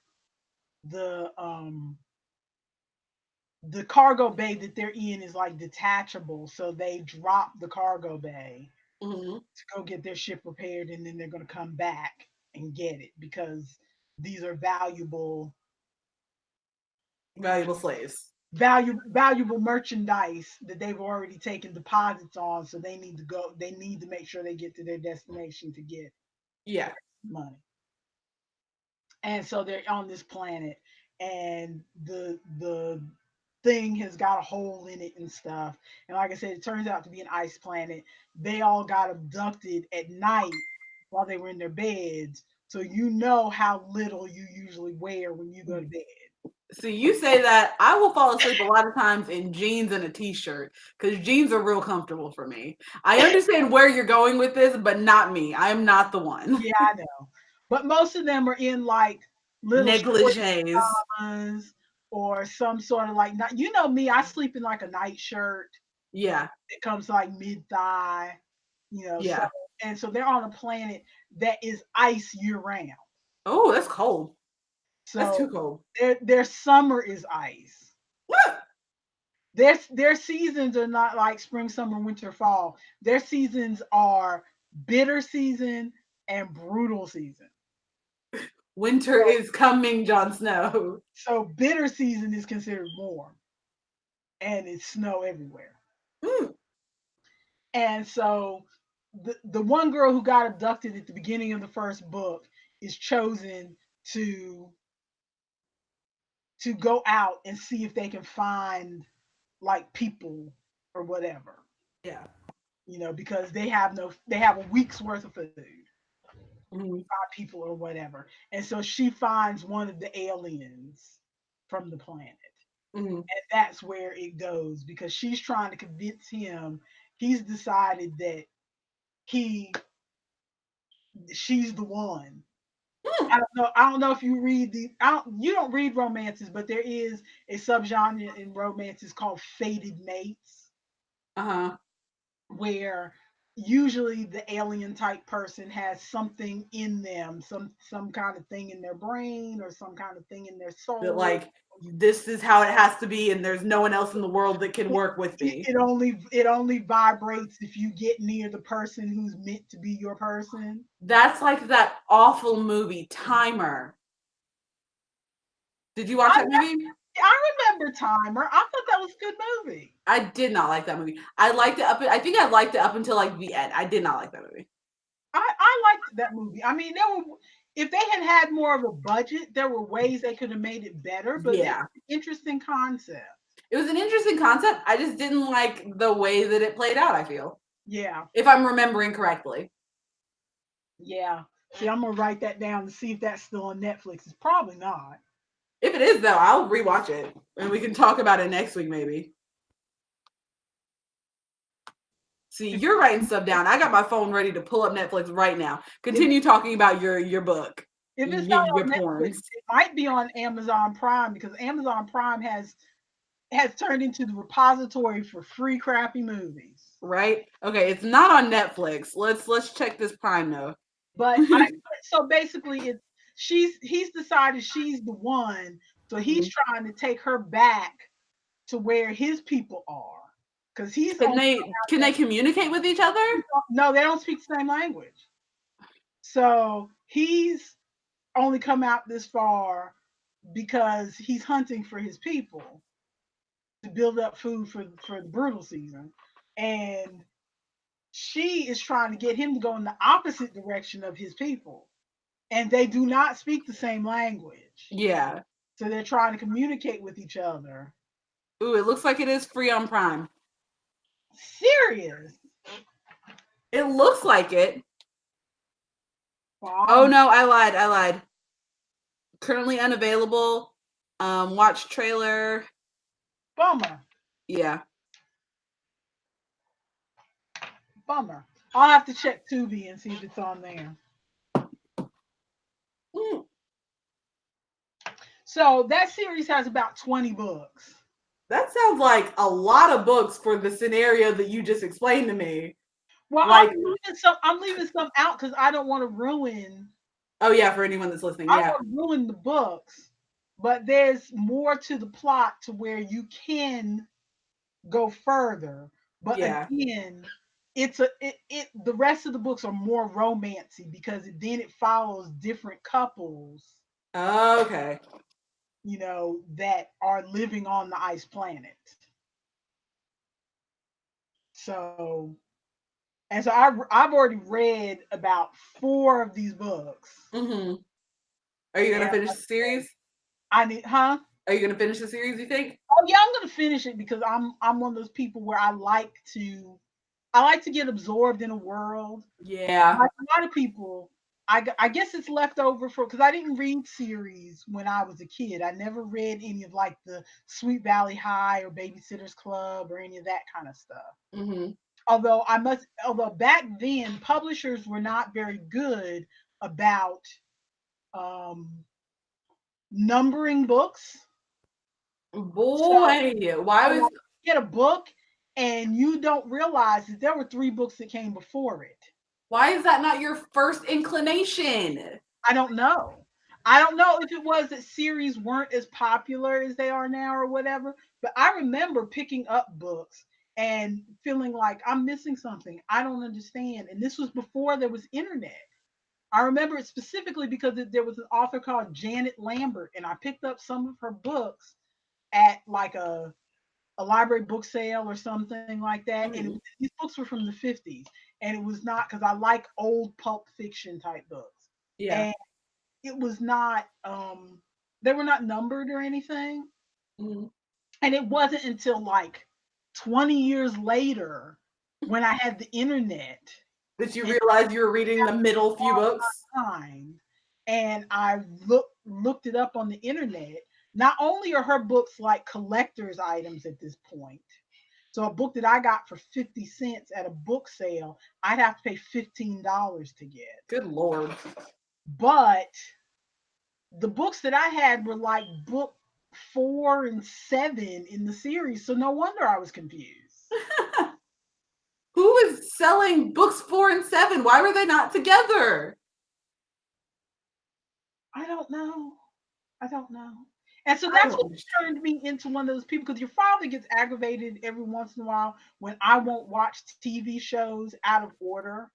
the um the cargo bay that they're in is like detachable, so they drop the cargo bay Hmm. to go get their ship repaired, and then they're going to come back and get it because these are Valuable slaves. valuable merchandise that they've already taken deposits on, so they need to make sure they get to their destination to get Yeah. money. And so they're on this planet, and the thing has got a hole in it and stuff. And like I said, it turns out to be an ice planet. They all got abducted at night while they were in their beds. So you know how little you usually wear when you go to bed. See, you say that I will fall asleep a lot of times in jeans and a t-shirt because jeans are real comfortable for me. I understand where you're going with this, but not me. I am not the one. Yeah, I know. But most of them are in like little short Negligees. pajamas or some sort of like not me, I sleep in like a nightshirt. Yeah. It comes like mid thigh, so Yeah. and so they're on a planet that is ice year round. Oh, that's cold. That's too So cold. their summer is ice. Their seasons are not like spring, summer, winter, fall. Their seasons are bitter season, and brutal season. Winter is coming, Jon Snow. So bitter season is considered warm, and it's snow everywhere. Mm. And so the one girl who got abducted at the beginning of the first book is chosen to to go out and see if they can find like people or whatever, Yeah. because they have a week's worth of food, Mm-hmm. find people or whatever. And so she finds one of the aliens from the planet. Mm-hmm. And that's where it goes because she's trying to convince him. He's decided that he she's the one. Mm. I don't know if you read you don't read romances, but there is a subgenre in romances called fated mates, Uh-huh. where usually the alien type person has something in them, some kind of thing in their brain or some kind of thing in their That soul. like this is how it has to be, and there's no one else in the world that can work with me. It only vibrates if you get near the person who's meant to be your person. That's like that awful movie, Timer. Did you watch that movie? I remember Timer. I thought that was a good movie. I did not like that movie. I liked it I think I liked it up until like the end. I did not like that movie. I liked that movie. I mean, if they had had more of a budget, there were ways they could have made it better. But Yeah. it's an interesting concept. It was an interesting concept. I just didn't like the way that it played out, I feel. Yeah, If I'm remembering correctly. yeah. See, I'm gonna write that down to see if that's still on Netflix. It's probably not. If it is, though, I'll rewatch it. And we can talk about it next week, maybe. See, you're writing stuff down. I got my phone ready to pull up Netflix right now. Continue talking about your book. If it's not Your on Netflix, porns. it might be on Amazon Prime because Amazon Prime has turned into the repository for free crappy movies. Right? Okay, it's not on Netflix. Let's check this Prime though. But so basically, he's decided she's the one, so he's trying to take her back to where his people are, because he's Can they communicate with each other? no, they don't speak the same language. So he's only come out this far because he's hunting for his people to build up food for the brutal season, and she is trying to get him to go in the opposite direction of his people, and they do not speak the same language. Yeah. So they're trying to communicate with each other. Ooh, it looks like it is free on Prime. Serious? It looks like it. Well, Oh no, I lied. Currently unavailable. Watch trailer. bummer. Yeah. Bummer. I'll have to check Tubi and see if it's on there. Mm. So that series has about 20 books. That sounds like a lot of books for the scenario that you just explained to me. Well, Like- I'm leaving some out because I don't want to ruin. Oh yeah, for anyone that's listening. I Yeah. don't want to ruin the books, but there's more to the plot to where you can go further. But Yeah. again, the rest of the books are more romancy because then it follows different couples, Okay. that are living on the ice planet. So, and so I've already read about 4 of these books. Mm-hmm. Are you gonna finish the series? I need, huh? Are you gonna finish the series, you think? Oh yeah, I'm gonna finish it because I'm one of those people where I like to get absorbed in a world. Yeah. Like a lot of people, I guess it's left over because I didn't read series when I was a kid. I never read any of like the Sweet Valley High or Babysitter's Club or any of that kind of stuff. Mm-hmm. Although back then publishers were not very good about um, numbering books. Boy, why was You get a book and you don't realize that there were 3 books that came before it. why is that not your first inclination? I don't know. I don't know if it was that series weren't as popular as they are now or whatever, but I remember picking up books and feeling like I'm missing something. I don't understand. And this was before there was internet. I remember it specifically because there was an author called Janet Lambert, and I picked up some of her books at like a library book sale or something like that. And Mhm. these books were from the 50s. And it was not because I like old pulp fiction type books. Yeah. And it was not, they were not numbered or anything. Mhm. And it wasn't until like 20 years later when I had the internet Did you and realize you were reading the middle few books? online and I looked it up on the internet. Not only are her books like collector's items at this point, so a book that I got for 50 cents at a book sale, I'd have to pay $15 to get. Good Lord. But the books that I had were like book 4 and 7 in the series, so no wonder I was confused. Who is selling books 4 and 7? Why were they not together? I don't know. I don't know. And so I that's don't what understand. turned me into one of those people because your father gets aggravated every once in a while when I won't watch TV shows out of order.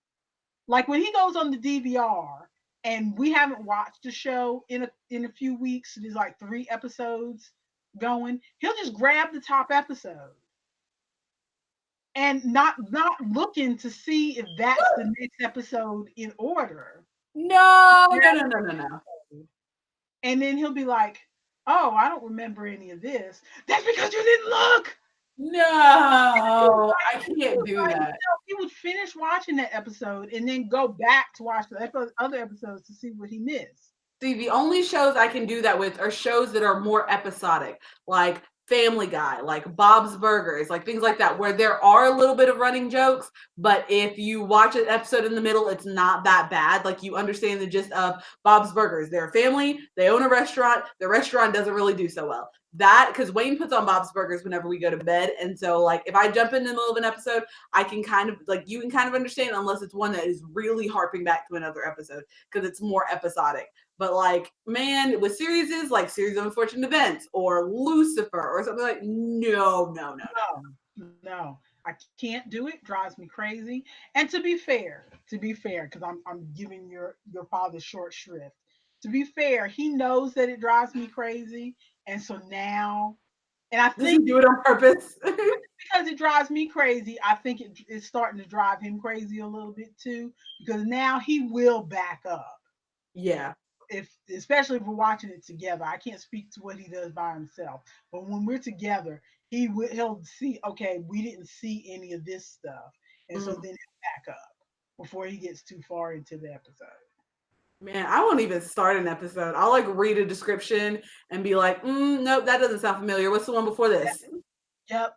Like when he goes on the DVR and we haven't watched a show in a few weeks, there's like 3 episodes going, he'll just grab the top episode and not looking to see if that's the next episode in order. No, no, no, no, no, no. And then he'll be like, "Oh, I don't remember any of this." That's because you didn't look. No, I can't do Like, that. he would finish watching that episode and then go back to watch the other episodes to see what he missed. See, the only shows I can do that with are shows that are more episodic, like Family Guy, like Bob's Burgers, like things like that, where there are a little bit of running jokes, but if you watch an episode in the middle, it's not that bad. Like you understand the gist of Bob's Burgers. They're a family, they own a restaurant, the restaurant doesn't really do so well. That, because Wayne puts on Bob's Burgers whenever we go to bed. And so, like, if I jump in the middle of an episode, I can kind of, like, you can kind of understand unless it's one that is really harping back to another episode because it's more episodic. But like, man, with series like Series of Unfortunate Events or Lucifer or something like, no, no, no, no. No, I can't do it. Drives me crazy. And to be fair, because I'm giving your father short shrift. To be fair, he knows that it drives me crazy, and so now, and I Does he think do it on purpose? because it drives me crazy, I think it's starting to drive him crazy a little bit too. Because now he will back up Yeah. if, especially if we're watching it together. I can't speak to what he does by himself, but when we're together, he'll see. Okay, we didn't see any of this stuff, and so Mm. then he'll back up before he gets too far into the episode. Man, I won't even start an episode. I'll like read a description and be like, nope, that doesn't sound familiar. What's the one before this? Yep,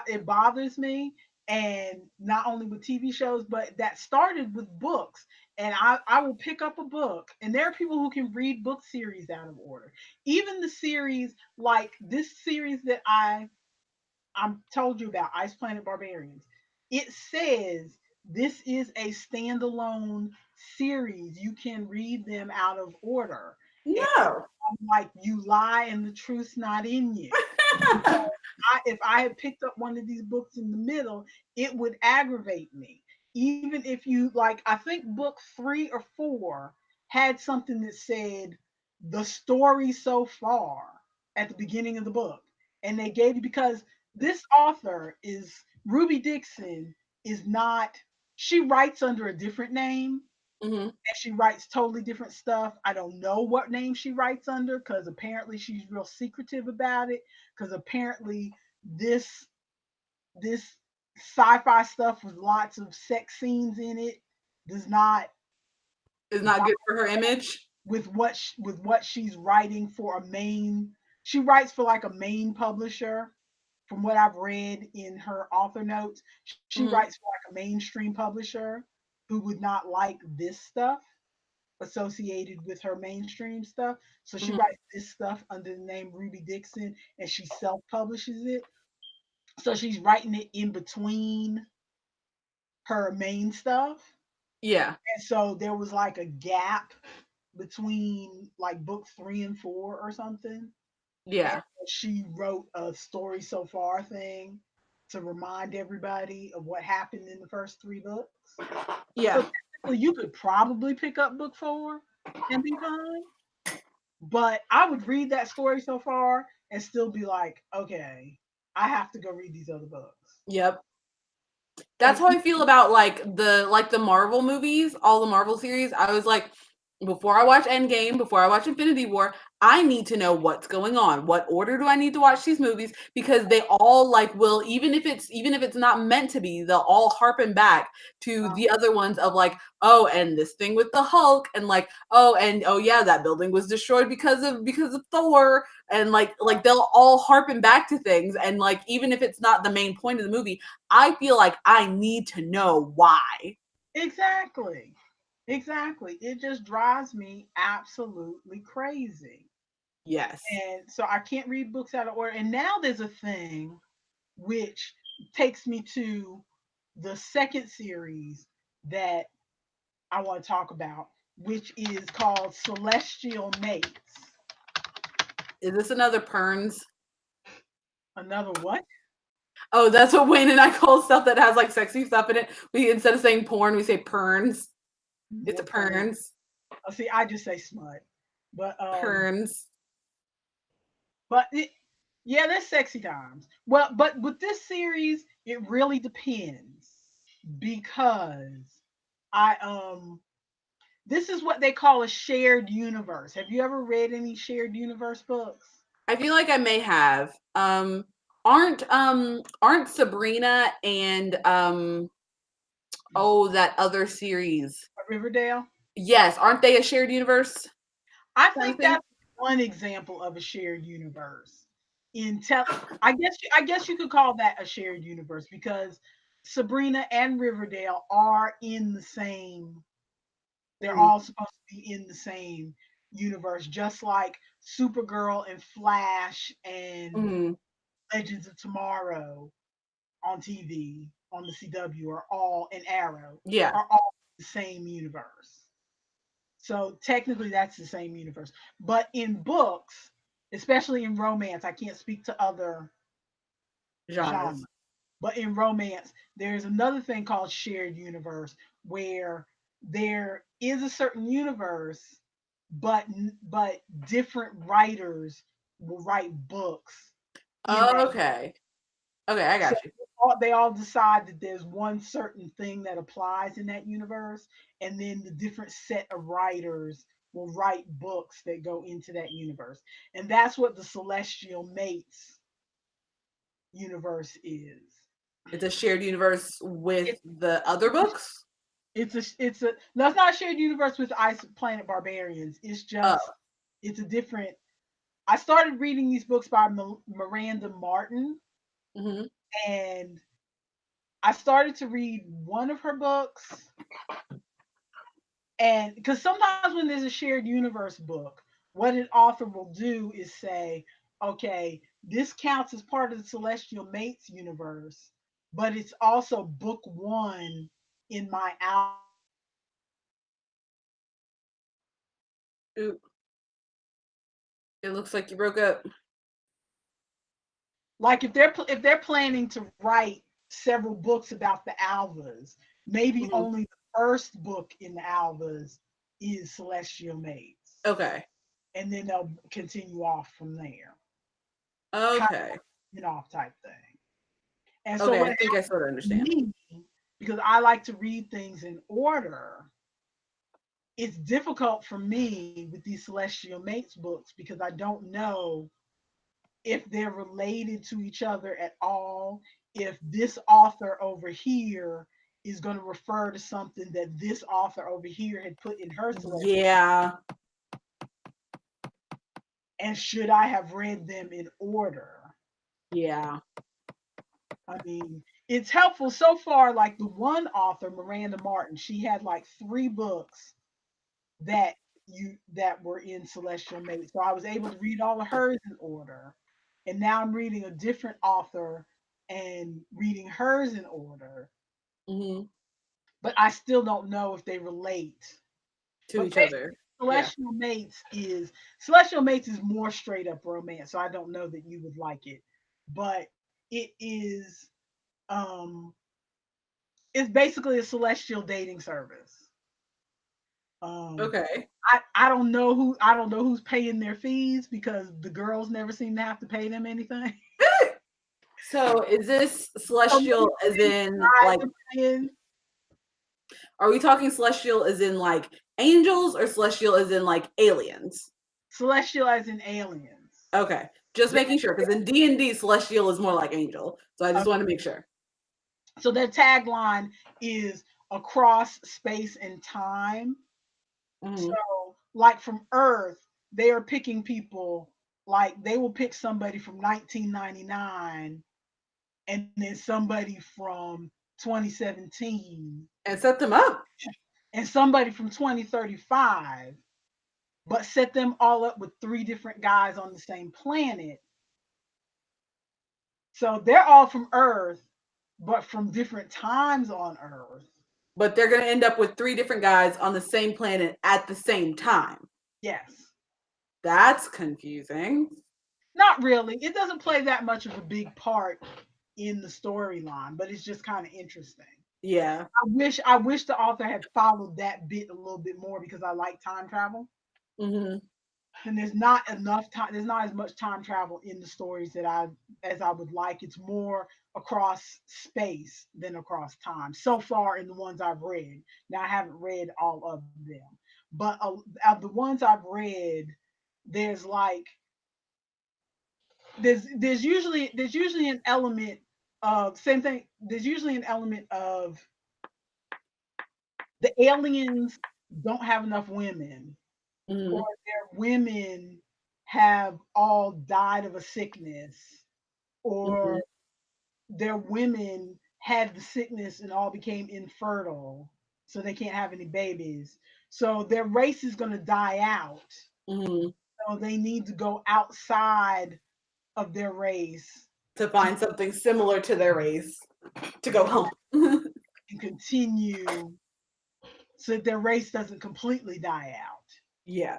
it bothers me, and not only with TV shows, but that started with books. And I will pick up a book, and there are people who can read book series out of order. Even the series like this series that I'm told you about, Ice Planet Barbarians. It says this is a standalone series. You can read them out of order. And No. I'm like, you lie and the truth's not in you. If I had picked up one of these books in the middle, it would aggravate me. Even if you like, I think book 3 or 4 had something that said the story so far at the beginning of the book. And they gave you because this author is Ruby Dixon is not, she writes under a different name Hmm. and she writes totally different stuff. I don't know what name she writes under because apparently she's real secretive about it. Because apparently this this sci-fi stuff with lots of sex scenes in it does not It's not good for her image. with what she's writing for a main. She writes for like a main publisher. From what I've read in her author notes, she Hmm. writes for like a mainstream publisher who would not like this stuff associated with her mainstream stuff. So she Hmm. writes this stuff under the name Ruby Dixon and she self publishes it. So she's writing it in between her main stuff. Yeah. And so there was like a gap between like book 3 and 4 or something. And Yeah. she wrote a story so far thing. to remind everybody of what happened in the first three books. So Yeah. technically, you could probably pick up book four and be fine. But I would read that story so far and still be like, okay, I have to go read these other books. Yep. That's And how I feel about the Marvel movies, all the Marvel series. I was like, before I watch Endgame, before I watch Infinity War, I need to know what's going on. What order do I need to watch these movies? Because they all like will, even if it's not meant to be, they'll all harpen back to the other ones of like, oh, and this thing with the Hulk, and like, oh yeah, that building was destroyed because of Thor, and like they'll all harpen back to things, and like even if it's not the main point of the movie, I feel like I need to know why. exactly. Exactly. It just drives me absolutely crazy. Yes. And so I can't read books out of order. And now there's a thing which takes me to the second series that I want to talk about, which is called Celestial Mates. Is this another Perns? Another what? Oh, that's what Wayne and I call stuff that has like sexy stuff in it. We, instead of saying porn, we say perns. It's a More fun. perns. Oh, see, I just say smut. But Perns. but it, yeah, there's sexy times. Well, but with this series, it really depends because I this is what they call a shared universe. Have you ever read any shared universe books? I feel like I may have. Aren't Sabrina and that other series? Riverdale? Yes, aren't they a shared universe I kind of think thing? that's one example of a shared universe. I guess you could call that a shared universe because Sabrina and Riverdale are in the same. They're Mm, all supposed to be in the same universe, just like Supergirl and Flash and mm, Legends of Tomorrow on TV on the CW are all and Arrow yeah. are all the same universe. So technically that's the same universe. But in books, especially in romance, I can't speak to other genres. Genres. But in romance, there's another thing called shared universe where there is a certain universe, but different writers will write books in that. Okay. Okay, I So got you. they all decide that there's one certain thing that applies in that universe, and then the different set of writers will write books that go into that universe. And that's what the Celestial Mates universe is. It's a shared universe with It's the other books? it's a no, it's not a shared universe with Ice Planet Barbarians. It's Oh. just it's a different. I started reading these books by Miranda Martin, Hmm. and I started to read one of her books. And because sometimes when there's a shared universe book, what an author will do is say, okay, this counts as part of the Celestial Mates universe, but it's also book one in my Ooh, it looks like you broke up. like if they're planning to write several books about the Alvas, maybe Hmm. only the first book in the Alvas is Celestial Mates, Okay. and then they'll continue off from there, kind of Okay. off type thing. And so Okay, what I think I happened sort of to understand. me, because I like to read things in order, it's difficult for me with these Celestial Mates books because I don't know if they're related to each other at all, if this author over here is going to refer to something that this author over here had put in her Celestial, Yeah. and should I have read them in order? Yeah. I mean, it's helpful so far. Like the one author, Miranda Martin, she had like three books that that were in Celestial Mate. So I was able to read all of hers in order. And now I'm reading a different author and reading hers in order. Hmm. But I still don't know if they relate. To But each other. basically, Yeah. Celestial Mates is more straight up romance. So I don't know that you would like it. But it is Um, it's basically a celestial dating service. Um, Okay. I don't know who's paying their fees because the girls never seem to have to pay them anything. So is this So maybe celestial as in guys like, are paying are we talking celestial as in like angels or celestial as in like aliens? celestial as in aliens. Okay. Just making sure because in D&D celestial is more like angel. So I just want to make sure. So their tagline is across space and time. Mm-hmm. So, like from Earth, they are picking people. Like they will pick somebody from 1999, and then somebody from 2017, And set them up. and somebody from 2035, but set them all up with three different guys on the same planet. So they're all from Earth, but from different times on Earth. But they're going to end up with 3 different guys on the same planet at the same time. Yes. That's confusing. Not really. It doesn't play that much of a big part in the storyline, but it's just kind of interesting. Yeah. I wish the author had followed that bit a little bit more because I like time travel. Mm-hmm. And there's not enough time, there's not as much time travel in the stories that I as I would like. It's more across space than across time so far in the ones I've read. Now I haven't read all of them, but of the ones I've read, there's like there's usually an element of same thing. There's usually an element of the aliens don't have enough women, Mm-hmm. or their women have all died of a sickness, Mm-hmm. or their women had the sickness and all became infertile, so they can't have any babies. So their race is going to die out. Mm-hmm. So they need to go outside of their race To to find something similar to their race to go home. and continue so that their race doesn't completely die out. Yeah.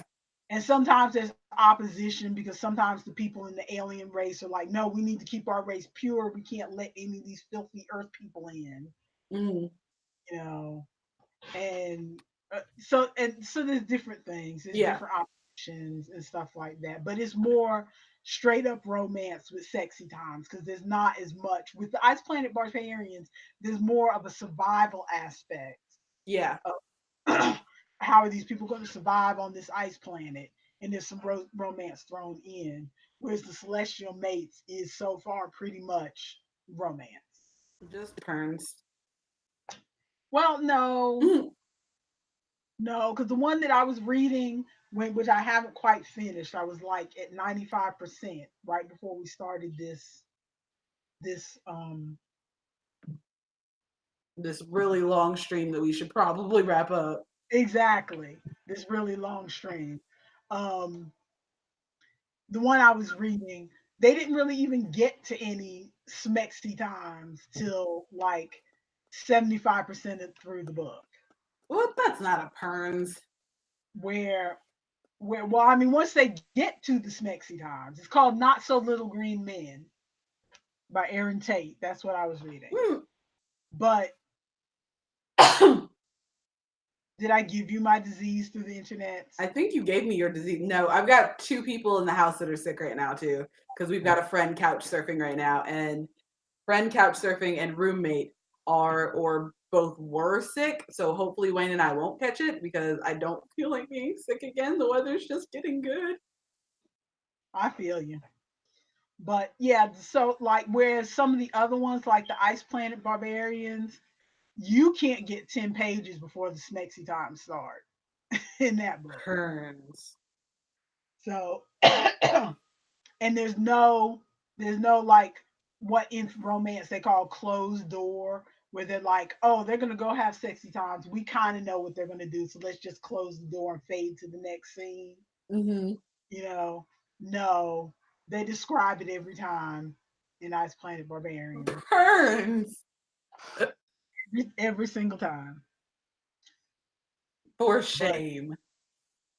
And sometimes there's opposition because sometimes the people in the alien race are like, no, we need to keep our race pure. We can't let any of these filthy earth people in, Mm-hmm. you know. And so there's different things. There's Yeah. different options and stuff like that. But it's more straight up romance with sexy times because there's not as much with the Ice Planet Barbarians. There's more of a survival aspect Yeah. of how are these people going to survive on this ice planet, and there's some romance thrown in, whereas the celestial mates is so far pretty much romance. Just turns. Well, no, Mm-hmm. no, because the one that I was reading, which I haven't quite finished, I was like at 95% right before we started this This really long stream that we should probably wrap up. exactly, this really long stream. Um the one I was reading, they didn't really even get to any smexy times till like 75% through the book. Well, that's not a perns. Where well, I mean, once they get to the smexy times, it's called Not So Little Green Men by Aaron Tate. That's what I was reading. But did I give you my disease through the internet? I think you gave me your disease. No, I've got 2 people in the house that are sick right now too, because we've got a friend couch surfing right now, and friend couch surfing and roommate are or both were sick. So hopefully Wayne and I won't catch it because I don't feel like being sick again. The weather's just getting good. I feel you. But yeah, so like whereas some of the other ones, like the Ice Planet Barbarians, you can't get 10 pages before the smexy times start in that book. Perns. So and there's no like what in romance they call closed door, where they're like, oh, they're gonna go have sexy times. We kind of know what they're gonna do, so let's just close the door and fade to the next scene. Mm-hmm. You know, no, they describe it every time in Ice Planet Barbarian. Perns. Every single time. For But shame.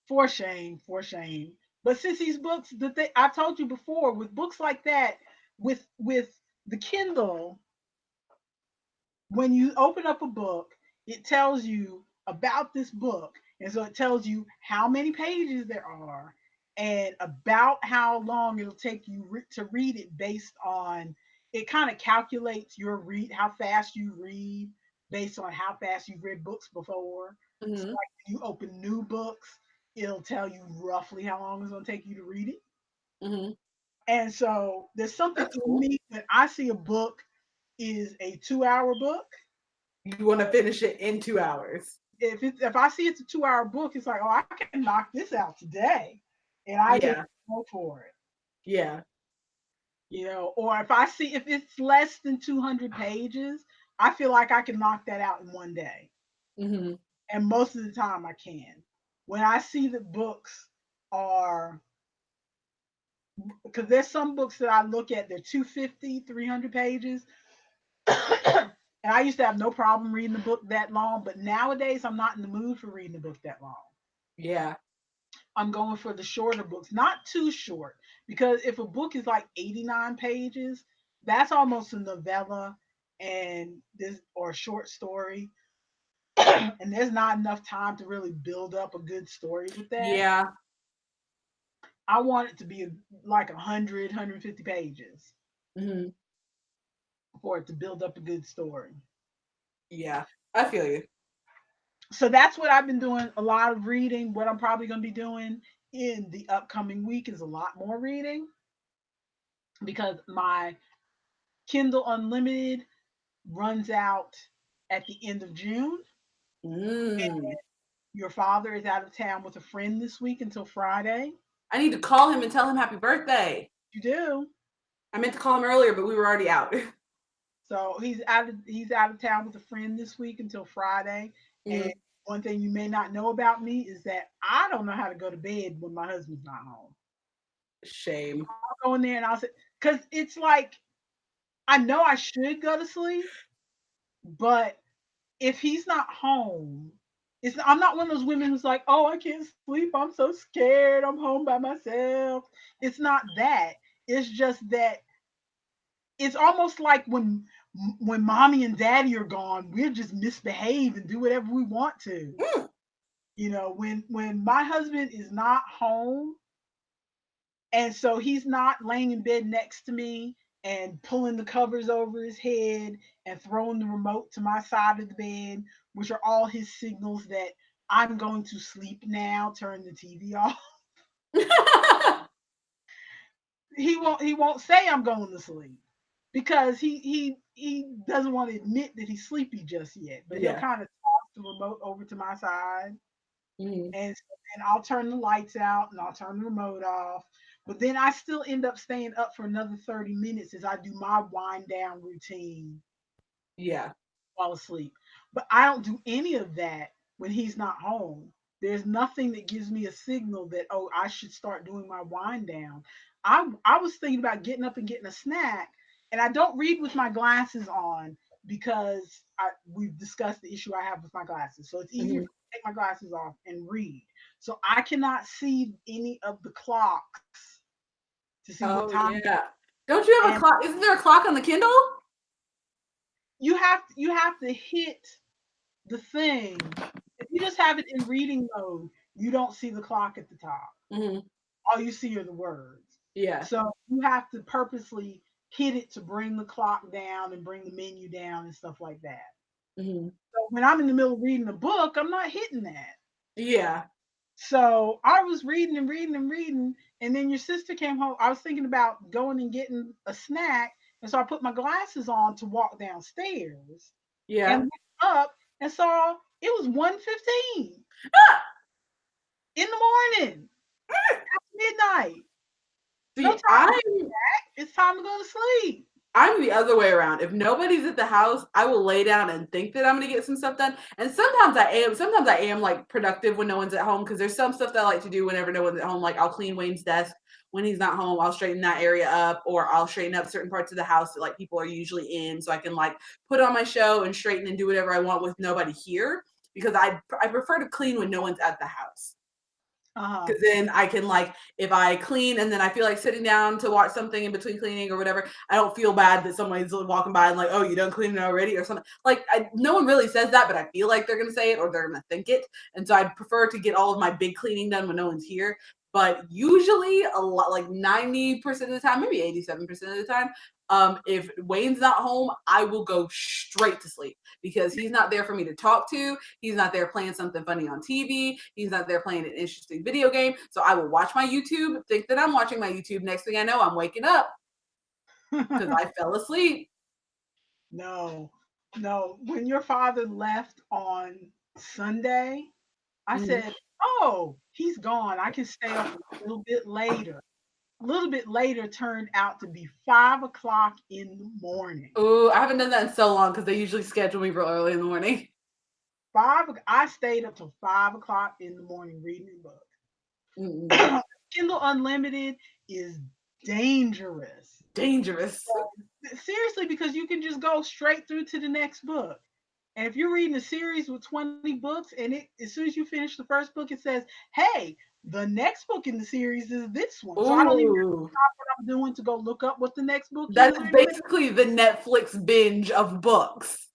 for shame, for shame. But since these books, I told you before, with books like that, with the Kindle, when you open up a book, it tells you about this book. And so it tells you how many pages there are and about how long it'll take you to read it based on it kind of calculates your read how fast you read based on how fast you've read books before. So Hmm. like when you open new books, it'll tell you roughly how long it's going to take you to read it. Hmm. And so there's something That's in cool. me when I see a book is a 2 hour book. You want to finish it in 2 hours. If I see it's a 2 hour book, it's like, oh, I can knock this out today, and I just Yeah. go for it. Yeah. Or if I see if it's less than 200 pages, I feel like I can knock that out in one day, Hmm. and most of the time I can. When I see that books are because there's some books that I look at, they're 250, 300 pages. And I used to have no problem reading the book that long, but nowadays I'm not in the mood for reading a book that long. Yeah. I'm going for the shorter books, not too short, because if a book is like 89 pages, that's almost a novella and this or a short story, and there's not enough time to really build up a good story with that. Yeah. I want it to be like 100, 150 pages Hmm. for it to build up a good story. Yeah. I feel you. So that's what I've been doing, a lot of reading. What I'm probably going to be doing in the upcoming week is a lot more reading because my Kindle Unlimited runs out at the end of June. Mm. Your father is out of town with a friend this week until Friday. I need to call him and tell him happy birthday. You do. I meant to call him earlier, but we were already out. So he's out of town with a friend this week until Friday. And Mm. one thing you may not know about me is that I don't know how to go to bed when my husband's not home. Shame. I'll go in there and I'll say, because it's like I know I should go to sleep, but if he's not home, I'm not one of those women who's like, oh, I can't sleep. I'm so scared. I'm home by myself. It's not that. It's just that it's almost like when mommy and daddy are gone, we'll just misbehave and do whatever we want to. Mm. When my husband is not home, and so he's not laying in bed next to me and pulling the covers over his head and throwing the remote to my side of the bed, which are all his signals that I'm going to sleep now, turn the TV off. He won't say I'm going to sleep because he doesn't want to admit that he's sleepy just yet, but he'll Yeah. kind of toss the remote over to my side Mm. and so then I'll turn the lights out and I'll turn the remote off. But then I still end up staying up for another 30 minutes as I do my wind down routine Yeah. fall asleep. But I don't do any of that when he's not home. There's nothing that gives me a signal that, oh, I should start doing my wind down. I was thinking about getting up and getting a snack, and I don't read with my glasses on because we've discussed the issue I have with my glasses. So it's easier Hmm. for me to take my glasses off and read. So I cannot see any of the clocks to see what Oh time. yeah. Don't you have a And clock? Isn't there a clock on the Kindle? you have to hit the thing, if you just have it in reading mode, you don't see the clock at the top. Hmm. All you see are the words. Yeah. So you have to purposely hit it to bring the clock down and bring the menu down and stuff like that. Hmm. So when I'm in the middle of reading a book, I'm not hitting that. Yeah. So I was reading and reading and reading, and then your sister came home. I was thinking about going and getting a snack, and so I put my glasses on to walk downstairs and Yeah. looked up and saw it was 1:15 in the morning, midnight. No See, time to go back. It's time to go to sleep. I'm the other way around. If nobody's at the house, I will lay down and think that I'm gonna get some stuff done. And sometimes I am. Sometimes I am like productive when no one's at home because there's some stuff that I like to do whenever no one's at home. Like I'll clean Wayne's desk when he's not home. I'll straighten that area up, or I'll straighten up certain parts of the house that like people are usually in, so I can like put on my show and straighten and do whatever I want with nobody here. Because I prefer to clean when no one's at the house. Because then I can, like, if I clean and then I feel like sitting down to watch something in between cleaning or whatever, I don't feel bad that somebody's walking by and like, oh, you done cleaning already or something. Like, no one really says that, but I feel like they're going to say it or they're going to think it. And so I'd prefer to get all of my big cleaning done when no one's here. But usually a lot, like 90% of the time, maybe 87% of the time, if Wayne's not home, I will go straight to sleep because he's not there for me to talk to. He's not there playing something funny on TV. He's not there playing an interesting video game. So I will watch my YouTube, think that I'm watching my YouTube. Next thing I know, I'm waking up because I fell asleep. No. When your father left on Sunday, I said, "Oh, he's gone. I can stay up a little bit later." A little bit later turned out to be 5 o'clock in the morning. Oh, I haven't done that in so long because they usually schedule me real early in the morning. I stayed up till 5 o'clock in the morning reading a book. Kindle Unlimited is dangerous. Dangerous. Seriously, because you can just go straight through to the next book. And if you're reading a series with 20 books, and as soon as you finish the first book, it says, "Hey, the next book in the series is this one." So I don't even have to stop what I'm doing to go look up what the next book That's is. basically the Netflix binge of books.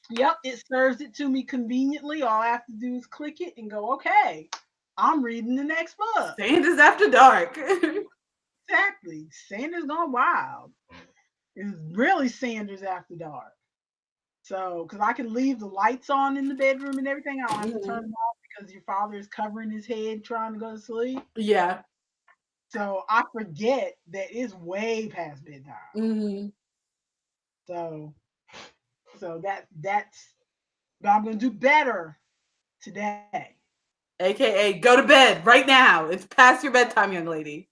Yep, it serves it to me conveniently. All I have to do is click it and go, "Okay, I'm reading the next book." Sanders After Dark. Exactly. Sanders Gone Wild. It's really Sanders After Dark. So, because I can leave the lights on in the bedroom and everything, I don't have to turn them off because your father is covering his head trying to go to sleep. Yeah. So I forget that it's way past bedtime. So that's but I'm gonna do better today. AKA go to bed right now. It's past your bedtime, young lady.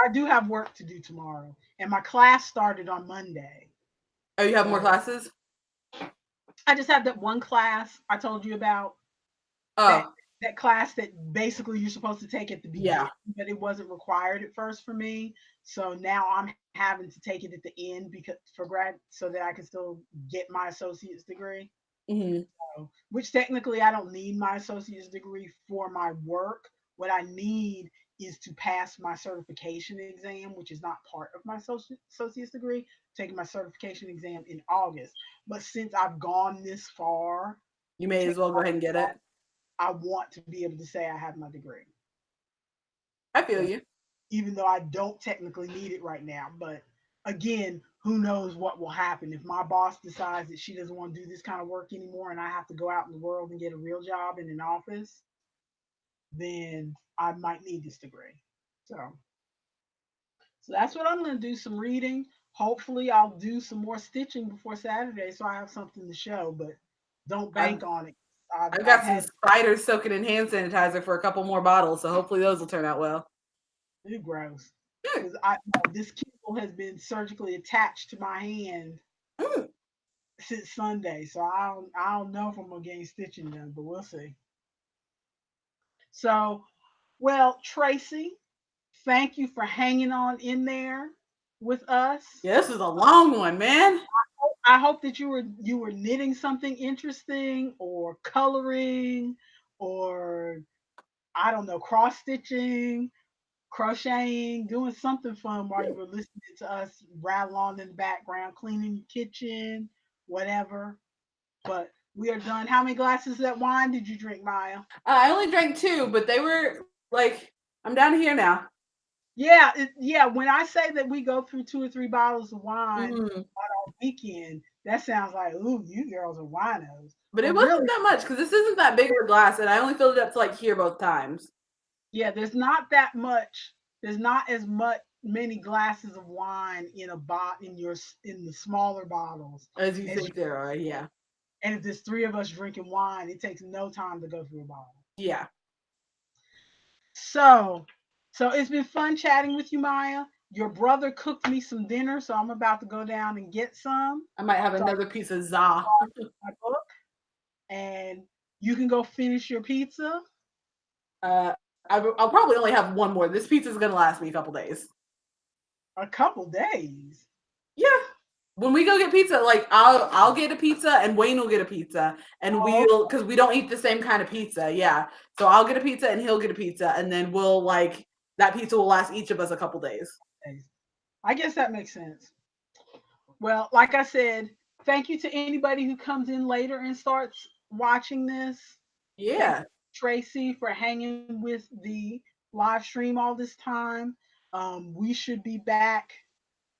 I do have work to do tomorrow, and my class started on Monday. Oh, you have more classes? I just have that one class I told you about. Oh. That class that basically you're supposed to take at the beginning, but it wasn't required at first for me. So now I'm having to take it at the end because for grad, so that I can still get my associate's degree. So, which technically I don't need my associate's degree for my work. What I need is to pass my certification exam, which is not part of my associate's degree. Taking my certification exam in August. But since I've gone this far, you may as well go ahead and get it. I want to be able to say I have my degree. I feel you. Even though I don't technically need it right now. But again, who knows what will happen if my boss decides that she doesn't want to do this kind of work anymore and I have to go out in the world and get a real job in an office, then I might need this degree. So that's what I'm going to do, some reading. Hopefully I'll do some more stitching before Saturday so I have something to show, but don't bank on it. I've got some spiders soaking in hand sanitizer for a couple more bottles, so hopefully those will turn out well. It's gross. Because this Kindle has been surgically attached to my hand since Sunday, so I don't know if I'm gonna get any stitching done, but we'll see. So, well, Tracy, thank you for hanging on in there with us. Yeah, this is a long one, man. I hope that you were knitting something interesting or coloring or I don't know, cross stitching, crocheting, doing something fun while you were listening to us rattle on in the background, cleaning your kitchen, whatever. But we are done. How many glasses of that wine did you drink, Maya? I only drank 2, but they were like, I'm down here now. Yeah. When I say that we go through 2 or 3 bottles of wine on our weekend, that sounds like, ooh, you girls are winos. But it wasn't that much because this isn't that big of a glass, and I only filled it up to like here both times. Yeah, there's not that much. There's not as many glasses of wine in in the smaller bottles as you think there are. Yeah. And if there's 3 of us drinking wine, it takes no time to go through a bottle. Yeah. So it's been fun chatting with you, Maya. Your brother cooked me some dinner, so I'm about to go down and get some. I might have another piece of za. My book, and you can go finish your pizza. I'll probably only have one more. This pizza is gonna last me a couple days. A couple days? Yeah. when we go get pizza, like I'll get a pizza and Wayne will get a pizza, and we'll because we don't eat the same kind of pizza. Yeah, so I'll get a pizza and he'll get a pizza, and then we'll like that pizza will last each of us a couple days. I guess that makes sense. Well, like I said, thank you to anybody who comes in later and starts watching this. Thank Yeah. you, Tracy, for hanging with the live stream all this time. We should be back,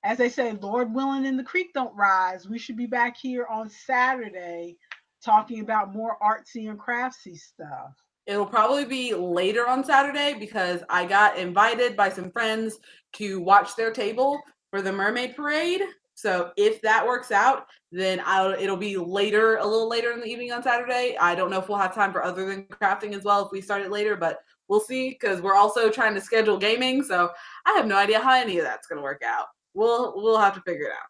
as they say, Lord willing, and the creek don't rise. We should be back here on Saturday talking about more artsy and craftsy stuff. It'll probably be later on Saturday because I got invited by some friends to watch their table for the mermaid parade. So if that works out, then it'll be later, a little later in the evening on Saturday. I don't know if we'll have time for other than crafting as well if we start it later, but we'll see because we're also trying to schedule gaming. So I have no idea how any of that's going to work out. We'll have to figure it out.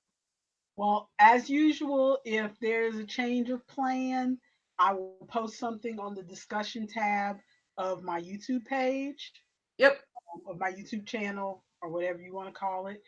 Well, as usual, if there's a change of plan, I will post something on the discussion tab of my YouTube page, Yep. of my YouTube channel, or whatever you want to call it.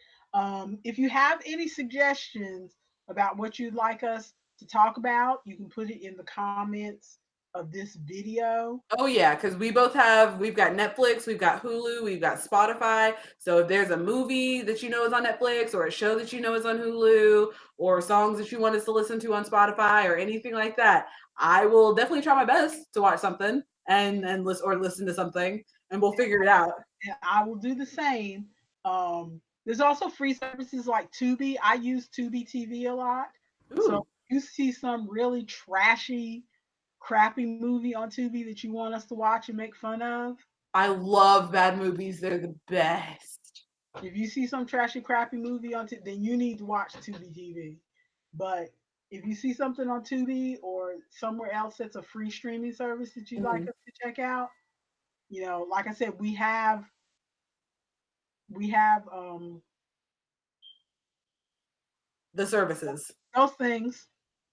If you have any suggestions about what you'd like us to talk about, you can put it in the comments of this video. Oh yeah, because we've got Netflix, we've got Hulu, we've got Spotify. So if there's a movie that you know is on Netflix or a show that you know is on Hulu or songs that you want us to listen to on Spotify or anything like that, I will definitely try my best to watch something and listen to something and we'll figure it out. And I will do the same. There's also free services like Tubi. I use Tubi TV a lot. So Ooh, if you see some really trashy, crappy movie on Tubi that you want us to watch and make fun of, I love bad movies. They're the best. if you see some trashy, crappy movie on Tubi, then you need to watch Tubi TV. But if you see something on Tubi or somewhere else that's a free streaming service that you'd like Mhm. us to check out, like I said, we have The services. those things.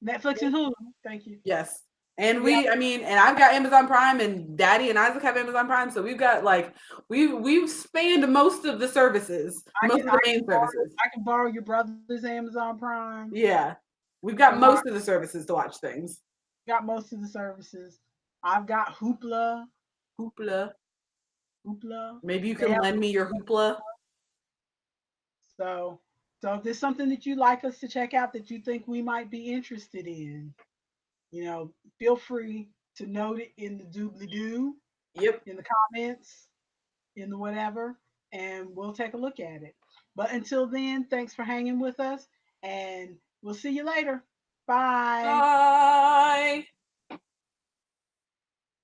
Netflix and Hulu. Thank you. Yes. And Yeah. and I've got Amazon Prime and Daddy and Isaac have Amazon Prime. So we've got we've spanned most of the services, I most can of I the can main borrow, services. I can borrow your brother's Amazon Prime. Yeah. We've got And watch, most of the services to watch things. got most of the services. I've got Hoopla. Hoopla. Hoopla. Maybe you They can have lend me your hoopla. so so if there's something that you'd like us to check out that you think we might be interested in, feel free to note it in the doobly doo, Yep. in the comments, in the whatever, and we'll take a look at it. But until then, thanks for hanging with us, and we'll see you later. Bye. Bye.